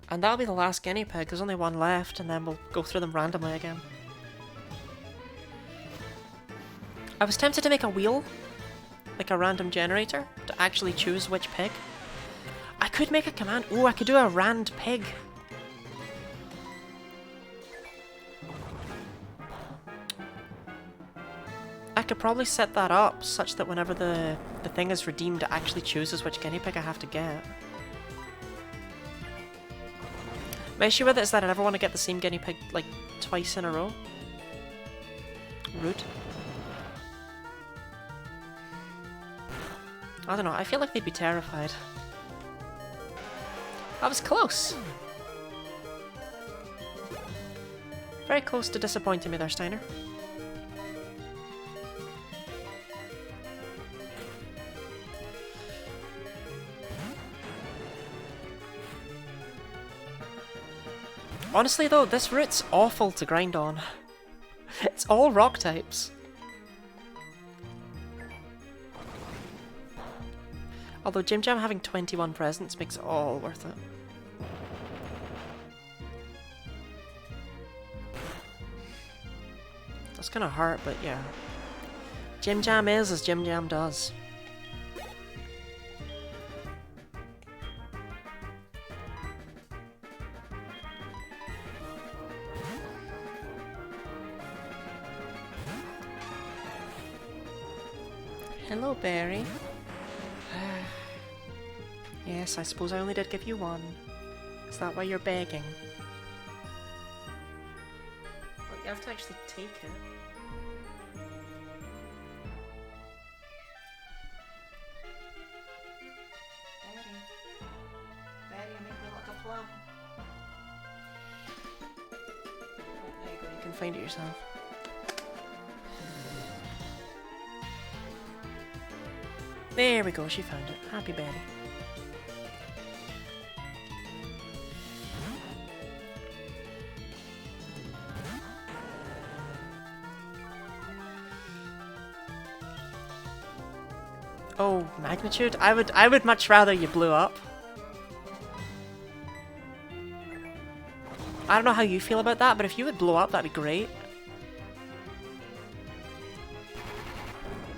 And that'll be the last guinea pig, there's only one left, and then we'll go through them randomly again. I was tempted to make a wheel, like a random generator, to actually choose which pig. I could make a command. Oh, I could do a rand pig. I could probably set that up such that whenever the thing is redeemed, it actually chooses which guinea pig I have to get. My issue with it is that I never want to get the same guinea pig, like, twice in a row. Rude. I don't know, I feel like they'd be terrified. That was close! Very close to disappointing me there, Steiner. Honestly though, this route's awful to grind on. It's all rock types. Although Jim Jam having 21 presents makes it all worth it. That's gonna hurt, but yeah. Jim Jam is as Jim Jam does. Hello, Barry. Yes, I suppose I only did give you one. Is that why you're begging? Well, you have to actually take it. Barry, you make me like a plum. There you go, you can find it yourself. There we go, she found it. Happy Betty. Oh, magnitude? I would much rather you blew up. I don't know how you feel about that, but if you would blow up, that'd be great.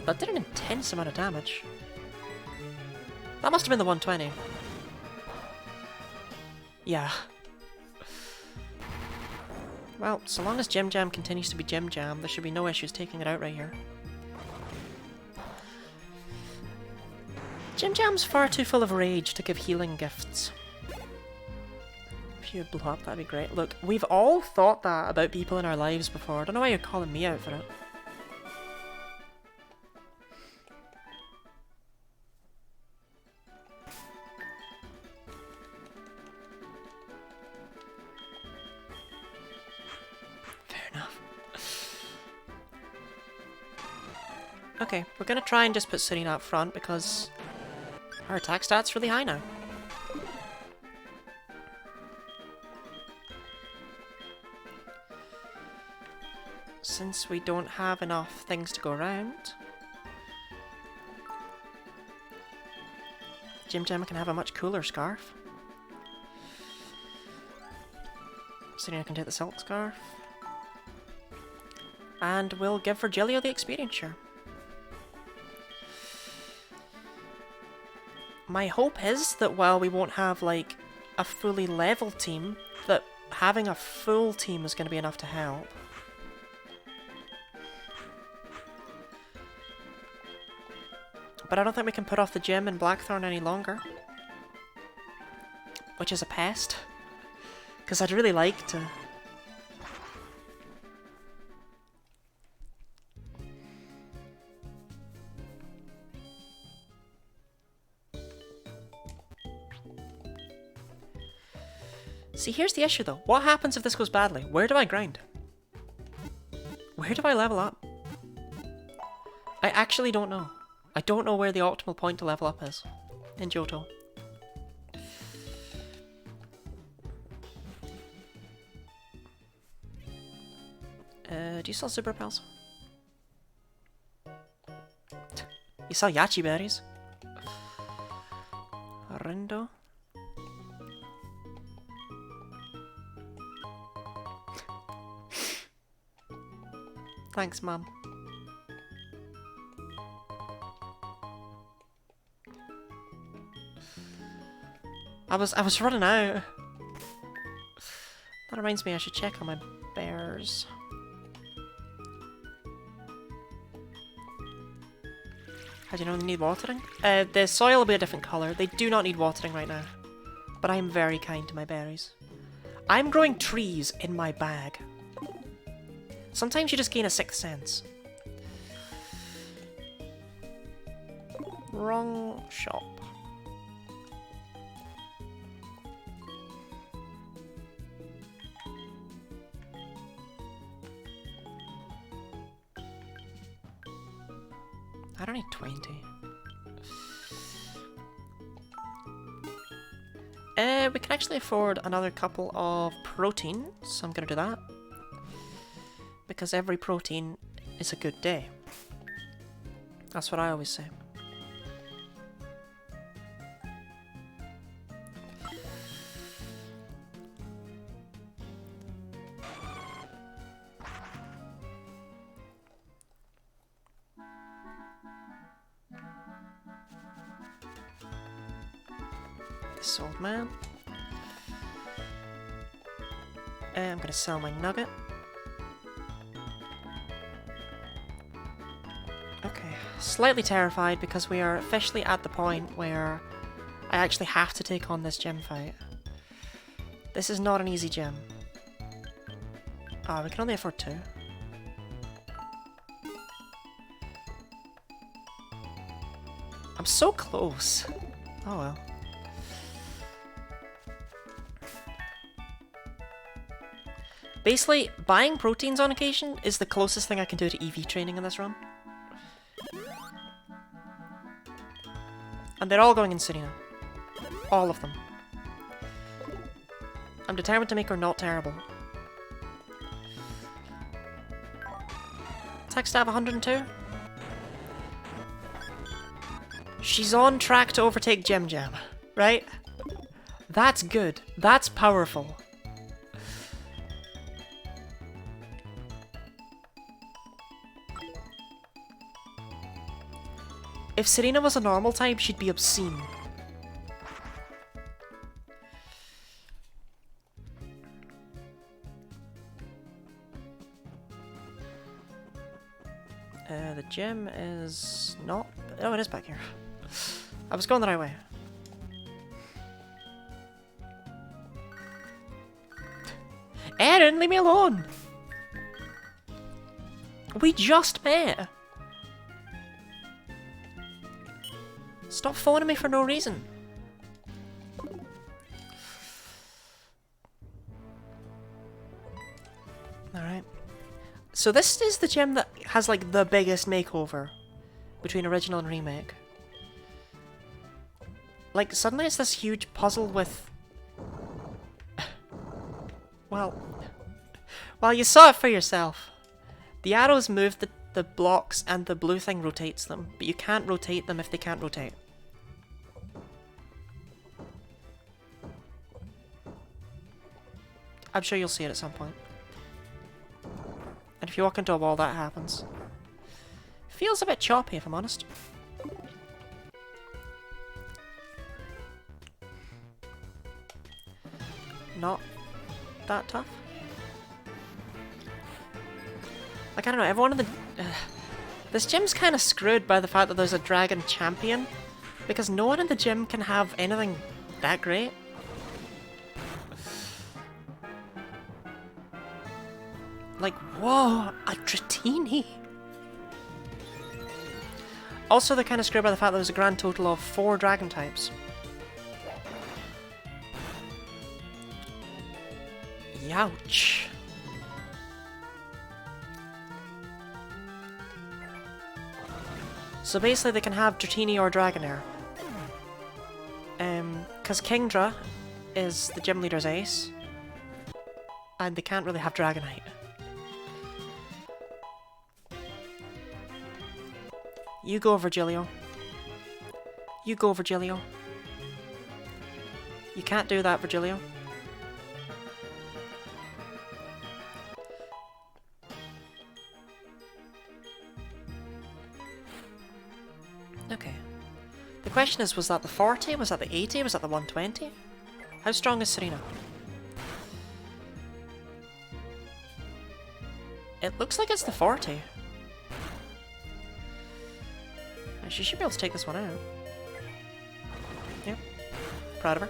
That did an intense amount of damage. That must have been the 120. Yeah. Well, so long as Jim Jam continues to be Jim Jam, there should be no issues taking it out right here. Jim Jam's far too full of rage to give healing gifts. If you would blow up, that'd be great. Look, we've all thought that about people in our lives before. I don't know why you're calling me out for it. Fair enough. Okay, we're gonna try and just put Serena up front because her attack stat's really high now. Since we don't have enough things to go around, Jim Jam can have a much cooler scarf. Serena can take the silk scarf. And we'll give Virgilio the experience share. My hope is that while we won't have, like, a fully level team, that having a full team is going to be enough to help. But I don't think we can put off the gym in Blackthorn any longer. Which is a pest. Because I'd really like to... See, here's the issue though. What happens if this goes badly? Where do I grind? Where do I level up? I actually don't know. I don't know where the optimal point to level up is in Johto. Do you sell super pals? You sell Yachi berries? Rindo? Thanks, Mum. I was running out. That reminds me, I should check on my bears. How do you know they need watering? The soil will be a different colour. They do not need watering right now. But I am very kind to my berries. I'm growing trees in my bag. Sometimes you just gain a sixth sense. Wrong shop. I don't need 20. We can actually afford another couple of protein, so I'm gonna do that. Because every protein is a good day. That's what I always say. This old man. I'm gonna sell my nugget. Okay, slightly terrified because we are officially at the point where I actually have to take on this gym fight. This is not an easy gym. Ah, we can only afford 2. I'm so close. Oh well. Basically, buying proteins on occasion is the closest thing I can do to EV training in this run. And they're all going in Serena. All of them. I'm determined to make her not terrible. Attack stab 102. She's on track to overtake Gem Jam, right? That's good. That's powerful. If Serena was a normal type, she'd be obscene. The gym is not... Oh, it is back here. I was going the right way. Aaron, leave me alone! We just met! Stop phoning me for no reason. Alright. So this is the gym that has like the biggest makeover between original and remake. Like suddenly it's this huge puzzle with... Well, you saw it for yourself. The arrows move the blocks and the blue thing rotates them, but you can't rotate them if they can't rotate. I'm sure you'll see it at some point. And if you walk into a wall, that happens. Feels a bit choppy, if I'm honest. Not that tough. Like, I don't know, everyone in the... this gym's kind of screwed by the fact that there's a dragon champion, because no one in the gym can have anything that great. Like, whoa, a Dratini! Also, they're kind of screwed by the fact that there's a grand total of 4 dragon types. Youch. So basically they can have Dratini or Dragonair. Because Kingdra is the gym leader's ace. And they can't really have Dragonite. You go, Virgilio. You go, Virgilio. You can't do that, Virgilio. Okay. The question is, was that the 40? Was that the 80? Was that the 120? How strong is Serena? It looks like it's the 40. She should be able to take this one out. Yep. Proud of her.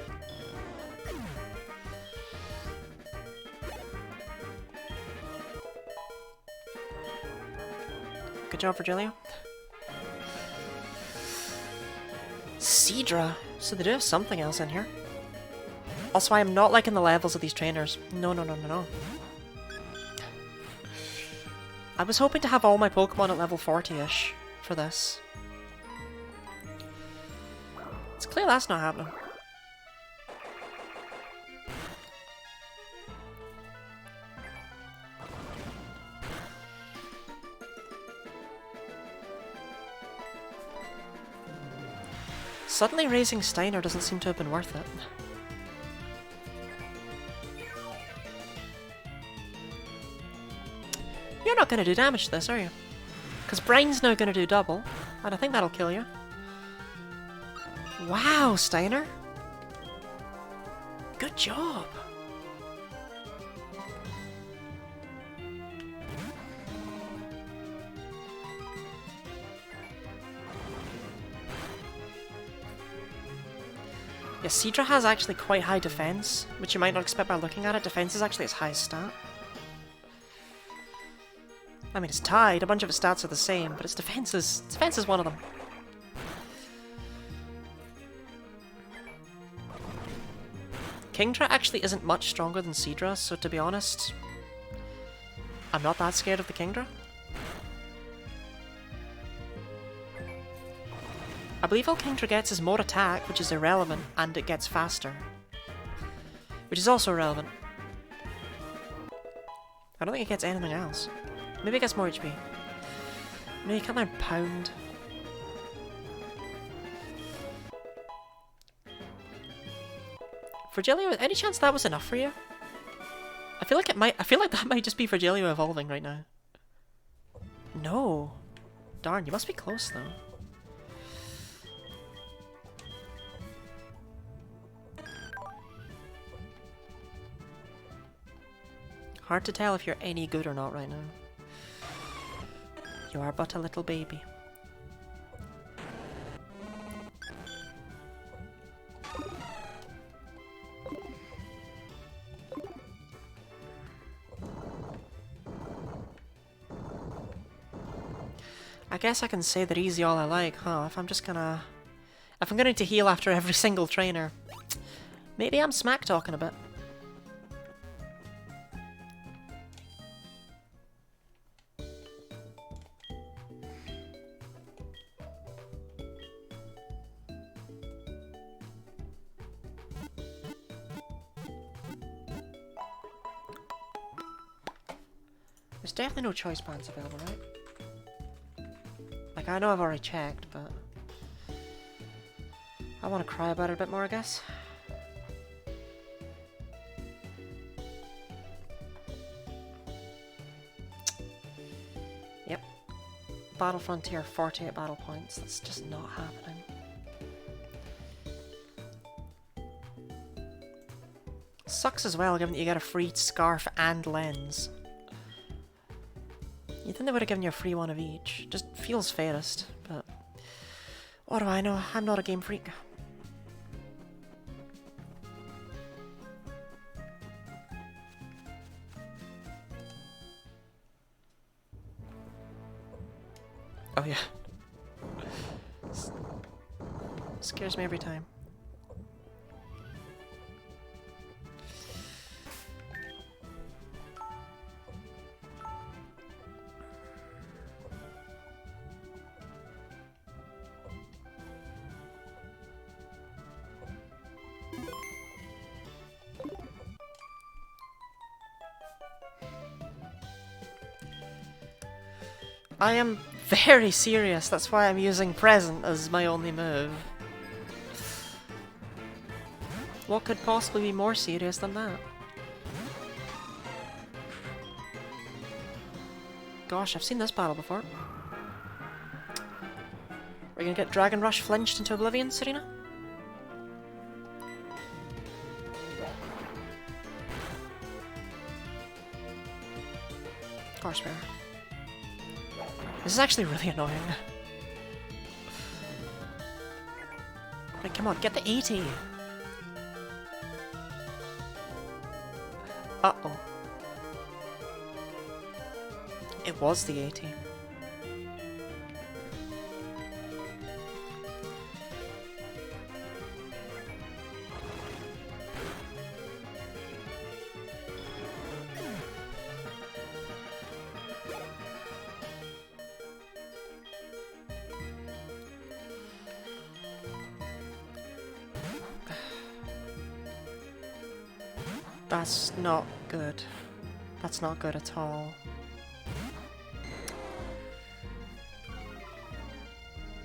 Good job, Virgilio. Seadra. So they do have something else in here. Also, I am not liking the levels of these trainers. No, no, no, no, no. I was hoping to have all my Pokemon at level 40-ish for this. It's clear that's not happening. Suddenly raising Steiner doesn't seem to have been worth it. You're not going to do damage to this, are you? Because Brine's now going to do double, and I think that'll kill you. Wow, Steiner! Good job! Yeah, Seadra has actually quite high defense, which you might not expect by looking at it. Defense is actually its highest stat. I mean, it's tied, a bunch of its stats are the same, but its defense is one of them. Kingdra actually isn't much stronger than Seadra, so to be honest, I'm not that scared of the Kingdra. I believe all Kingdra gets is more attack, which is irrelevant, and it gets faster. Which is also irrelevant. I don't think it gets anything else. Maybe it gets more HP. No, you can't learn Pound. Virgilio, any chance that was enough for you? I feel like that might just be Virgilio evolving right now. No. Darn, you must be close though. Hard to tell if you're any good or not right now. You are but a little baby. I guess I can say they're easy all I like, huh? If I'm going to heal after every single trainer, maybe I'm smack talking a bit. There's definitely no choice bands available, right? Like, I know I've already checked, but I want to cry about it a bit more, I guess. Yep. Battle Frontier, 48 battle points. That's just not happening. Sucks as well, given that you get a free scarf and lens. You'd think they would have given you a free one of each. Just feels fairest, but what do I know? I'm not a game freak. Oh yeah. Scares me every time. I am very serious, that's why I'm using Present as my only move. What could possibly be more serious than that? Gosh, I've seen this battle before. We're gonna get Dragon Rush flinched into oblivion, Serena? Of course we are. This is actually really annoying. Right, come on, get the 80! Uh-oh. It was the 80. That's not good. That's not good at all.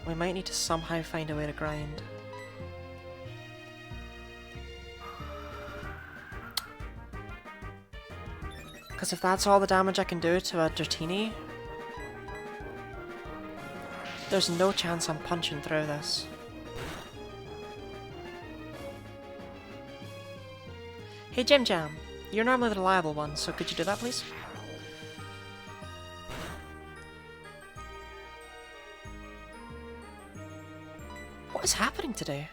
We might need to somehow find a way to grind. Because if that's all the damage I can do to a Dratini, there's no chance I'm punching through this. Hey Jim Jam, you're normally the reliable one, so could you do that please? What is happening today?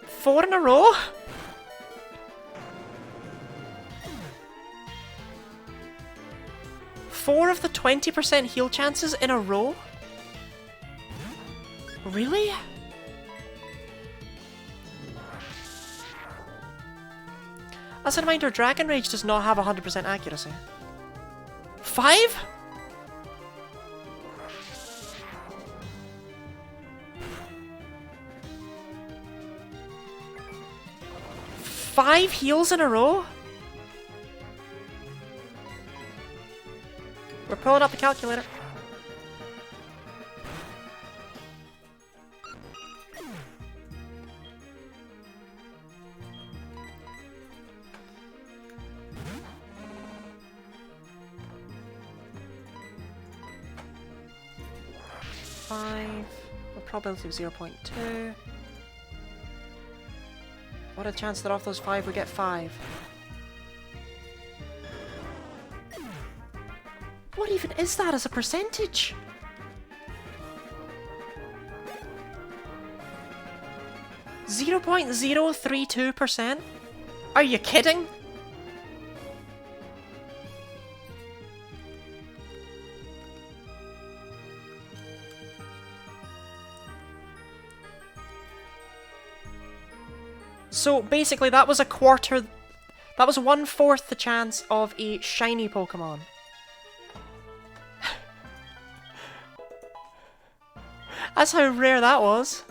Four in a row? Four of the 20% heal chances in a row? Really? As a reminder, Dragon Rage does not have 100% accuracy. 5? Five heals in a row? We're pulling up the calculator. A probability of 0.2. What a chance that off those 5 we get 5. What even is that as a percentage? 0.032%? Are you kidding? So basically that was a quarter, that was 1/4 the chance of a shiny Pokemon. That's how rare that was.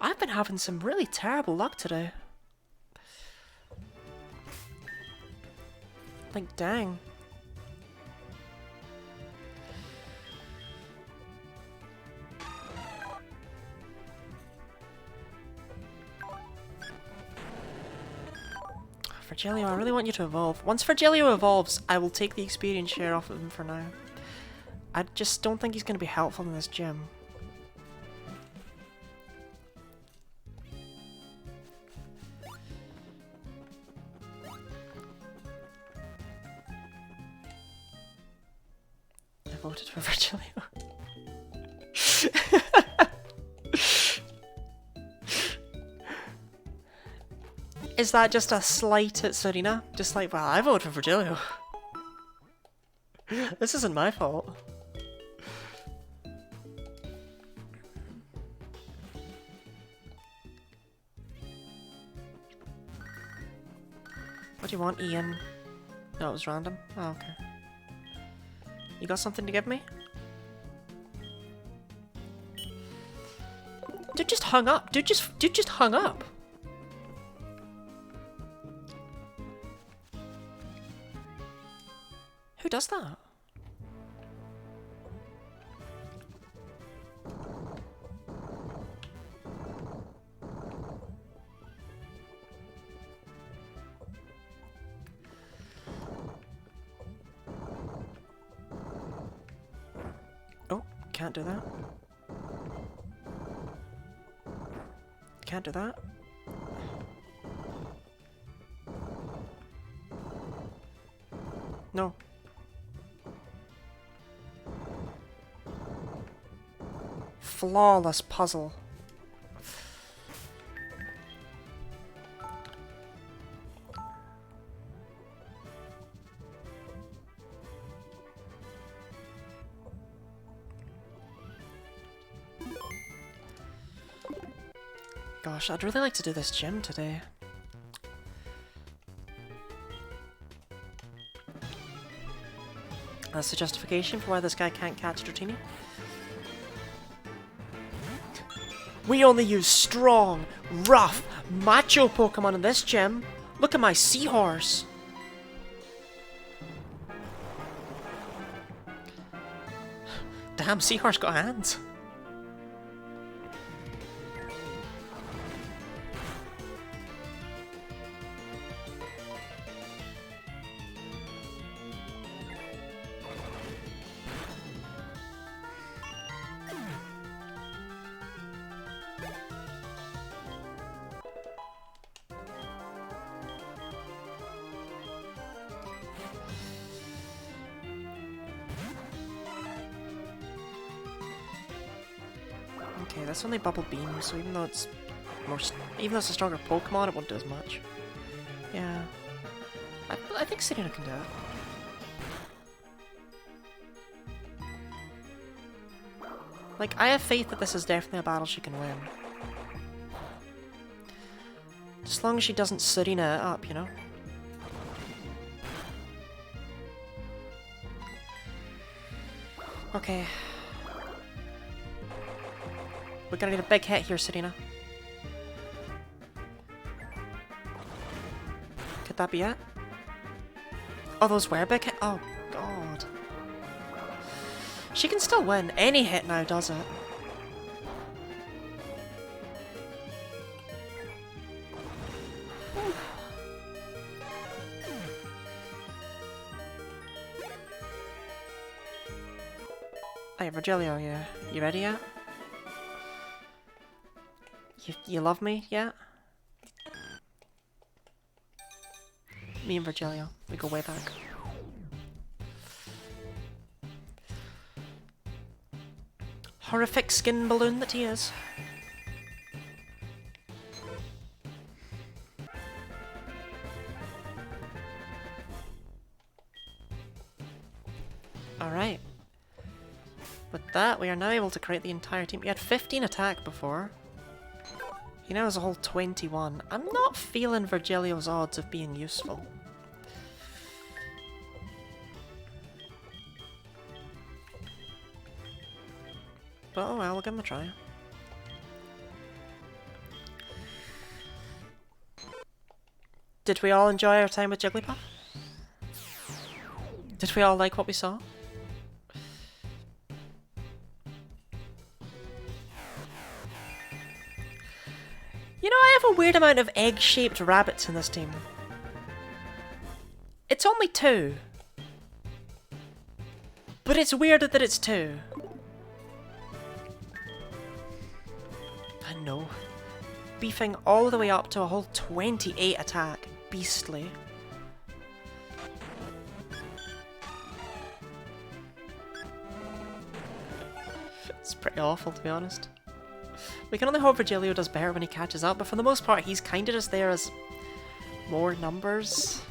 I've been having some really terrible luck today. Like, dang. Virgilio, I really want you to evolve. Once Virgilio evolves, I will take the experience share off of him for now. I just don't think he's going to be helpful in this gym. I voted for Virgilio. Is that just a slight at Serena? Just like, well, I voted for Virgilio. This isn't my fault. What do you want, Ian? No, it was random. Oh, okay. You got something to give me? Dude just hung up. Dude just hung up. Who does that? Oh, can't do that. Can't do that. No. Flawless puzzle. Gosh, I'd really like to do this gym today. That's the justification for why this guy can't catch Dratini. We only use strong, rough, macho Pokemon in this gym. Look at my seahorse. Damn, seahorse got hands. Okay, that's only Bubble Beam, so even though it's a stronger Pokemon, it won't do as much. Yeah, I think Serena can do it. Like, I have faith that this is definitely a battle she can win. As long as she doesn't Serena it up, you know? Okay. We're gonna need a big hit here, Serena. Could that be it? Oh, those were big hit. Oh, God. She can still win. Any hit now does it. Hey, Virgilio, you ready yet? You love me yet? Me and Virgilio, we go way back. horrific skin balloon that he is. Alright. With that, we are now able to create the entire team. We had 15 attack before. He now has a whole 21. I'm not feeling Virgilio's odds of being useful. But oh well, we'll give him a try. Did we all enjoy our time with Jigglypuff? Did we all like what we saw? You know, I have a weird amount of egg-shaped rabbits in this team. It's only 2. But it's weird that it's 2. I know. Beefing all the way up to a whole 28 attack. Beastly. It's pretty awful, to be honest. We can only hope Virgilio does better when he catches up, but for the most part, he's kind of just there as more numbers.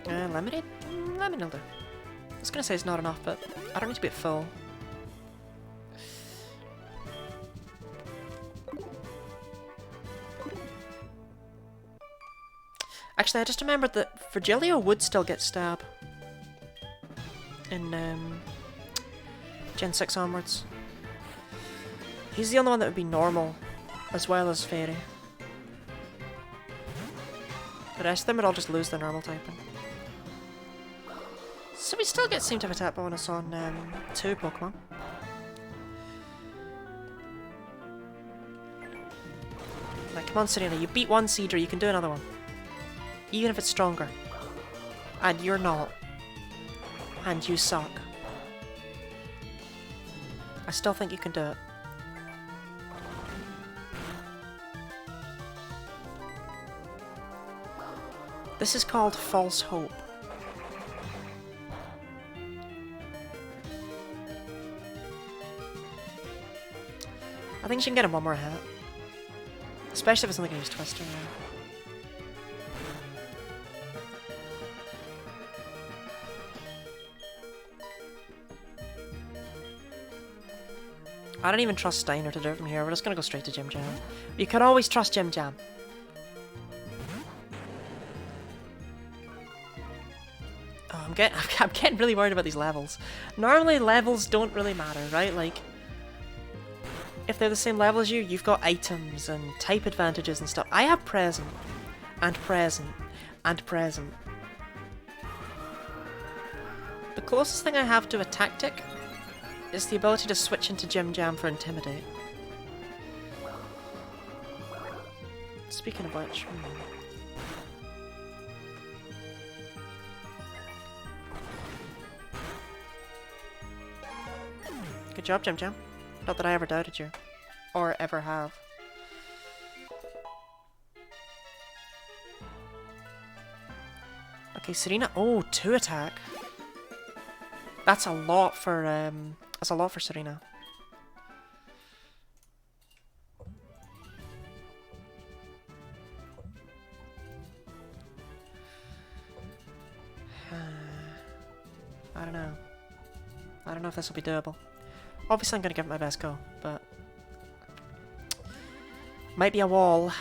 Lemonade? Lemon will do. I was gonna say it's not enough, but I don't need to be at full. Actually, I just remembered that Virgilio would still get stab in Gen 6 onwards. He's the only one that would be normal, as well as Fairy. The rest of them would all just lose their normal typing. So we still seem to have a attack bonus on 2 Pokemon. Like, come on Serena, you beat one Seadra, you can do another one. Even if it's stronger. And you're not. And you suck. I still think you can do it. This is called false hope. I think she can get him one more hit. Especially if it's only going to use Twister now. I don't even trust Steiner to do it from here. We're just going to go straight to Jim Jam. You can always trust Jim Jam. Oh, I'm getting really worried about these levels. Normally levels don't really matter, right? Like, if they're the same level as you, you've got items and type advantages and stuff. I have present, and present, and present. The closest thing I have to a tactic is the ability to switch into Jim Jam for Intimidate. Speaking of which... Good job, Jim Jam. Not that I ever doubted you. Or ever have. Okay, Serena. Oh, 2 attack. That's a lot for Serena. I don't know. I don't know if this will be doable. Obviously I'm going to give it my best go, but... might be a wall.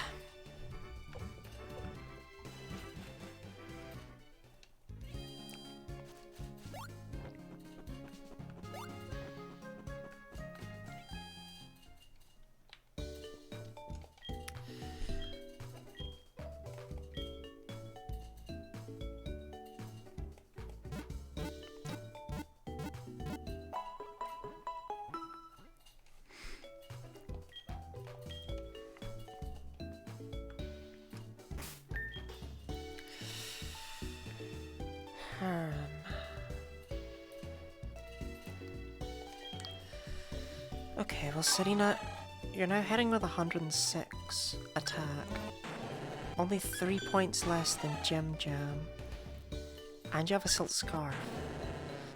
Okay, well Serena, you're now heading with 106 attack. Only 3 points less than Jim Jam. And you have a Silk Scarf.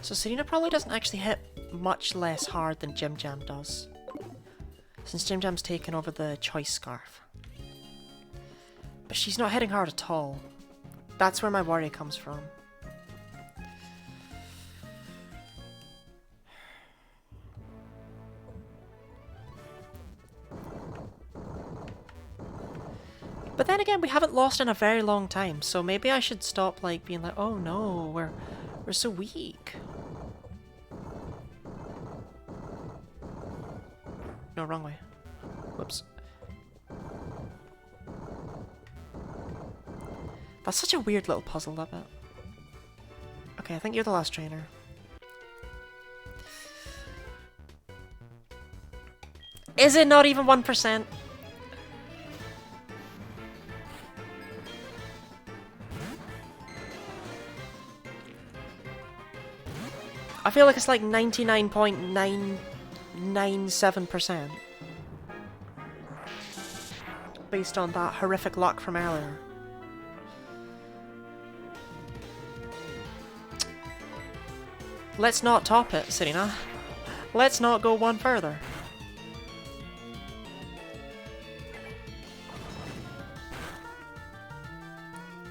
So Serena probably doesn't actually hit much less hard than Jim Jam does. Since Jim Jam's taken over the Choice Scarf. But she's not hitting hard at all. That's where my worry comes from. But then again, we haven't lost in a very long time, so maybe I should stop like being like, oh no, we're so weak. No, wrong way. Whoops. That's such a weird little puzzle, that bit. Okay, I think you're the last trainer. Is it not even 1%? I feel like it's like 99.997%. Based on that horrific luck from earlier. Let's not top it, Serena. Let's not go one further.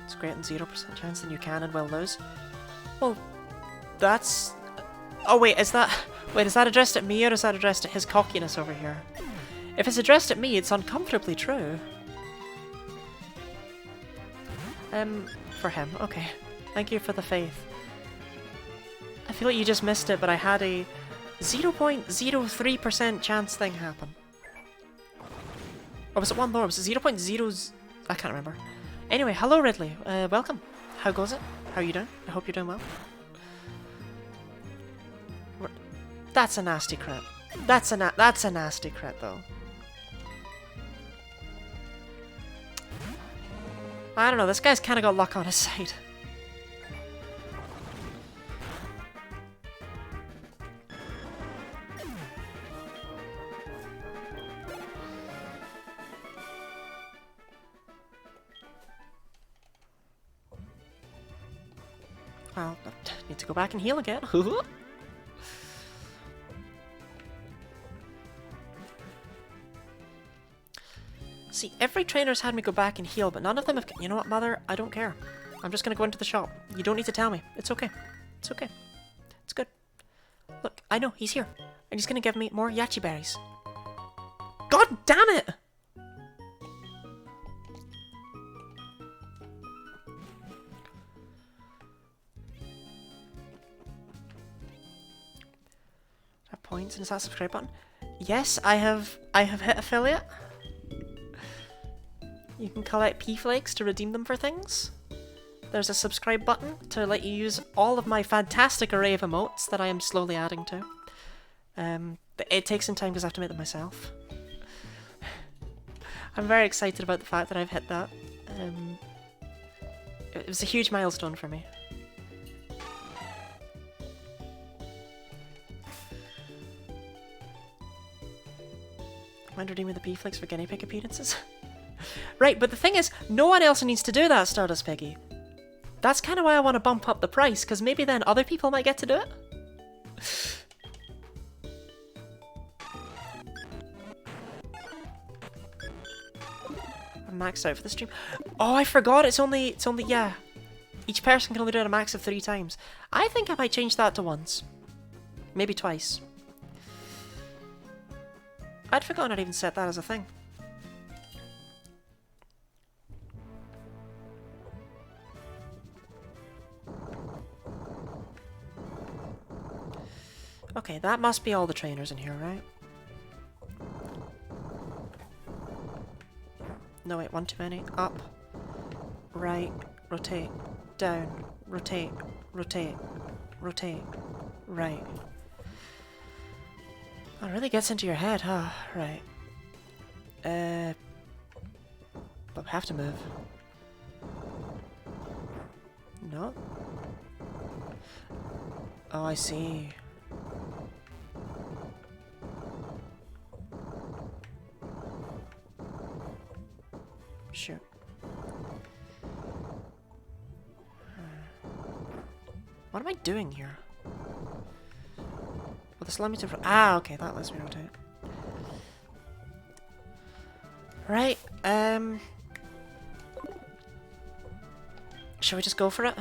It's greater than 0% chance then you can and will lose. Well, that's... Oh wait, is that... Wait, is that addressed at me or is that addressed at his cockiness over here? If it's addressed at me, it's uncomfortably true. For him, okay. Thank you for the faith. I feel like you just missed it, but I had a 0.03% chance thing happen. Or was it one lower? Was it 0.0... I can't remember. Anyway, hello Ridley. Welcome. How goes it? How are you doing? I hope you're doing well. That's a nasty crit. That's a nasty crit, though. I don't know, this guy's kind of got luck on his side. Well, I need to go back and heal again. See, every trainer's had me go back and heal, but none of them have... You know what, Mother? I don't care. I'm just gonna go into the shop. You don't need to tell me. It's okay. It's okay. It's good. Look, I know, he's here. And he's gonna give me more yachi berries. God damn it! Have points and is that subscribe button? Yes, I have hit affiliate. You can collect P-Flakes to redeem them for things. There's a subscribe button to let you use all of my fantastic array of emotes that I am slowly adding to. It takes some time because I have to make them myself. I'm very excited about the fact that I've hit that. It was a huge milestone for me. Mind redeeming the P-Flakes for guinea pig appearances? Right, but the thing is, no one else needs to do that, Stardust Piggy. That's kind of why I want to bump up the price, because maybe then other people might get to do it. I'm maxed out for the stream. Oh, I forgot, it's only, yeah. Each person can only do it a max of 3 times. I think I might change that to once. Maybe twice. I'd forgotten I'd even set that as a thing. Okay, that must be all the trainers in here, right? No, wait, one too many. Up, right, rotate, down, rotate, rotate, rotate, right. Oh, it really gets into your head, huh? Right. But we have to move. No? Oh, I see. Sure. What am I doing here? Well, this allows me to... Ah, okay, that lets me rotate. Right, shall we just go for it?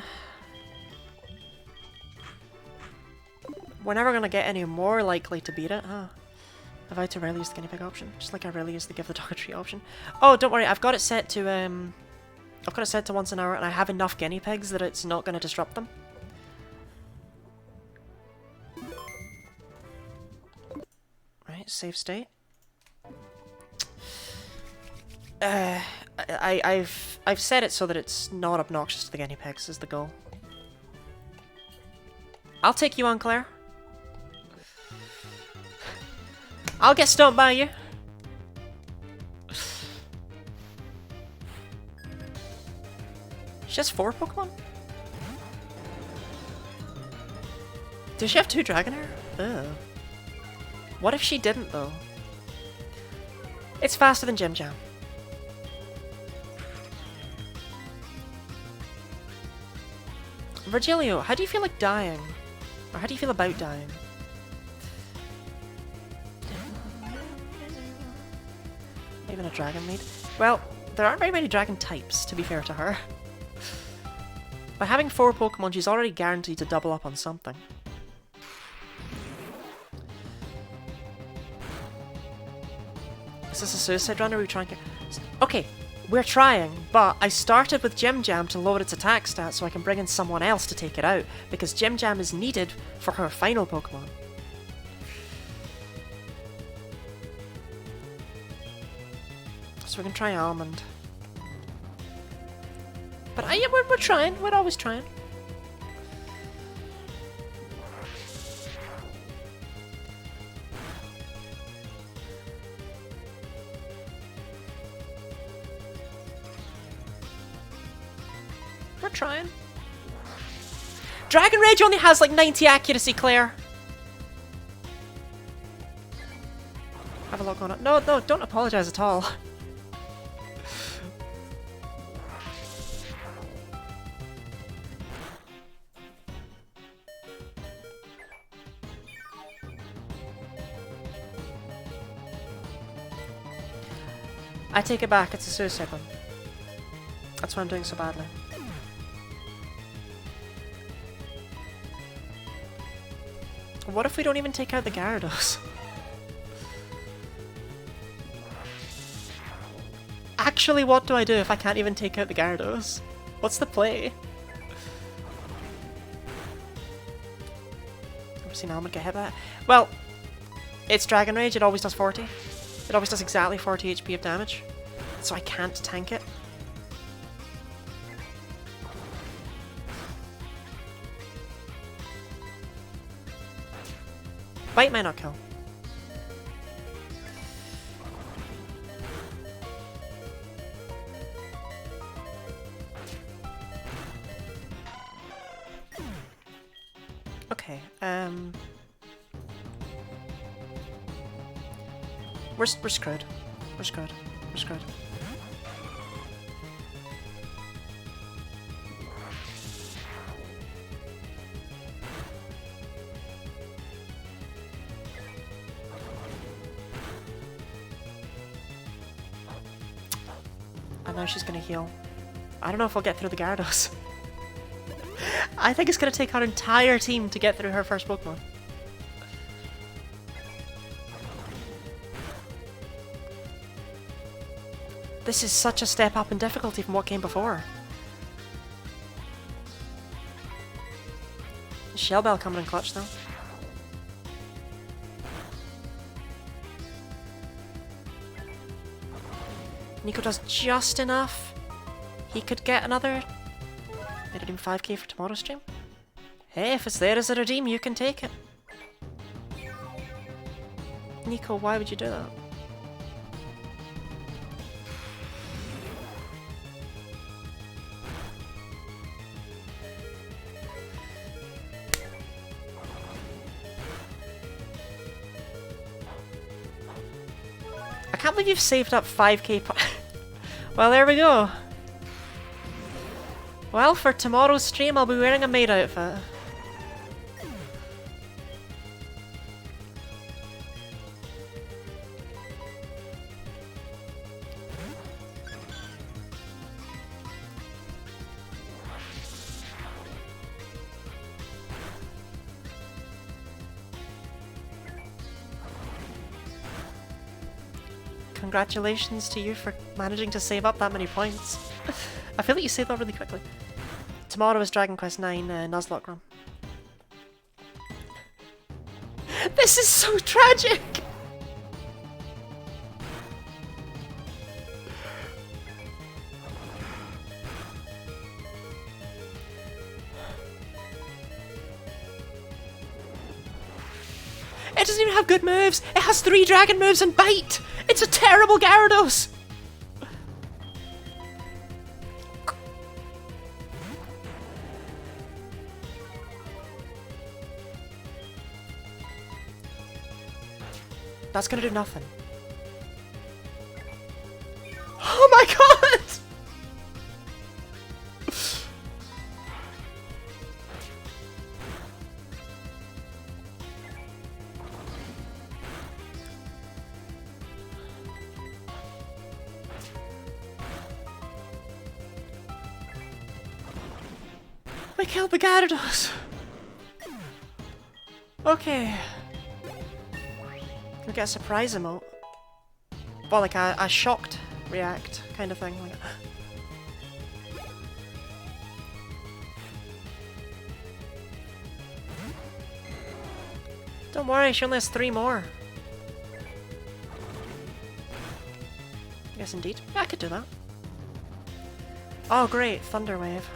We're never gonna get any more likely to beat it, huh? Have I to rarely use the guinea pig option? Just like I rarely use the give the dog a treat option. Oh, don't worry, I've got it set to, I've got it set to once an hour, and I have enough guinea pigs that it's not gonna disrupt them. Right, save state. I've set it so that it's not obnoxious to the guinea pigs is the goal. I'll take you on, Claire. I'll get stomped by you. She has 4 Pokemon? Does she have 2 Dragonair? Ugh. What if she didn't, though? It's faster than Jim Jam. Virgilio, how do you feel like dying? Or how do you feel about dying? Even a dragon lead? Well, there aren't very many dragon types, to be fair to her. By having 4 Pokemon, she's already guaranteed to double up on something. Is this a suicide run, or are we trying to... Okay, we're trying, but I started with Gem Jam to lower its attack stats so I can bring in someone else to take it out, because Gem Jam is needed for her final Pokemon. So we can try Almond. But yeah, we're trying. We're always trying. We're trying. Dragon Rage only has like 90 accuracy, Claire. I have a lot going on. No, no, don't apologize at all. I take it back, it's a suicide one. That's why I'm doing so badly. What if we don't even take out the Gyarados? Actually, what do I do if I can't even take out the Gyarados? What's the play? Ever seen Almond get hit by that? Well, it's Dragon Rage, it always does 40. It always does exactly 40 HP of damage. So I can't tank it. Bite might not kill. Okay, we're screwed. We're screwed. We're screwed. And now she's gonna heal. I don't know if I'll get through the Gyarados. I think it's gonna take our entire team to get through her first Pokemon. This is such a step up in difficulty from what came before. Shell Bell coming in clutch though. Nico does just enough. He could get another... Maybe redeem 5k for tomorrow's stream. Hey, if it's there as a redeem, you can take it. Nico, why would you do that? I can't believe you've saved up 5k. Well, there we go. Well, for tomorrow's stream, I'll be wearing a maid outfit. congratulations to you for managing to save up that many points. I feel like you saved that really quickly. Tomorrow is Dragon Quest IX Nuzlocke run. This is so tragic! It doesn't even have good moves! It has 3 dragon moves and bite! It's a terrible Gyarados! That's gonna do nothing. Oh my god! We killed the Gyarados! Okay. We get a surprise emote. Well, like a shocked react kind of thing. Like, don't worry, she only has 3 more. Yes, indeed. Yeah, I could do that. Oh, great. Thunder Wave.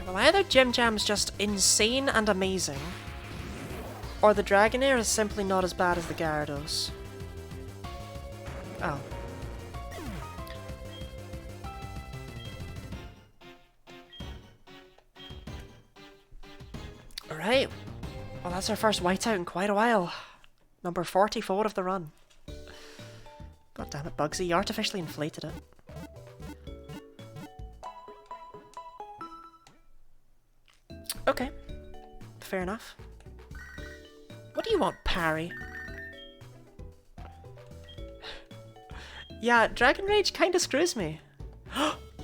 Well, either Gym Jam's just insane and amazing, or the Dragonair is simply not as bad as the Gyarados. Oh. Alright. Well, that's our first whiteout in quite a while. Number 44 of the run. God damn it, Bugsy, you artificially inflated it. Okay. Fair enough. What do you want, Parry? Yeah, Dragon Rage kinda screws me.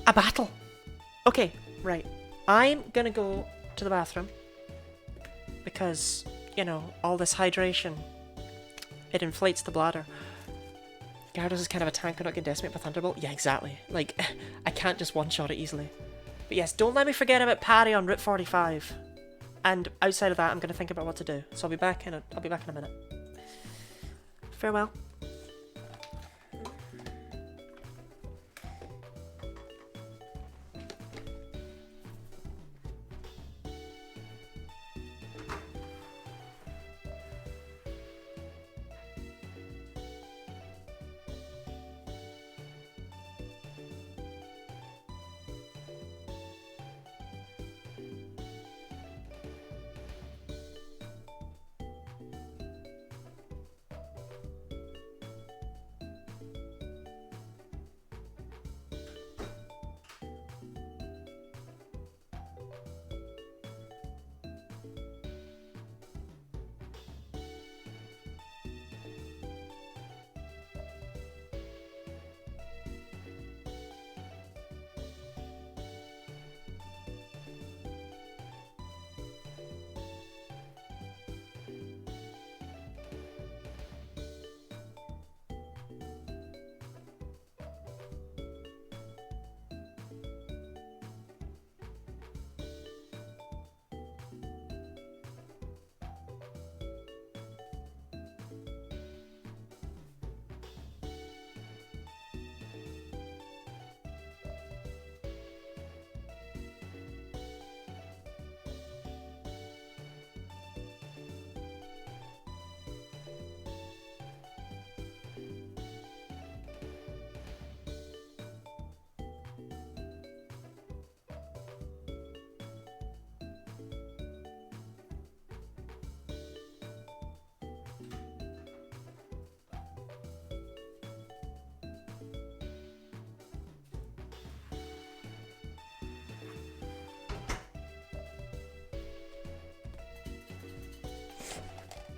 A battle! Okay, right. I'm gonna go to the bathroom. Because, you know, all this hydration, it inflates the bladder. Gyarados is kind of a tank, I'm not getting decimated by Thunderbolt. Yeah, exactly. Like, I can't just one-shot it easily. But yes, don't let me forget about Parry on Route 45. And outside of that, I'm going to think about what to do. So I'll be back in a minute. Farewell.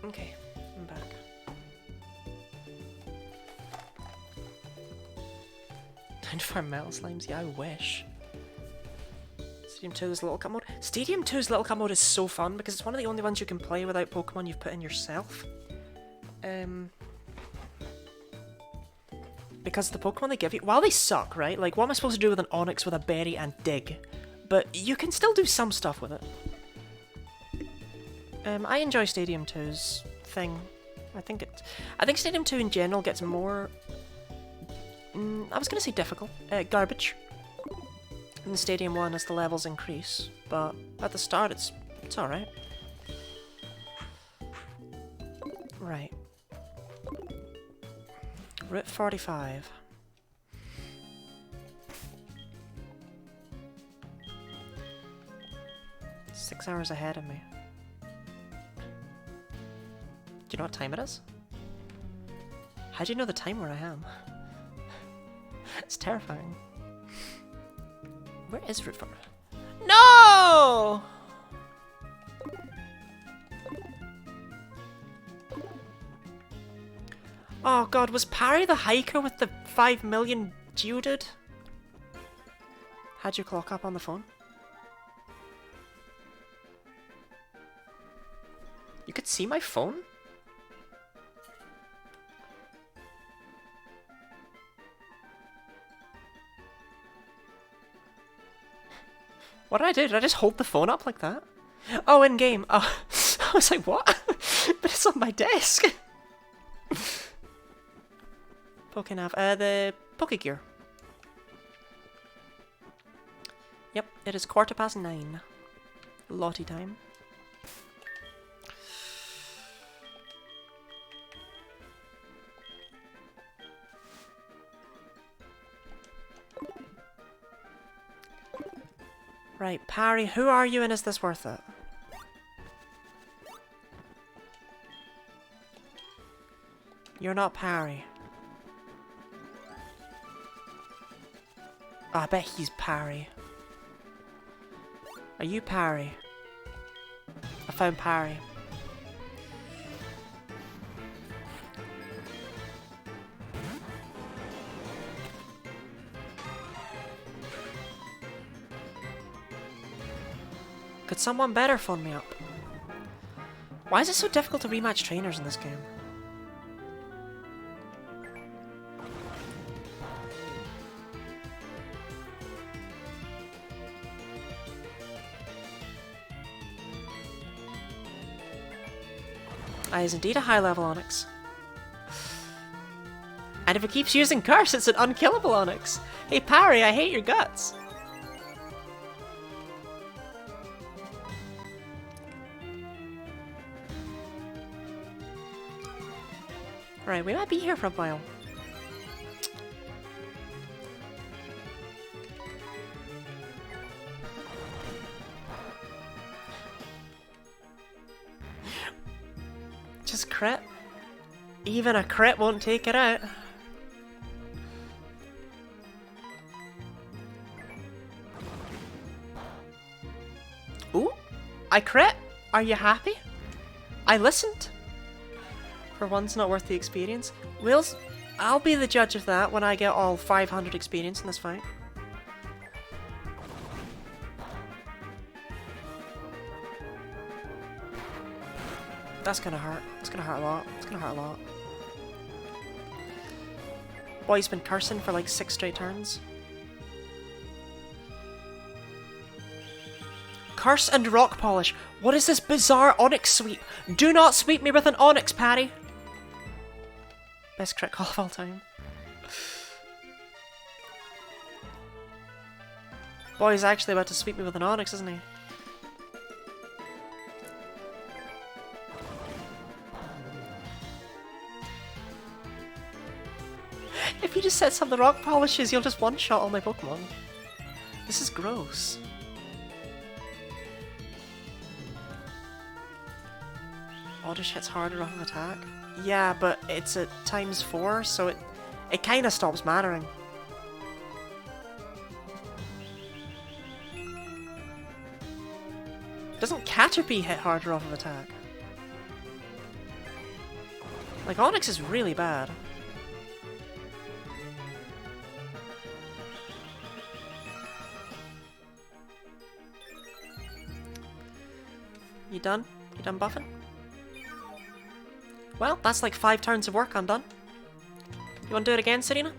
Okay, I'm back. Time to farm metal slimes? Yeah, I wish. Stadium 2's Little Cup mode. Stadium 2's Little Cup mode is so fun because it's one of the only ones you can play without Pokemon you've put in yourself. Because the Pokemon they give you, while they suck, right? Like, what am I supposed to do with an Onix with a berry and dig? But you can still do some stuff with it. I enjoy Stadium 2's thing. I think Stadium 2 in general gets more... I was gonna say difficult. Garbage. In Stadium 1 as the levels increase. But at the start it's alright. Right. Route 45. Six hours ahead of me. Do you know what time it is? How do you know the time where I am? It's terrifying. Where is Route 4? No! Oh god, was Parry the hiker with the 5 million Geodude? How'd you clock up on the phone? You could see my phone? What did I do? Did I just hold the phone up like that? Oh, in game. Oh, I was like, what? But it's on my desk. Pokénav. The Pokégear. Yep, it is 9:15. Lottie time. Right, Parry, who are you and is this worth it? You're not Parry. Oh, I bet he's Parry. Are you Parry? I found Parry. Could someone better phone me up? Why is it so difficult to rematch trainers in this game? Is indeed a high-level Onix. And if it keeps using Curse, it's an unkillable Onix. Hey Parry, I hate your guts. Right, we might be here for a while. Just crit. Even a crit won't take it out. Ooh, I crit. Are you happy? I listened. For once, not worth the experience. I'll be the judge of that when I get all 500 experience in this fight. That's gonna hurt. It's gonna hurt a lot. It's gonna hurt a lot. Boy, he's been cursing for like 6 straight turns. Curse and Rock Polish. What is this bizarre Onix sweep? Do not sweep me with an Onix, Patty. Best crit call of all time. Boy, he's actually about to sweep me with an Onix, isn't he? If he just sets up the rock polishes, he'll just one-shot all my Pokemon. This is gross. Oddish hits harder off of attack. Yeah, but it's at ×4, so it kind of stops mattering. Doesn't Caterpie hit harder off of attack? Like, Onix is really bad. You done? You done buffing? Well, that's like 5 turns of work, I'm done. You wanna do it again, Serena?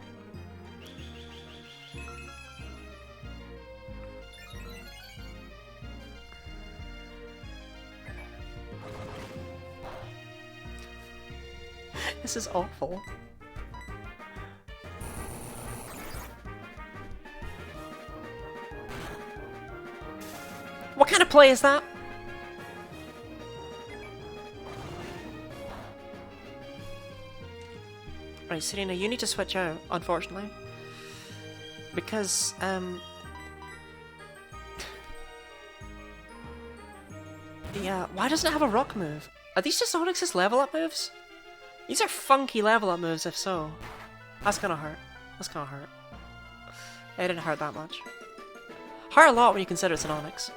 This is awful. What kind of play is that? Right, Serena, you need to switch out, unfortunately. Because, yeah, why doesn't it have a rock move? Are these just Onyx's level up moves? These are funky level up moves, if so. That's gonna hurt. That's gonna hurt. It didn't hurt that much. Hurt a lot when you consider it's an Onyx.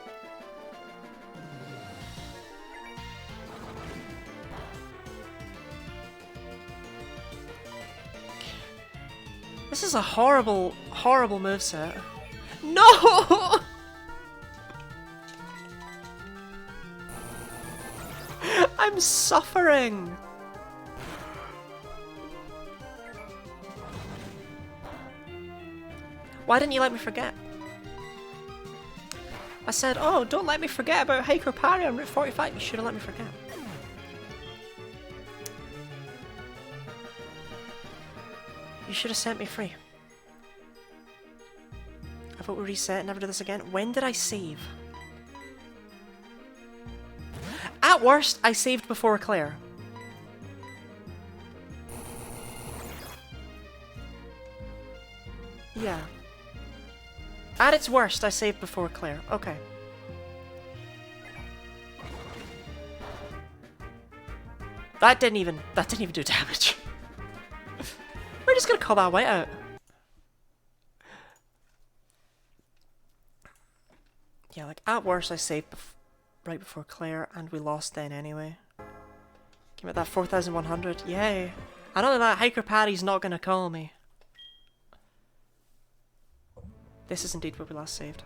This is a horrible, horrible moveset. No! I'm suffering! Why didn't you let me forget? I said, oh, don't let me forget about Hiker Parry on Route 45. You should have let me forget. You should have set me free. I thought we reset, never do this again. When did I save? At worst, I saved before Claire. Yeah. At its worst, I saved before Claire. Okay. That didn't even do damage. We're just gonna call that white out. Yeah, like, at worst I saved right before Claire, and we lost then anyway. Came at that 4,100. Yay. I know that Hiker Parry's not gonna call me. This is indeed where we last saved.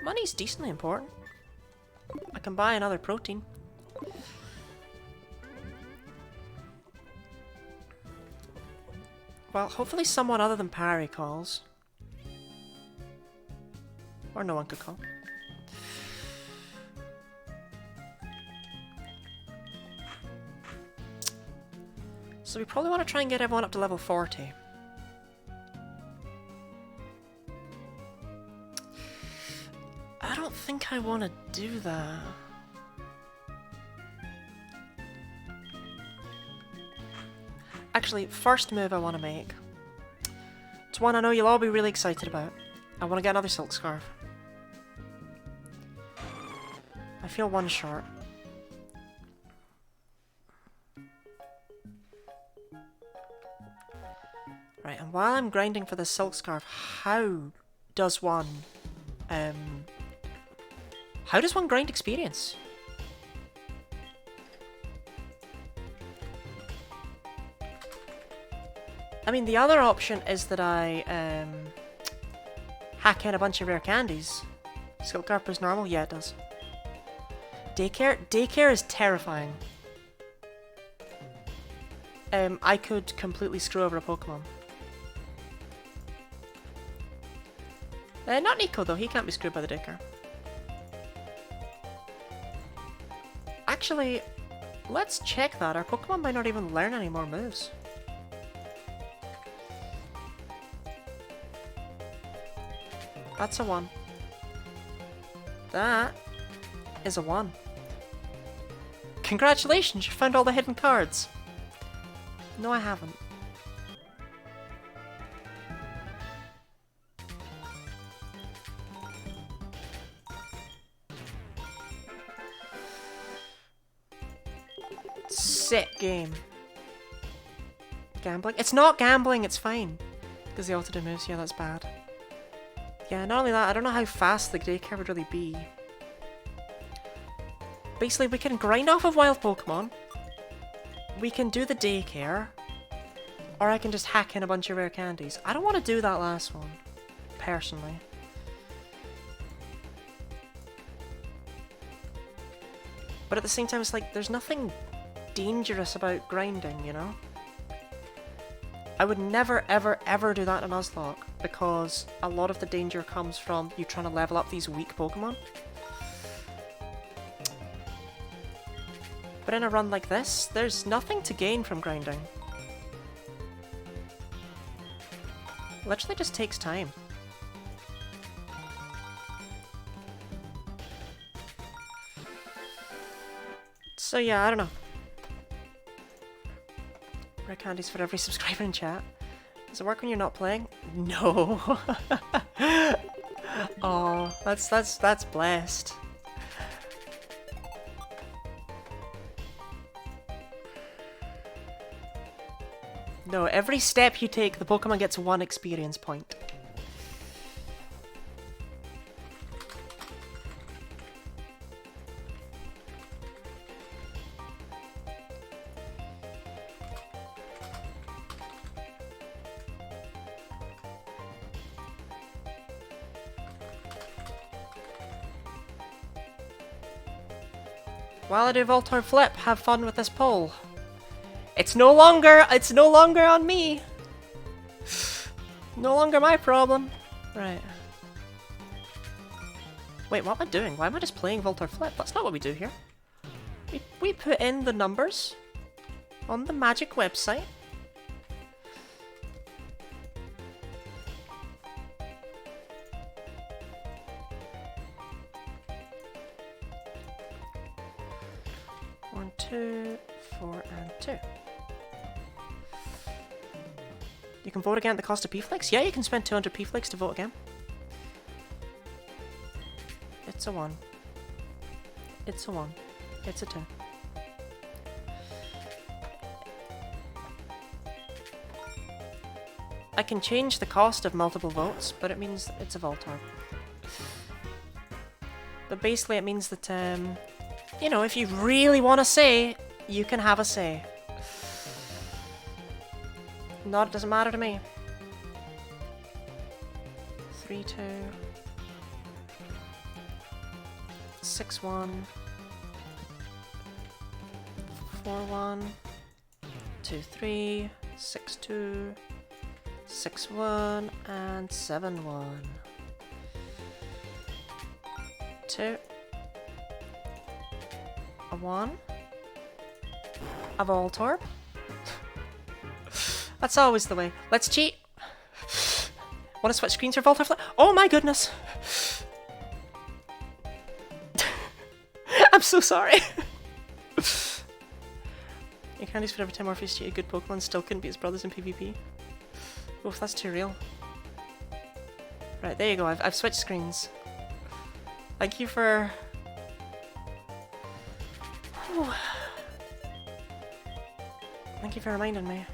Money's decently important. I can buy another protein. Well, hopefully someone other than Parry calls. Or no one could call. So we probably want to try and get everyone up to level 40. I don't think I want to do that. Actually, first move I want to make. It's one I know you'll all be really excited about. I want to get another Silk Scarf. I feel one short. Right, and while I'm grinding for the Silk Scarf, how does one grind experience? I mean, the other option is that I hack in a bunch of rare candies. Silk Scarf is normal? Yeah, it does. Daycare is terrifying. I could completely screw over a Pokemon. Not Nico though, he can't be screwed by the daycare. Actually, let's check that. Our Pokemon might not even learn any more moves. That's a 1. That is a 1. Congratulations, you found all the hidden cards. No, I haven't. Sick game. Gambling? It's not gambling, it's fine. Because the auto moves, yeah, that's bad. Yeah, not only that, I don't know how fast the daycare would really be. Basically, we can grind off of wild Pokemon. We can do the daycare. Or I can just hack in a bunch of rare candies. I don't want to do that last one, personally. But at the same time, it's like, there's nothing dangerous about grinding, you know? I would never, ever, ever do that in Nuzlocke, because a lot of the danger comes from you trying to level up these weak Pokemon. But in a run like this, there's nothing to gain from grinding. Literally just takes time. So yeah, I don't know. Rare candies for every subscriber in chat. Does it work when you're not playing? No. Oh, that's blessed. No, every step you take, the Pokemon gets 1 experience point. While I do Voltorb Flip, have fun with this poll. It's no longer on me. No longer my problem. Right. Wait, what am I doing? Why am I just playing Voltorb Flip? That's not what we do here. We put in the numbers on the magic website. One, 2, 4, and 2. You can vote again at the cost of P-Flix? Yeah, you can spend 200 P-Flix to vote again. It's a 1. It's a 1. It's a 2. I can change the cost of multiple votes, but it means it's a Voltorb. But basically it means that, you know, if you really want to say, you can have a say. It doesn't matter to me. 3, 2. 6, 1. 4, 1. 2, 3. 6, 2. 6, 1. And 7, 1. 2. A 1. A Voltorb. That's always the way. Let's cheat. Want to switch screens for Voltorb? Oh my goodness. I'm so sorry. Your candies for every time Morpheus cheated good Pokemon still couldn't beat his brothers in PvP. Oof, that's too real. Right, there you go. I've switched screens. Thank you for... Whew. Thank you for reminding me.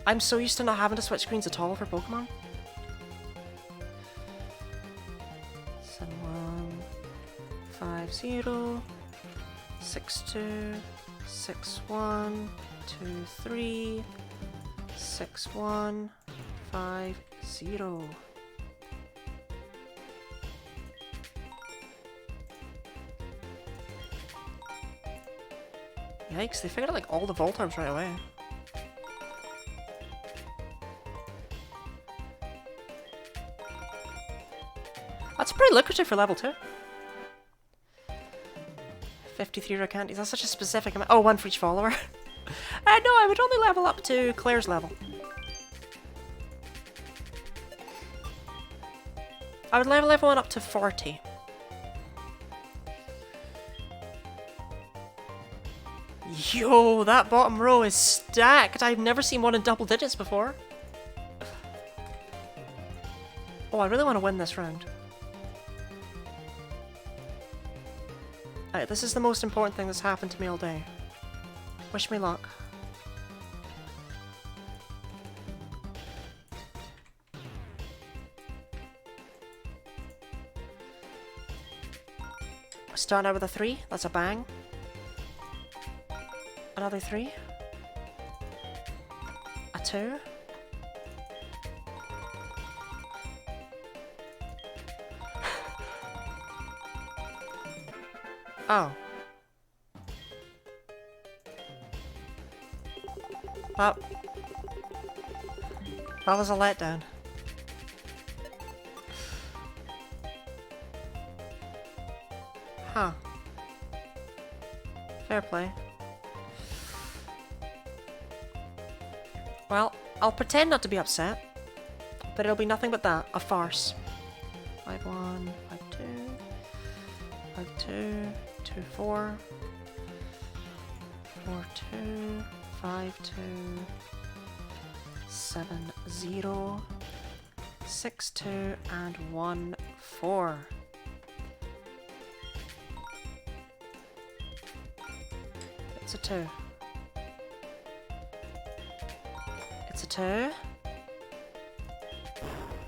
I'm so used to not having to switch screens at all for Pokemon. 7, 1, 5, 0, 6, 2, 6, 1, 2, 3, 6, 1, 5, 0. Yikes, they figured out like all the Voltorbs right away. That's pretty lucrative for level 2. 53 rare candies, that's such a specific amount. Oh, 1 for each follower. No, I would only level up to Claire's level. I would level everyone up to 40. Yo, that bottom row is stacked. I've never seen one in double digits before. Oh, I really want to win this round. Alright, this is the most important thing that's happened to me all day. Wish me luck. Starting out with a 3, that's a bang. Another 3. A 2. Oh. That was a letdown. Huh. Fair play. Well, I'll pretend not to be upset, but it'll be nothing but that, a farce. 5-1, 5-2, 5-2, 2-4, 4-2, 5-2, 7-0, 6-2, and 1-4. It's a 2. It's a 2.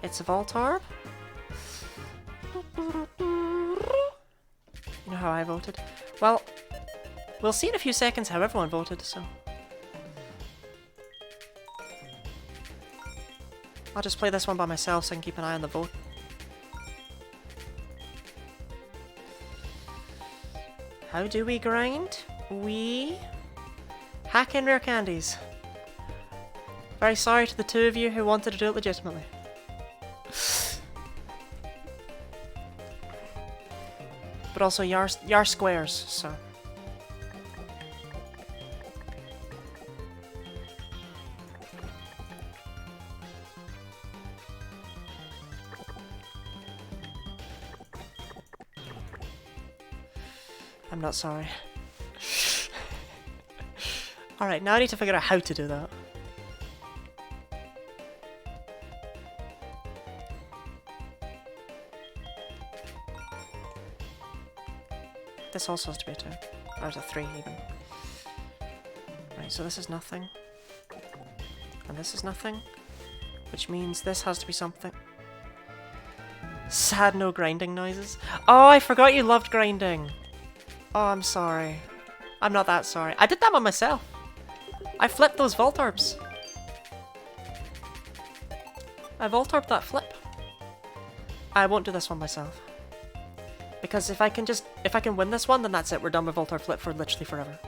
It's a Voltorb. You know how I voted? Well, we'll see in a few seconds how everyone voted, so... I'll just play this one by myself so I can keep an eye on the vote. How do we grind? We hack in rare candies. Very sorry to the two of you who wanted to do it legitimately. But also, you're squares, so... I'm not sorry. Alright, now I need to figure out how to do that. This also has to be a 2. Or a 3 even. Right, so this is nothing. And this is nothing. Which means this has to be something. Sad no grinding noises. Oh, I forgot you loved grinding. Oh, I'm sorry. I'm not that sorry. I did that by myself. I flipped those Voltorbs. I Voltorbed that flip. I won't do this one myself. Because if I can win this one, then that's it. We're done with Voltorb flip for literally forever.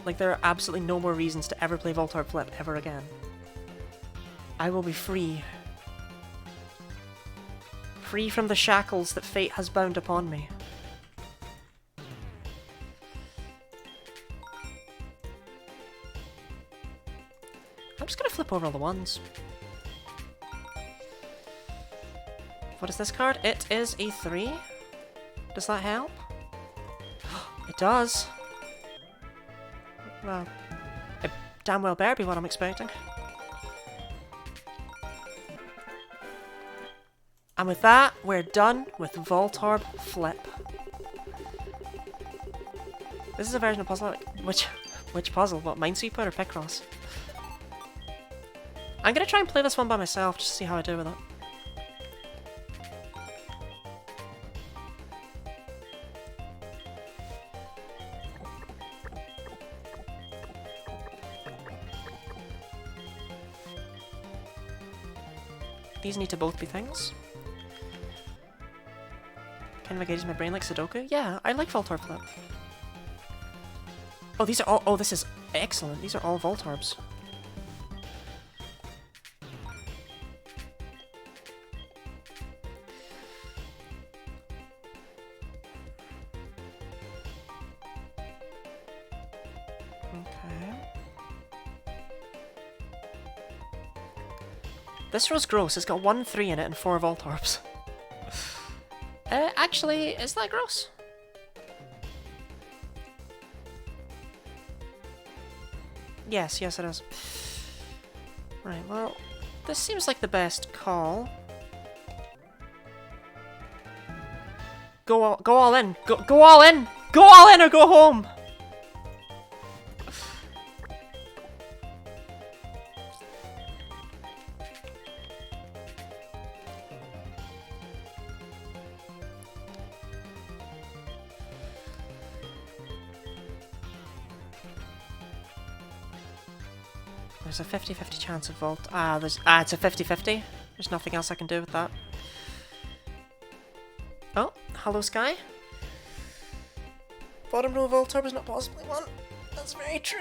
Like, there are absolutely no more reasons to ever play Voltorb flip ever again. I will be free. Free from the shackles that fate has bound upon me. I'm just gonna flip over all the ones. What is this card? It is a 3. Does that help? It does. Well, it damn well better be what I'm expecting. And with that, we're done with Voltorb Flip. This is a version of puzzle. Which puzzle? What, Minesweeper or Picross? I'm gonna try and play this one by myself just to see how I do with it. These need to both be things. Kind of engages my brain like Sudoku. Yeah, I like Voltorb Flip. Oh, these are all. Oh, this is excellent. These are all Voltorbs. This row's gross. It's got 1 3 in it and 4 Voltorbs. Actually, is that gross? Yes, yes it is. Right, well, this seems like the best call. Go all in! Go all in! Go all in or go home! There's a 50-50 chance of Volt. It's a 50-50. There's nothing else I can do with that. Oh, hello Sky. Bottom row Voltorb is not possibly one. That's very true.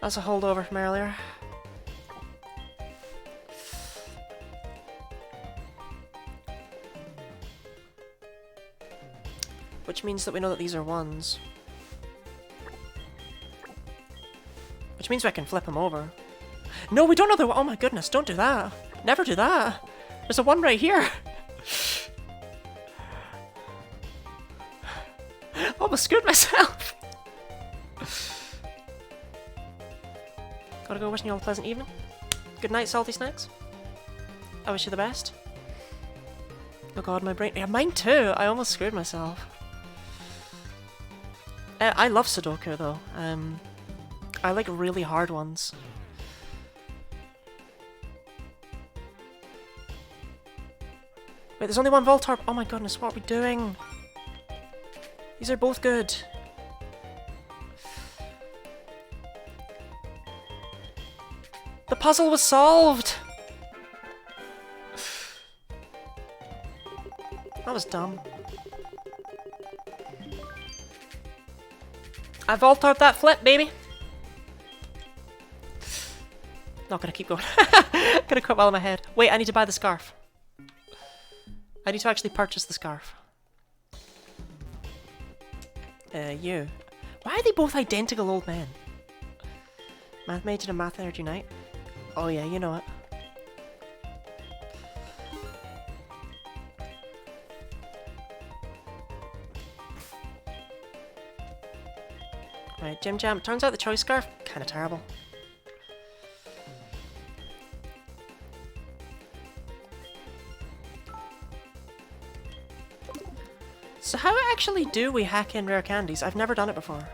That's a holdover from earlier. Which means that we know that these are ones. Which means we can flip them over. No, we don't know they're— oh my goodness, don't do that. Never do that. There's a one right here. Almost screwed myself. Gotta go, wishing you all a pleasant evening. Good night, salty snacks. I wish you the best. Oh god, my brain— yeah, mine too. I almost screwed myself. I love Sudoku though. I like really hard ones. Wait, there's only one Voltorb. Oh my goodness, what are we doing? These are both good. The puzzle was solved! That was dumb. I Voltorbed that flip, baby! Not gonna keep going. Gonna quit while I'm ahead. Wait, I need to buy the scarf. I need to actually purchase the scarf. You. Why are they both identical old men? Math major and math nerd unite. Oh yeah, you know it. Right, Jim Jam. Turns out the choice scarf, kinda terrible. So how actually do we hack in rare candies? I've never done it before.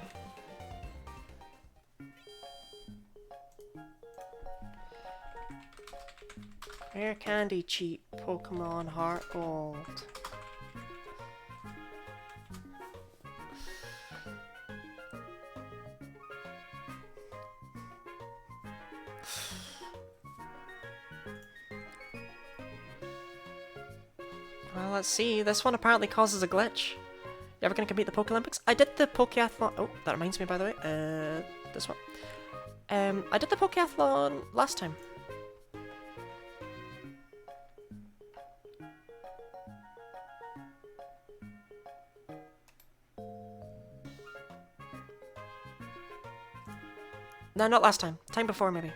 Rare candy cheat, Pokémon HeartGold. Well, let's see. This one apparently causes a glitch. You ever gonna compete the Pokeolympics? I did the Pokeathlon— oh, that reminds me by the way. This one. I did the Pokeathlon last time. No, not last time. Time before, maybe.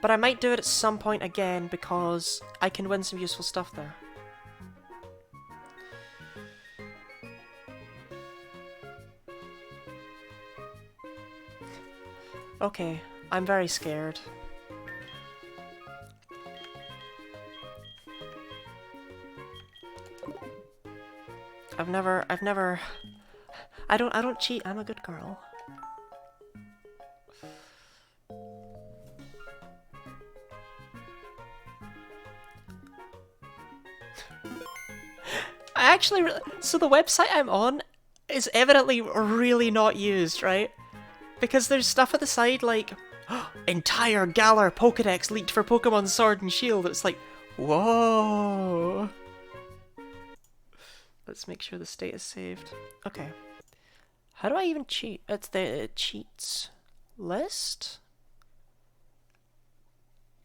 But I might do it at some point again because I can win some useful stuff there. Okay, I'm very scared. I've never I don't cheat, I'm a good girl. So the website I'm on is evidently really not used, right? Because there's stuff at the side like, entire Galar Pokedex leaked for Pokemon Sword and Shield. It's like, whoa. Let's make sure the state is saved. Okay. How do I even cheat? It's the cheats list?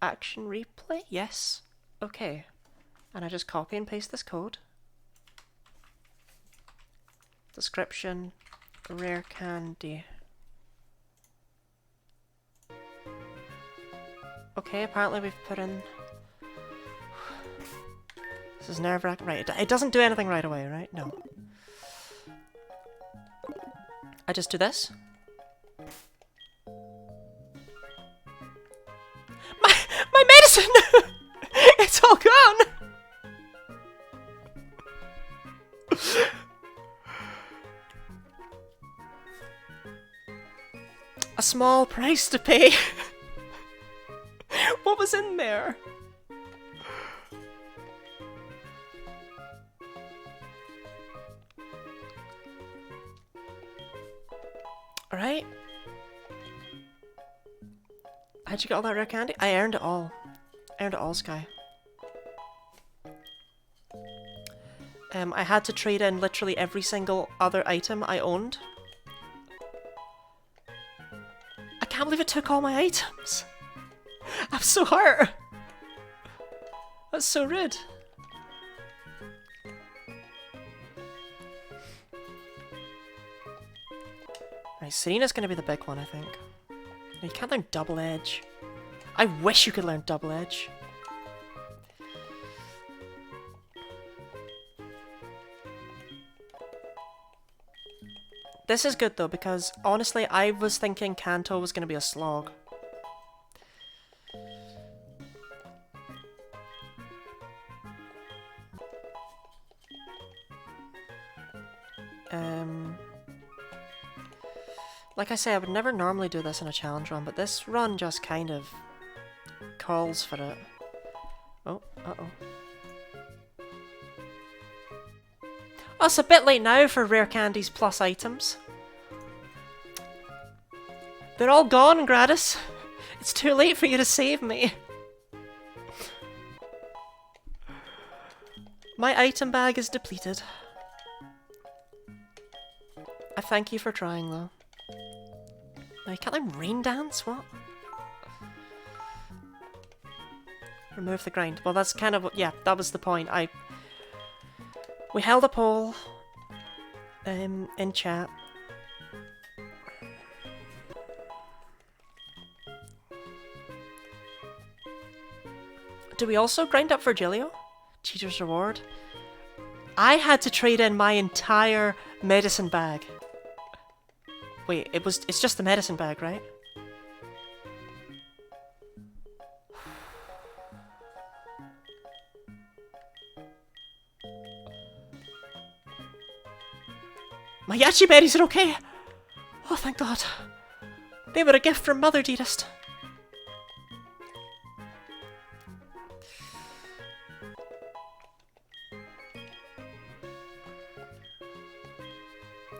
Action replay? Yes. Okay. And I just copy and paste this code. Description, rare candy. Okay, apparently we've put in... This is nerve-wracking. Right, it doesn't do anything right away, right? No. I just do this. My medicine! It's all gone! A small price to pay. What was in there? Alright. How'd you get all that rare candy? I earned it all. Earned it all, Sky. I had to trade in literally every single other item I owned. I can't believe it took all my items. I'm so hurt. That's so rude. Right, Serena's gonna be the big one, I think. You can't learn Double Edge. I wish you could learn Double Edge. This is good though, because honestly, I was thinking Kanto was going to be a slog. Like I say, I would never normally do this in a challenge run, but this run just kind of calls for it. Oh, uh-oh. Oh, it's a bit late now for rare candies plus items. They're all gone, Gradus. It's too late for you to save me. My item bag is depleted. I thank you for trying, though. Now, you can't learn Rain Dance? What? Remove the grind. Well, that's kind of... Yeah, that was the point. We held a poll in chat. Do we also grind up Virgilio? Cheater's reward? I had to trade in my entire medicine bag. Wait, it's just the medicine bag, right? My Yachi berries are okay! Oh, thank God. They were a gift from Mother, dearest.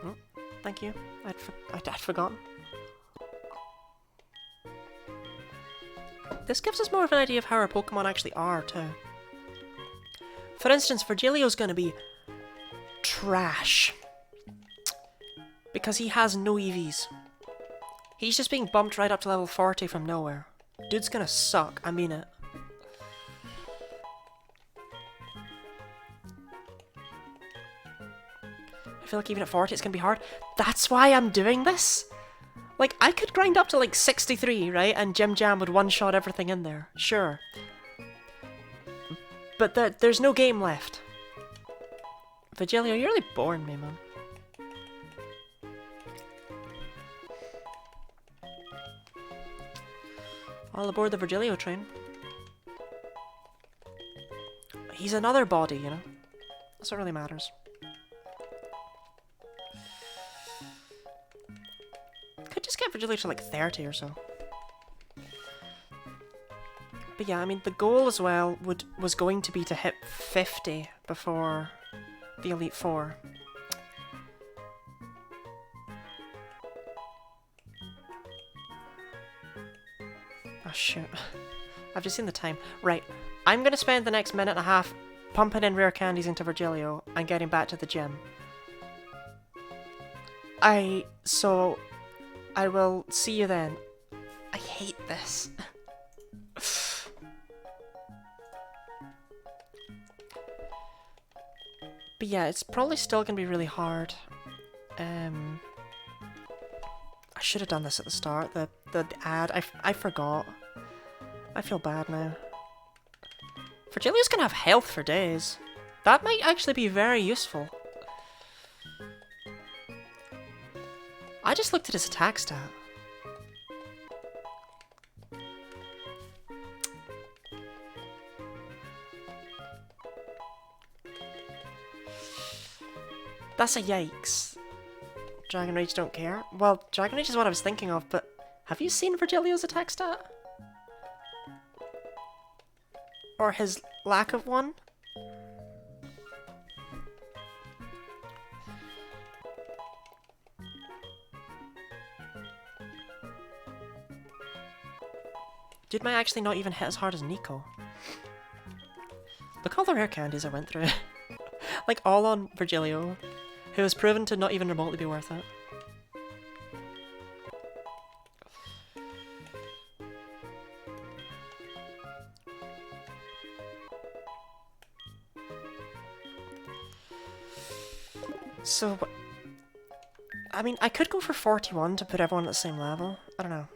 Oh, thank you. I'd forgotten. This gives us more of an idea of how our Pokemon actually are, too. For instance, Virgilio's gonna be trash. Because he has no EVs. He's just being bumped right up to level 40 from nowhere. Dude's gonna suck, I mean it. I feel like even at 40 it's gonna be hard. That's why I'm doing this? Like, I could grind up to like 63, right? And Jim Jam would one-shot everything in there. Sure. But there's no game left. Virgilio, you're really boring me, man. All aboard the Virgilio train. He's another body, you know? That's what really matters. Could just get Virgilio to like 30 or so. But yeah, I mean, the goal as well was going to be to hit 50 before the Elite Four. Oh shoot. I've just seen the time. Right, I'm gonna spend the next minute and a half pumping in rare candies into Virgilio and getting back to the gym. So I will see you then. I hate this. But yeah, it's probably still gonna be really hard. I should have done this at the start, the ad. I forgot. I feel bad now. Virgilio's gonna have health for days. That might actually be very useful. I just looked at his attack stat. That's a yikes. Dragon Rage don't care? Well, Dragon Rage is what I was thinking of, but have you seen Virgilio's attack stat? Or his lack of one? Dude might actually not even hit as hard as Nico. Look at all the rare candies I went through. Like, all on Virgilio, who has proven to not even remotely be worth it. So, I mean, I could go for 41 to put everyone at the same level. I don't know.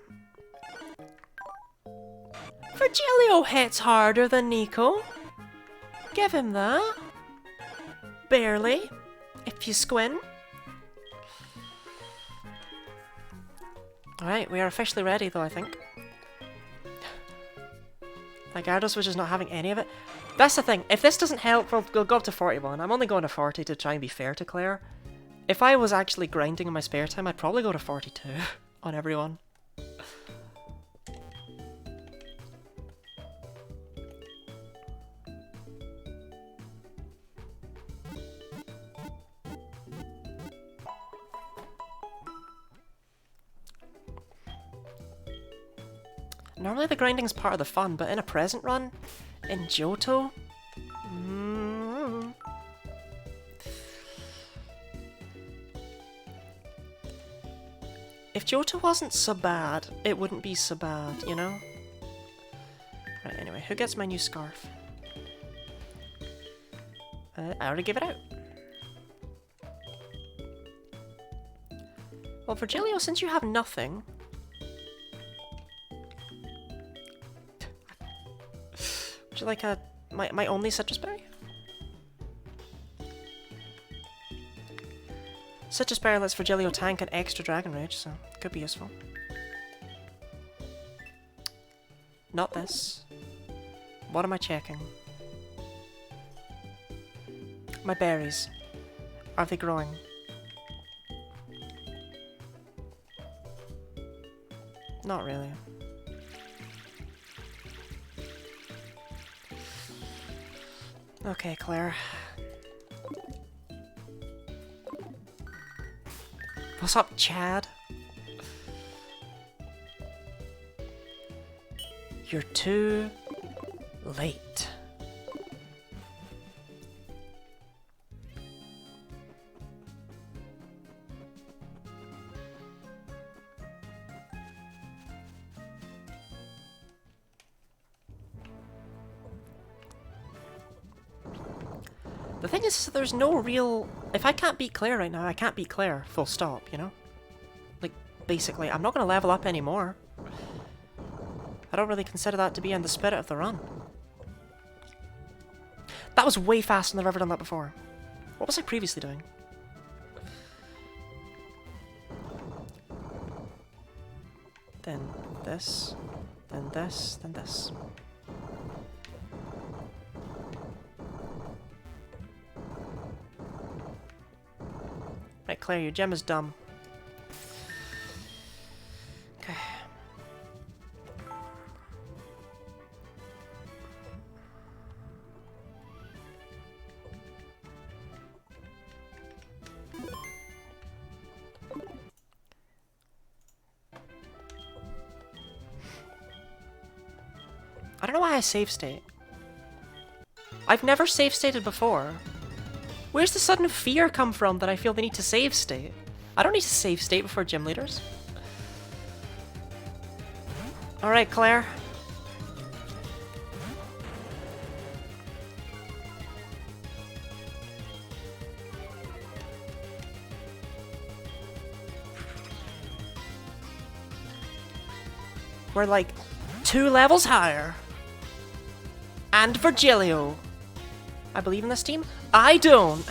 Virgilio hits harder than Nico. Give him that. Barely. If you squint. Alright, we are officially ready though, I think. Like, Gyarados was just not having any of it. That's the thing. If this doesn't help, we'll go up to 41. I'm only going to 40 to try and be fair to Claire. If I was actually grinding in my spare time, I'd probably go to 42 on everyone. Normally the grinding is part of the fun, but in a present run, in Johto, if Johto wasn't so bad, it wouldn't be so bad, you know? Right, anyway, who gets my new scarf? I already gave it out. Well, Virgilio, since you have nothing... Would you like my only citrus berry? Citrus berry lets Virgilio tank an extra Dragon Rage, so it could be useful. Not this. What am I checking? My berries. Are they growing? Not really. Okay, Claire. What's up, Chad? You're too late. The thing is, there's no real... If I can't beat Claire right now, I can't beat Claire, full stop, you know? Like, basically, I'm not going to level up anymore. I don't really consider that to be in the spirit of the run. That was way faster than I've ever done that before. What was I previously doing? Then this, then this, then this. Right, Claire, your gem is dumb. Okay. I don't know why I save state. I've never save stated before. Where's the sudden fear come from that I feel the need to save state? I don't need to save state before gym leaders. Alright, Claire. We're like 2 levels higher. And Virgilio. I believe in this team. I don't.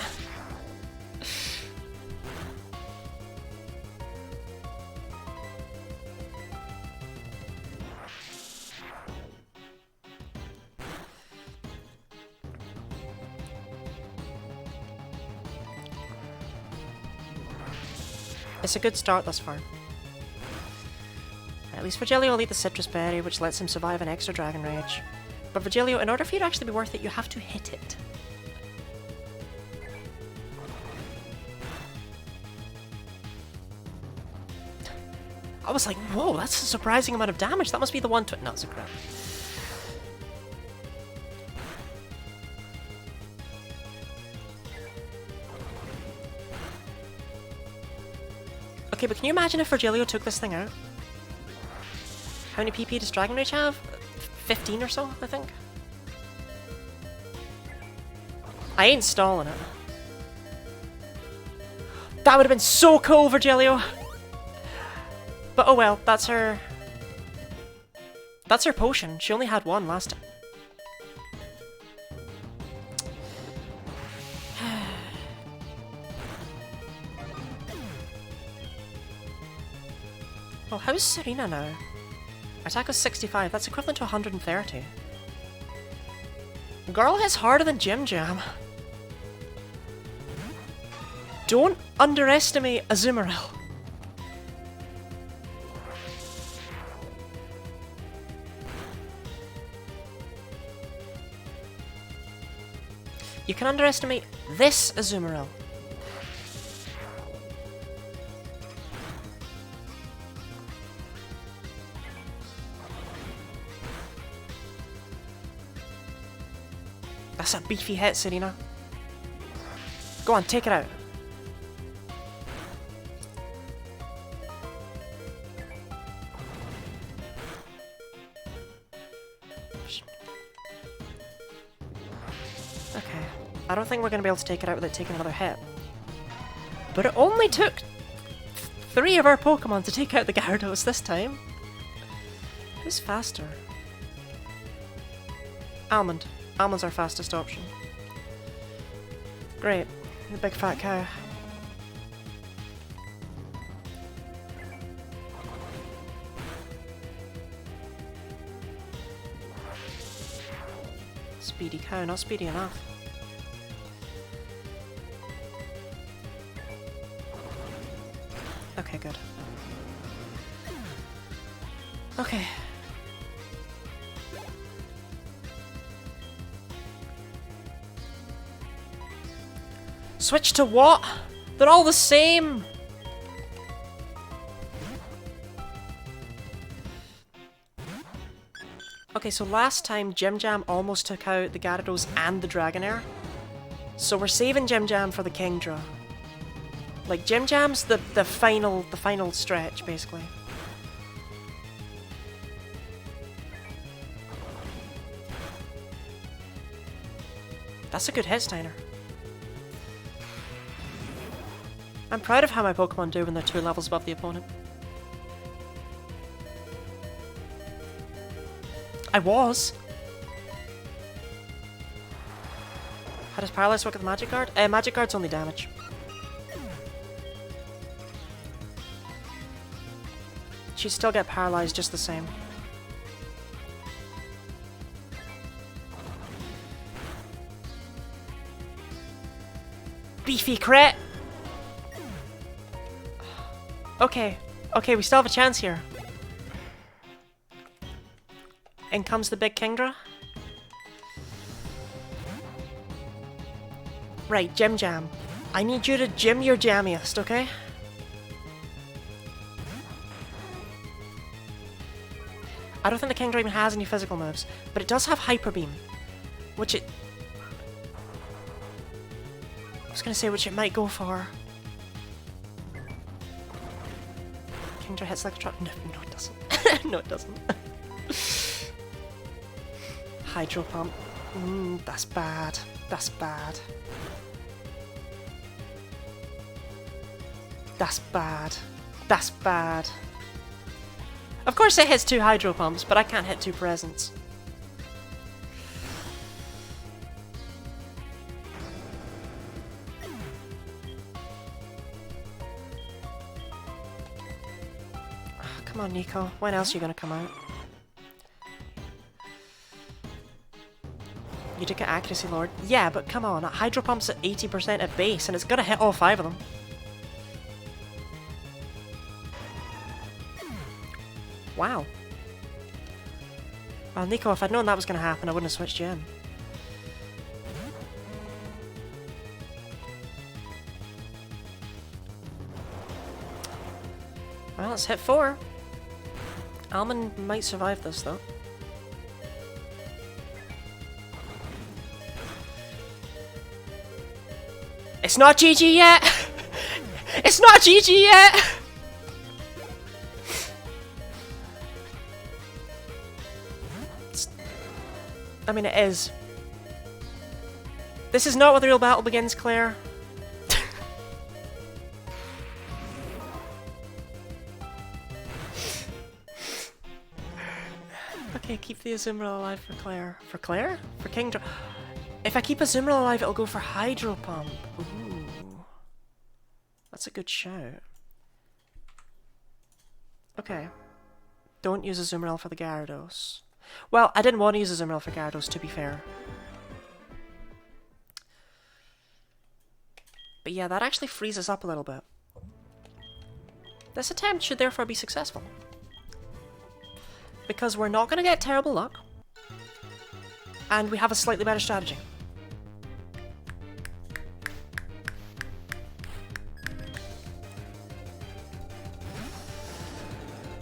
It's a good start thus far. At least Virgilio will eat the citrus berry, which lets him survive an extra Dragon Rage. But Virgilio, in order for you to actually be worth it, you have to hit it. I was like, whoa, that's a surprising amount of damage. That must be the one to... No, it's a crap. Okay, but can you imagine if Virgilio took this thing out? How many PP does Dragon Rage have? 15 or so, I think. I ain't stalling it. That would have been so cool, Virgilio! But oh well, that's her... That's her potion. She only had one last time. Well, how's Serena now? Attack was 65, that's equivalent to 130. Girl hits harder than Jim Jam. Don't underestimate Azumarill. You can underestimate this Azumarill. That's a beefy hit, Serena. Go on, take it out. Okay. I don't think we're going to be able to take it out without taking another hit. But it only took 3 of our Pokemon to take out the Gyarados this time. Who's faster? Almond. Almond's our fastest option. Great. The big fat cow. Speedy cow, not speedy enough. Okay, good. Okay. Switch to what? They're all the same! Okay, so last time Jim Jam almost took out the Gyarados and the Dragonair. So we're saving Jim Jam for the Kingdra. Like, Jim Jam's the final stretch, basically. That's a good hit, Steiner. I'm proud of how my Pokemon do when they're 2 levels above the opponent. I was! How does Paralyze work with the Magic Guard? Magic Guard's only damage. She'd still get paralyzed just the same. Beefy crit! Okay, okay, we still have a chance here. In comes the big Kingdra. Right, Jim Jam. I need you to Jim your jammiest, okay? I don't think the Kingdra even has any physical moves, but it does have Hyper Beam, which it... I was gonna say which it might go for. Kingdra hits like a truck. No, no it doesn't. No, it doesn't. Hydro Pump. That's bad. That's bad. That's bad. That's bad. Of course it hits 2 Hydro Pumps, but I can't hit 2 Presents. Come on, Nico. When else are you gonna come out? You did get Accuracy Lord. Yeah, but come on. Hydro Pump's at 80% at base, and it's gonna hit all 5 of them. Wow. Well, Nico, if I'd known that was gonna happen, I wouldn't have switched you in. Well, let's hit 4. Almond might survive this, though. It's not GG yet! It's not GG yet! I mean, it is. This is not where the real battle begins, Claire. Okay, keep the Azumarill alive for Claire. For Claire? For Kingdra. If I keep Azumarill alive, it'll go for Hydro Pump. Ooh. That's a good shout. Okay. Don't use Azumarill for the Gyarados. Well, I didn't want to use Azumarill for Gyarados, to be fair. But yeah, that actually frees us up a little bit. This attempt should therefore be successful. Because we're not going to get terrible luck. And we have a slightly better strategy.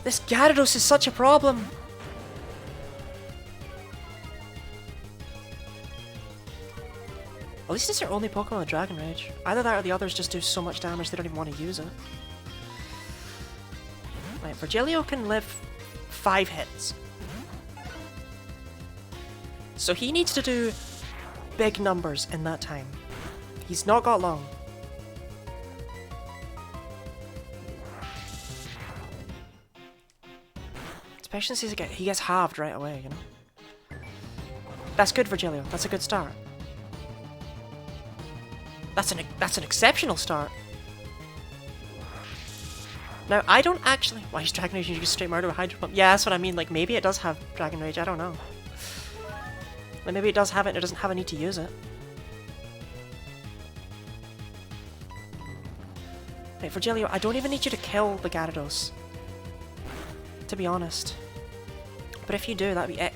This Gyarados is such a problem! At least it's our only Pokemon with Dragon Rage. Either that or the others just do so much damage they don't even want to use it. Right, Virgilio can live 5 hits. So he needs to do big numbers in that time. He's not got long. Especially since he gets halved right away, you know? That's good, Virgilio. That's a good start. That's an exceptional start. Now, I don't actually... Why is Dragon Rage using straight murder with Hydro Pump? Yeah, that's what I mean. Like, maybe it does have Dragon Rage. I don't know. Like, maybe it does have it and it doesn't have a need to use it. Right, Virgilio, I don't even need you to kill the Gyarados. To be honest. But if you do, that'd be it.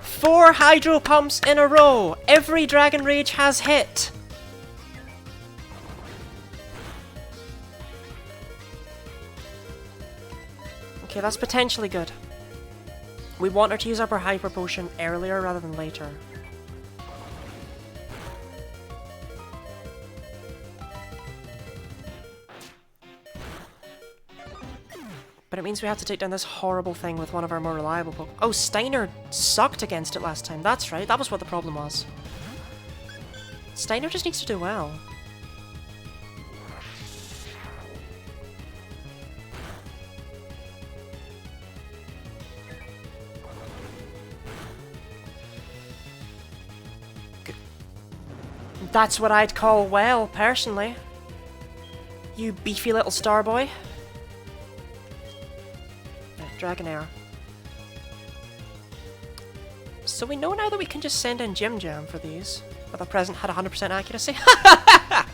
4 Hydro Pumps in a row! Every Dragon Rage has hit! Okay, that's potentially good. We want her to use up her Hyper Potion earlier rather than later. But it means we have to take down this horrible thing with one of our more reliable Pokemon. Oh, Steiner sucked against it last time. That's right. That was what the problem was. Steiner just needs to do well. That's what I'd call well, personally. You beefy little star boy. Dragonair. So we know now that we can just send in Gym Jam for these. But the present had 100% accuracy. What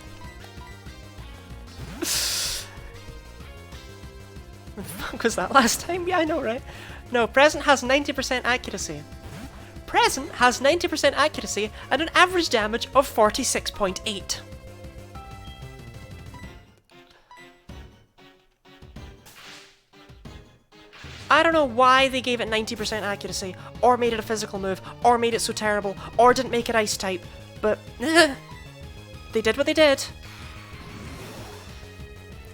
the fuck was that last time? Yeah, I know, right? No, present has 90% accuracy. Present has 90% accuracy and an average damage of 46.8. I don't know why they gave it 90% accuracy, or made it a physical move, or made it so terrible, or didn't make it ice type, but they did what they did.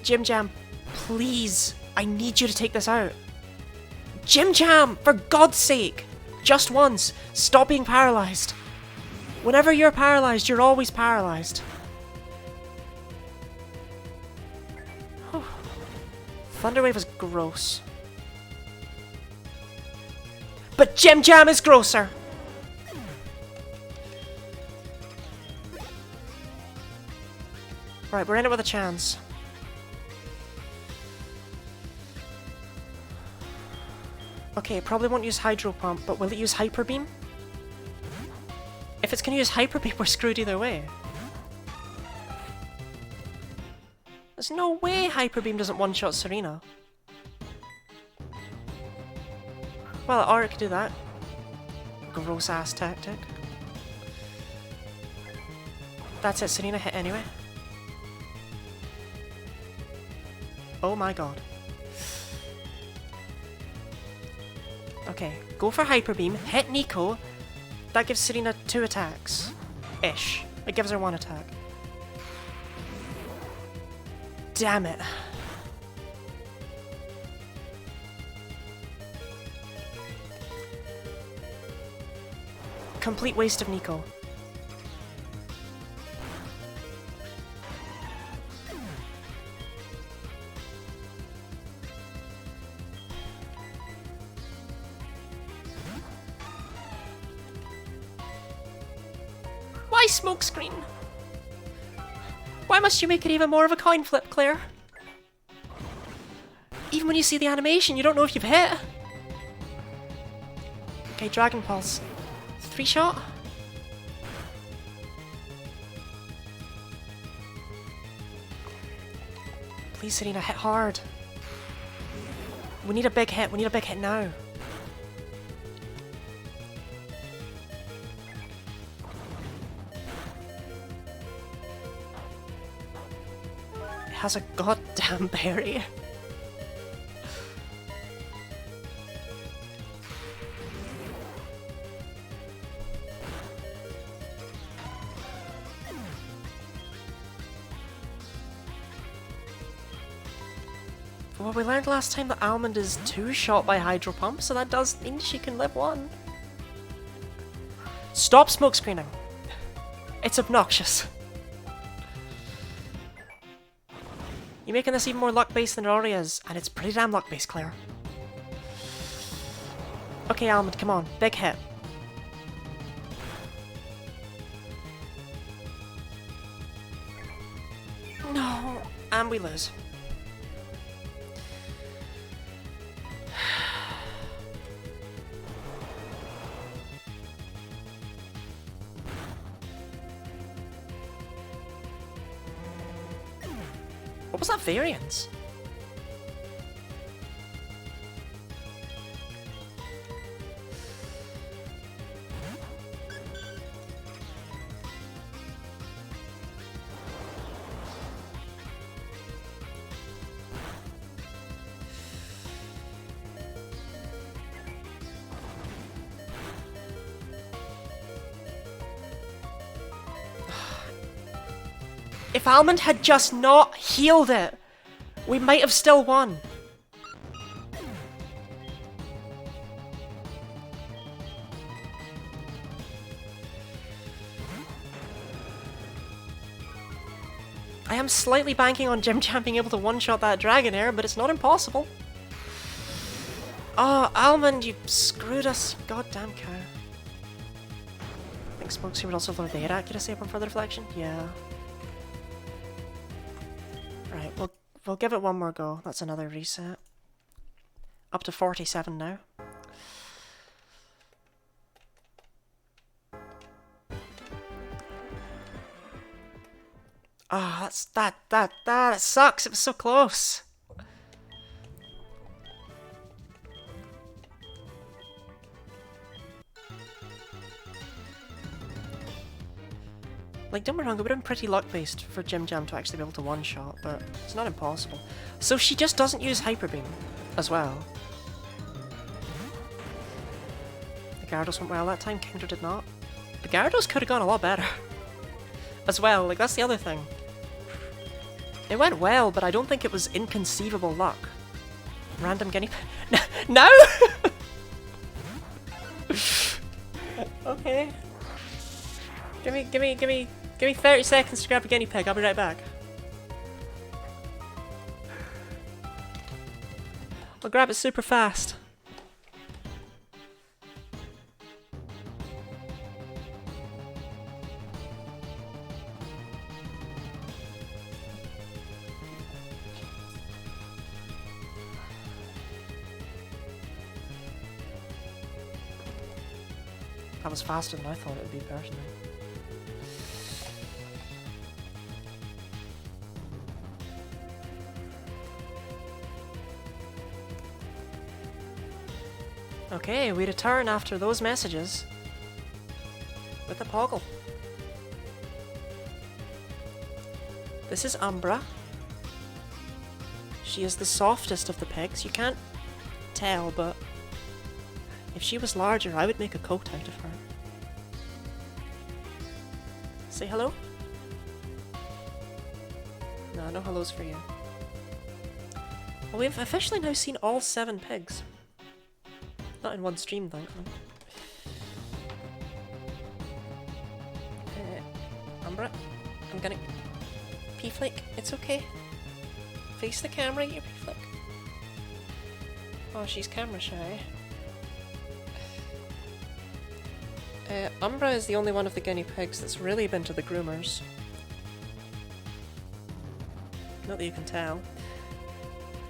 Gym Jam, please, I need you to take this out. Gym Jam, for God's sake, just once, stop being paralyzed. Whenever you're paralyzed, you're always paralyzed. Thunder Wave is gross. But Gym Jam is grosser! Right, we're in it with a chance. Okay, it probably won't use Hydro Pump, but will it use Hyper Beam? If it's gonna use Hyper Beam, we're screwed either way. There's no way Hyper Beam doesn't one-shot Serena. Well, or it could do that. Gross ass tactic. That's it, Serena hit anyway. Oh my god. Okay, go for Hyper Beam, hit Nico. That gives Serena 2 attacks. Ish. It gives her 1 attack. Damn it. complete waste of Nico. Why smokescreen? Why must you make it even more of a coin flip, Claire? Even when you see the animation, you don't know if you've hit. Okay, Dragon Pulse. 3-shot? Please, Serena, hit hard. We need a big hit. We need a big hit now. It has a goddamn berry. Well, we learned last time that Almond is 2-shot by Hydro Pump, so that does mean she can live 1. Stop smoke screening. It's obnoxious. You're making this even more luck-based than it already is, and it's pretty damn luck-based, Claire. Okay, Almond, come on. Big hit. No, and we lose. What was that variance? If Almond had just not healed it, we might have still won. I am slightly banking on Jim Jam being able to one-shot that Dragonair, but it's not impossible. Oh, Almond, you screwed us. Goddamn cow. I think Smokescreen would also lower the hit accuracy upon further reflection. Yeah. Right, we'll give it one more go. That's another reset. Up to 47 now. Ah, oh, that sucks. It was so close. Like, don't get me wrong, it would have been pretty luck-based for Jim Jam to actually be able to one-shot, but it's not impossible. So she just doesn't use Hyper Beam as well. The Gyarados went well that time, Kingdra did not. The Gyarados could have gone a lot better. As well, like, that's the other thing. It went well, but I don't think it was inconceivable luck. Random guinea pig. No! Okay. Give me 30 seconds to grab a guinea pig. I'll be right back. I'll grab it super fast. That was faster than I thought it would be, personally. Okay, we return after those messages with a Poggle. This is Umbra. She is the softest of the pigs. You can't tell, but if she was larger, I would make a coat out of her. Say hello? No, no hellos for you. Well, we've officially now seen all 7 pigs. Not in one stream, thankfully. Umbra, I'm gonna... P-Flick, it's okay. Face the camera, you P-Flick. Oh, she's camera shy. Umbra is the only one of the guinea pigs that's really been to the groomers. Not that you can tell.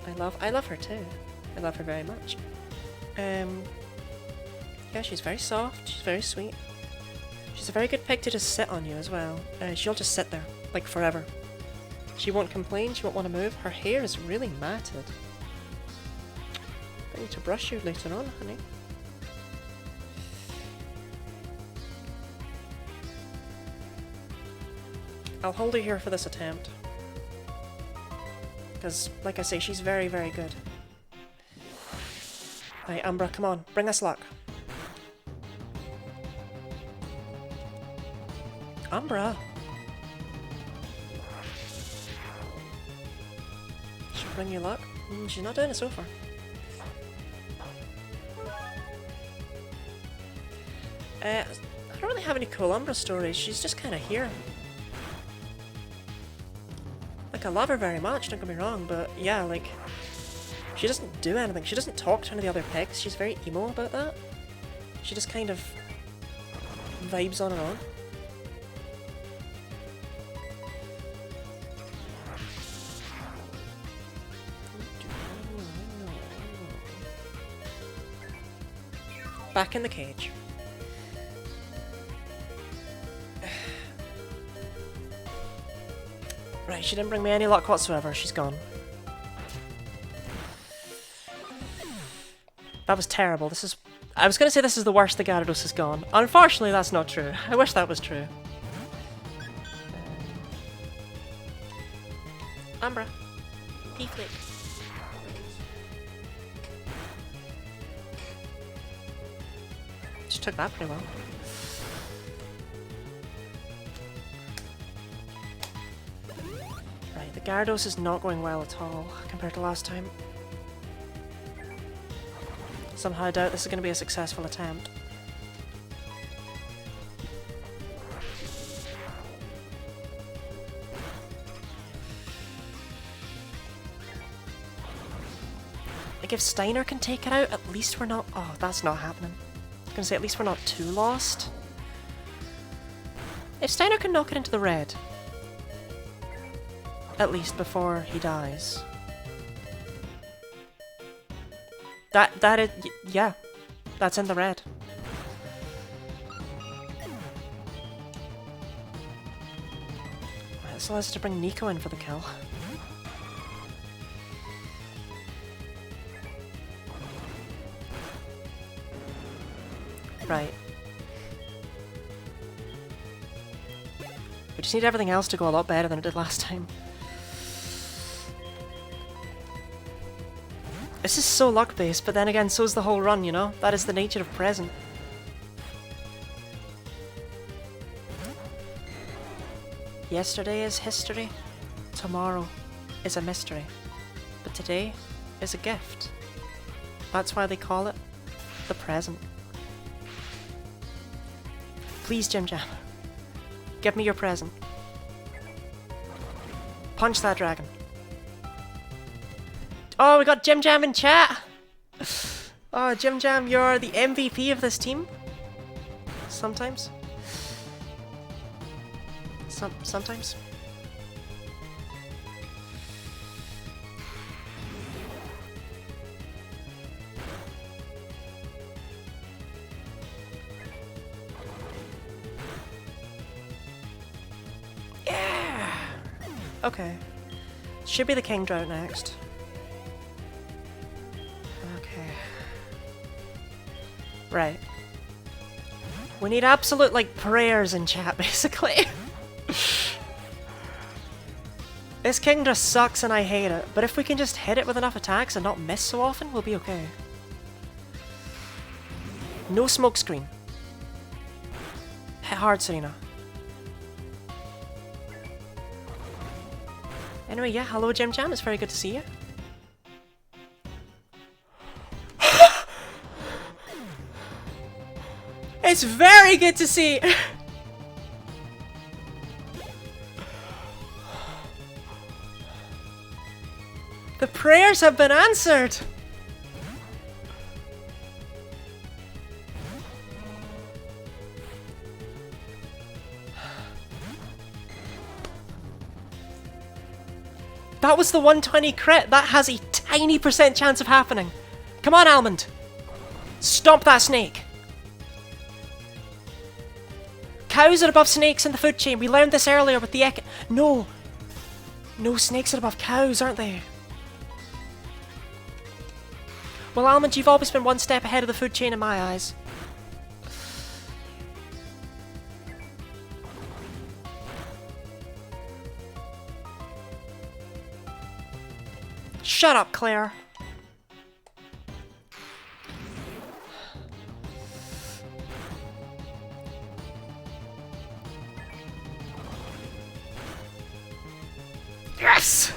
I love her too. I love her very much. Yeah, she's very soft, she's very sweet. She's a very good pig to just sit on you as well. She'll just sit there, like forever. She won't complain, she won't want to move. Her hair is really matted. I need to brush you later on, honey. I'll hold her here for this attempt. Because, like I say, she's very, very good. Right, Umbra, come on, bring us luck. Umbra! She'll bring you luck. She's not doing it so far. I don't really have any cool Umbra stories, she's just kind of here. Like, I love her very much, don't get me wrong, but yeah, like, she doesn't do anything. She doesn't talk to any of the other pigs. She's very emo about that. She just kind of vibes on and on. Back in the cage. Right, she didn't bring me any luck whatsoever. She's gone. That was terrible. This is... I was going to say this is the worst the Gyarados has gone. Unfortunately, that's not true. I wish that was true. Umbra. P-Flick. She took that pretty well. Right, the Gyarados is not going well at all compared to last time. Somehow I doubt this is going to be a successful attempt. Like, if Steiner can take it out, at least we're not... Oh, that's not happening. I was going to say, at least we're not too lost. If Steiner can knock it into the red, at least before he dies... That is, yeah, that's in the red. Right, this allows us to bring Nico in for the kill. Right. We just need everything else to go a lot better than it did last time. This is so luck-based, but then again, so's the whole run, you know? That is the nature of Present. Yesterday is history. Tomorrow is a mystery. But today is a gift. That's why they call it the present. Please, Jim Jam. Give me your present. Punch that dragon. Oh, we got Jim Jam in chat! Oh, Jim Jam, you're the MVP of this team. Sometimes. Sometimes. Yeah! Okay. Should be the King Drought next. Right. We need absolute, like, prayers in chat, basically. This king just sucks and I hate it, but if we can just hit it with enough attacks and not miss so often, we'll be okay. No smokescreen. Hit hard, Serena. Anyway, yeah, hello Jim Jam, it's very good to see you. It's very good to see! prayers have been answered! That was the 120 crit. That has a tiny % chance of happening. Come on, Almond. Stop that snake. Cows are above snakes in the food chain. We learned this earlier with the No. No, snakes are above cows, aren't they? Well, Almond, you've always been one step ahead of the food chain in my eyes. Shut up, Claire. Yes!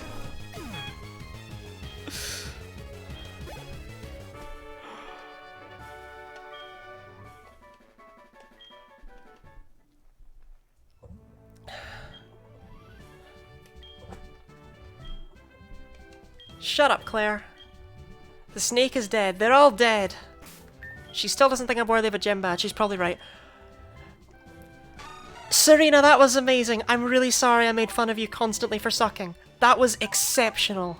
Shut up, Claire. The snake is dead. They're all dead. She still doesn't think I'm worthy of a gym badge. She's probably right. Serena, that was amazing. I'm really sorry I made fun of you constantly for sucking. That was exceptional.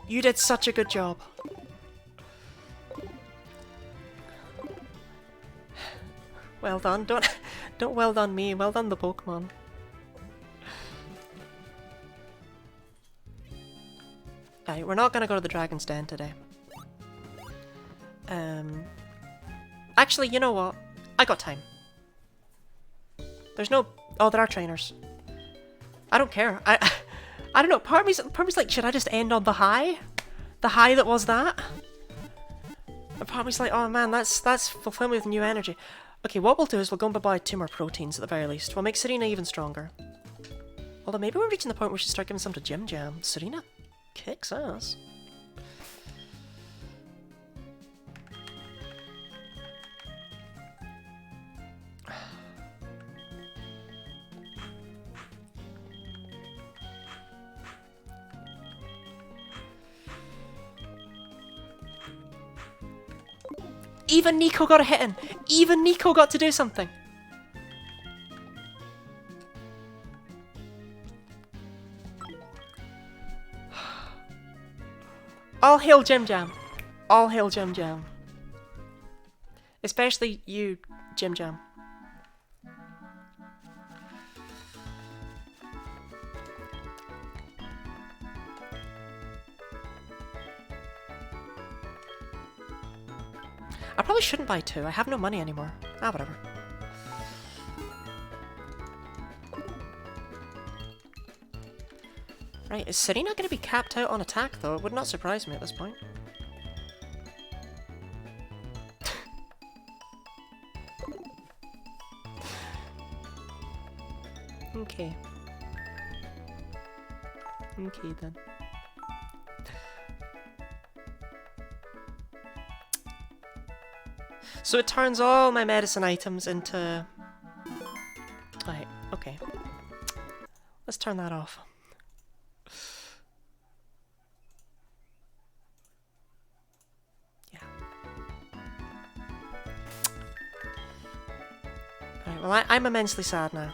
You did such a good job. Well done. Don't well done me. Well done the Pokemon. Right, we're not gonna go to the Dragon's Den today. Actually, you know what? I got time. There's no... Oh, there are trainers. I don't care. I don't know. Part of me's like, should I just end on the high? The high that was that? And part of me's like, oh man, that's fulfilling me with new energy. Okay, what we'll do is we'll go and buy 2 more proteins at the very least. We'll make Serena even stronger. Although maybe we're reaching the point where we should start giving some to Jim Jam. Serena kicks ass. Even Nico got a hit in! Even Nico got to do something! All hail Jim Jam. All hail Jim Jam. Especially you, Jim Jam. I probably shouldn't buy 2. I have no money anymore. Ah, whatever. Right, is Serena going to be capped out on attack, though? It would not surprise me at this point. Okay. Okay, then. So it turns all my medicine items into... Right, okay. Let's turn that off. Yeah. Right, well I'm immensely sad now.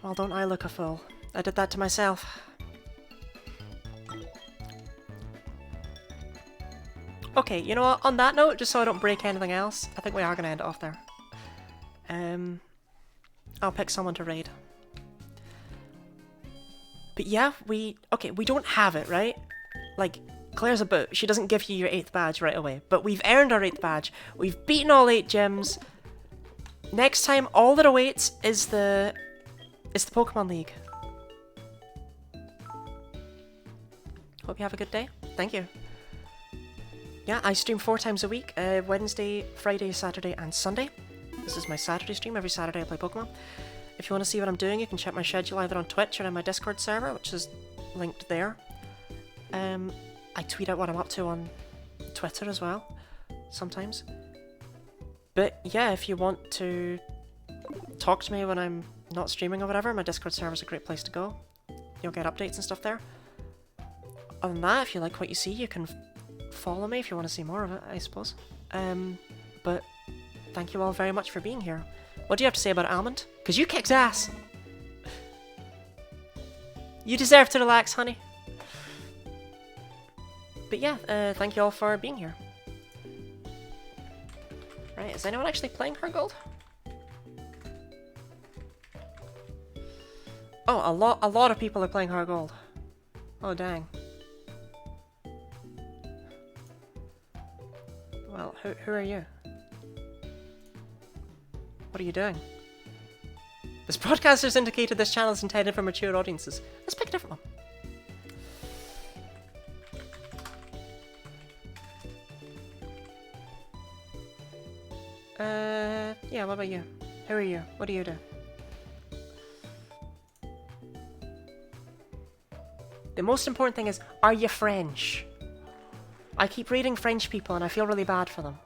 Well, don't I look a fool. I did that to myself. Okay, you know what? On that note, just so I don't break anything else, I think we are going to end it off there. I'll pick someone to raid. But yeah, we don't have it, right? Like, Claire's a boot. She doesn't give you your 8th badge right away. But we've earned our 8th badge. We've beaten all 8 gyms. Next time, all that awaits is the Pokemon League. Hope you have a good day. Thank you. Yeah, I stream 4 times a week, Wednesday, Friday, Saturday, and Sunday. This is my Saturday stream. Every Saturday I play Pokemon. If you want to see what I'm doing, you can check my schedule either on Twitch or in my Discord server, which is linked there. I tweet out what I'm up to on Twitter as well, sometimes. But yeah, if you want to talk to me when I'm not streaming or whatever, my Discord server is a great place to go. You'll get updates and stuff there. Other than that, if you like what you see, you can follow me if you want to see more of it, I suppose. But thank you all very much for being here. What do you have to say about Almond? Because you kicked ass! You deserve to relax, honey. But yeah, thank you all for being here. Right, is anyone actually playing HeartGold? Oh, a lot of people are playing HeartGold. Oh, dang. Well, who are you? What are you doing? This broadcaster has indicated this channel is intended for mature audiences. Let's pick a different one. Yeah, what about you? Who are you? What do you do? The most important thing is, are you French? I keep reading French people and I feel really bad for them.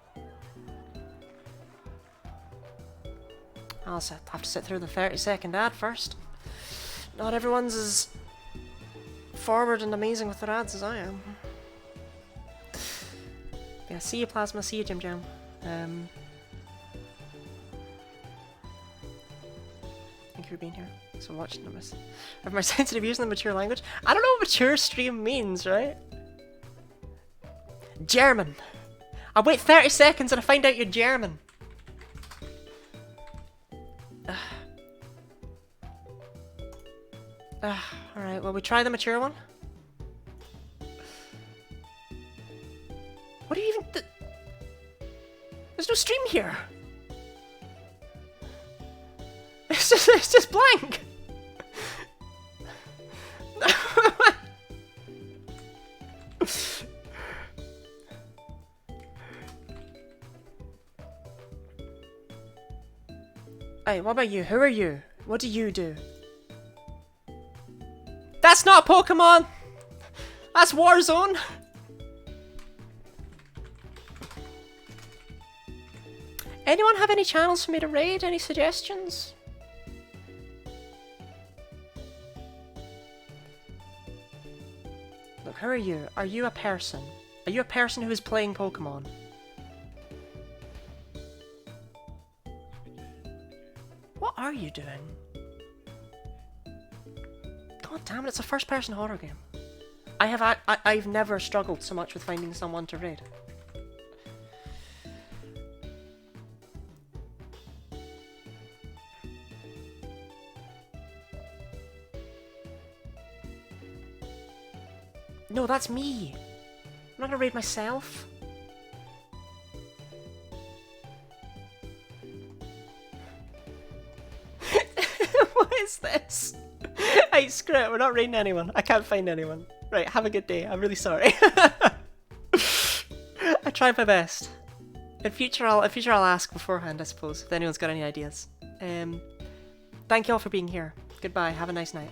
I'll have to sit through the 30-second ad first. Not everyone's as forward and amazing with their ads as I am. Yeah, see you Plasma, see you Jim Jam. Thank you for being here. So watching them. Of my sensitive using the mature language. I don't know what mature stream means, right? German. I wait 30 seconds and I find out you're German. Alright, well we try the mature one. What do you even... There's no stream here. It's just blank. Hey, what about you? Who are you? What do you do? That's not Pokemon! That's Warzone! Anyone have any channels for me to raid? Any suggestions? Look, who are you? Are you a person? Are you a person who is playing Pokemon? What are you doing? God damn it, it's a first-person horror game. I've never struggled so much with finding someone to raid. No, that's me. I'm not gonna raid myself. What is this? Hey, screw it, we're not raiding anyone. I can't find anyone. Right, have a good day. I'm really sorry. I tried my best. In future I'll ask beforehand, I suppose, if anyone's got any ideas. Thank you all for being here. Goodbye, have a nice night.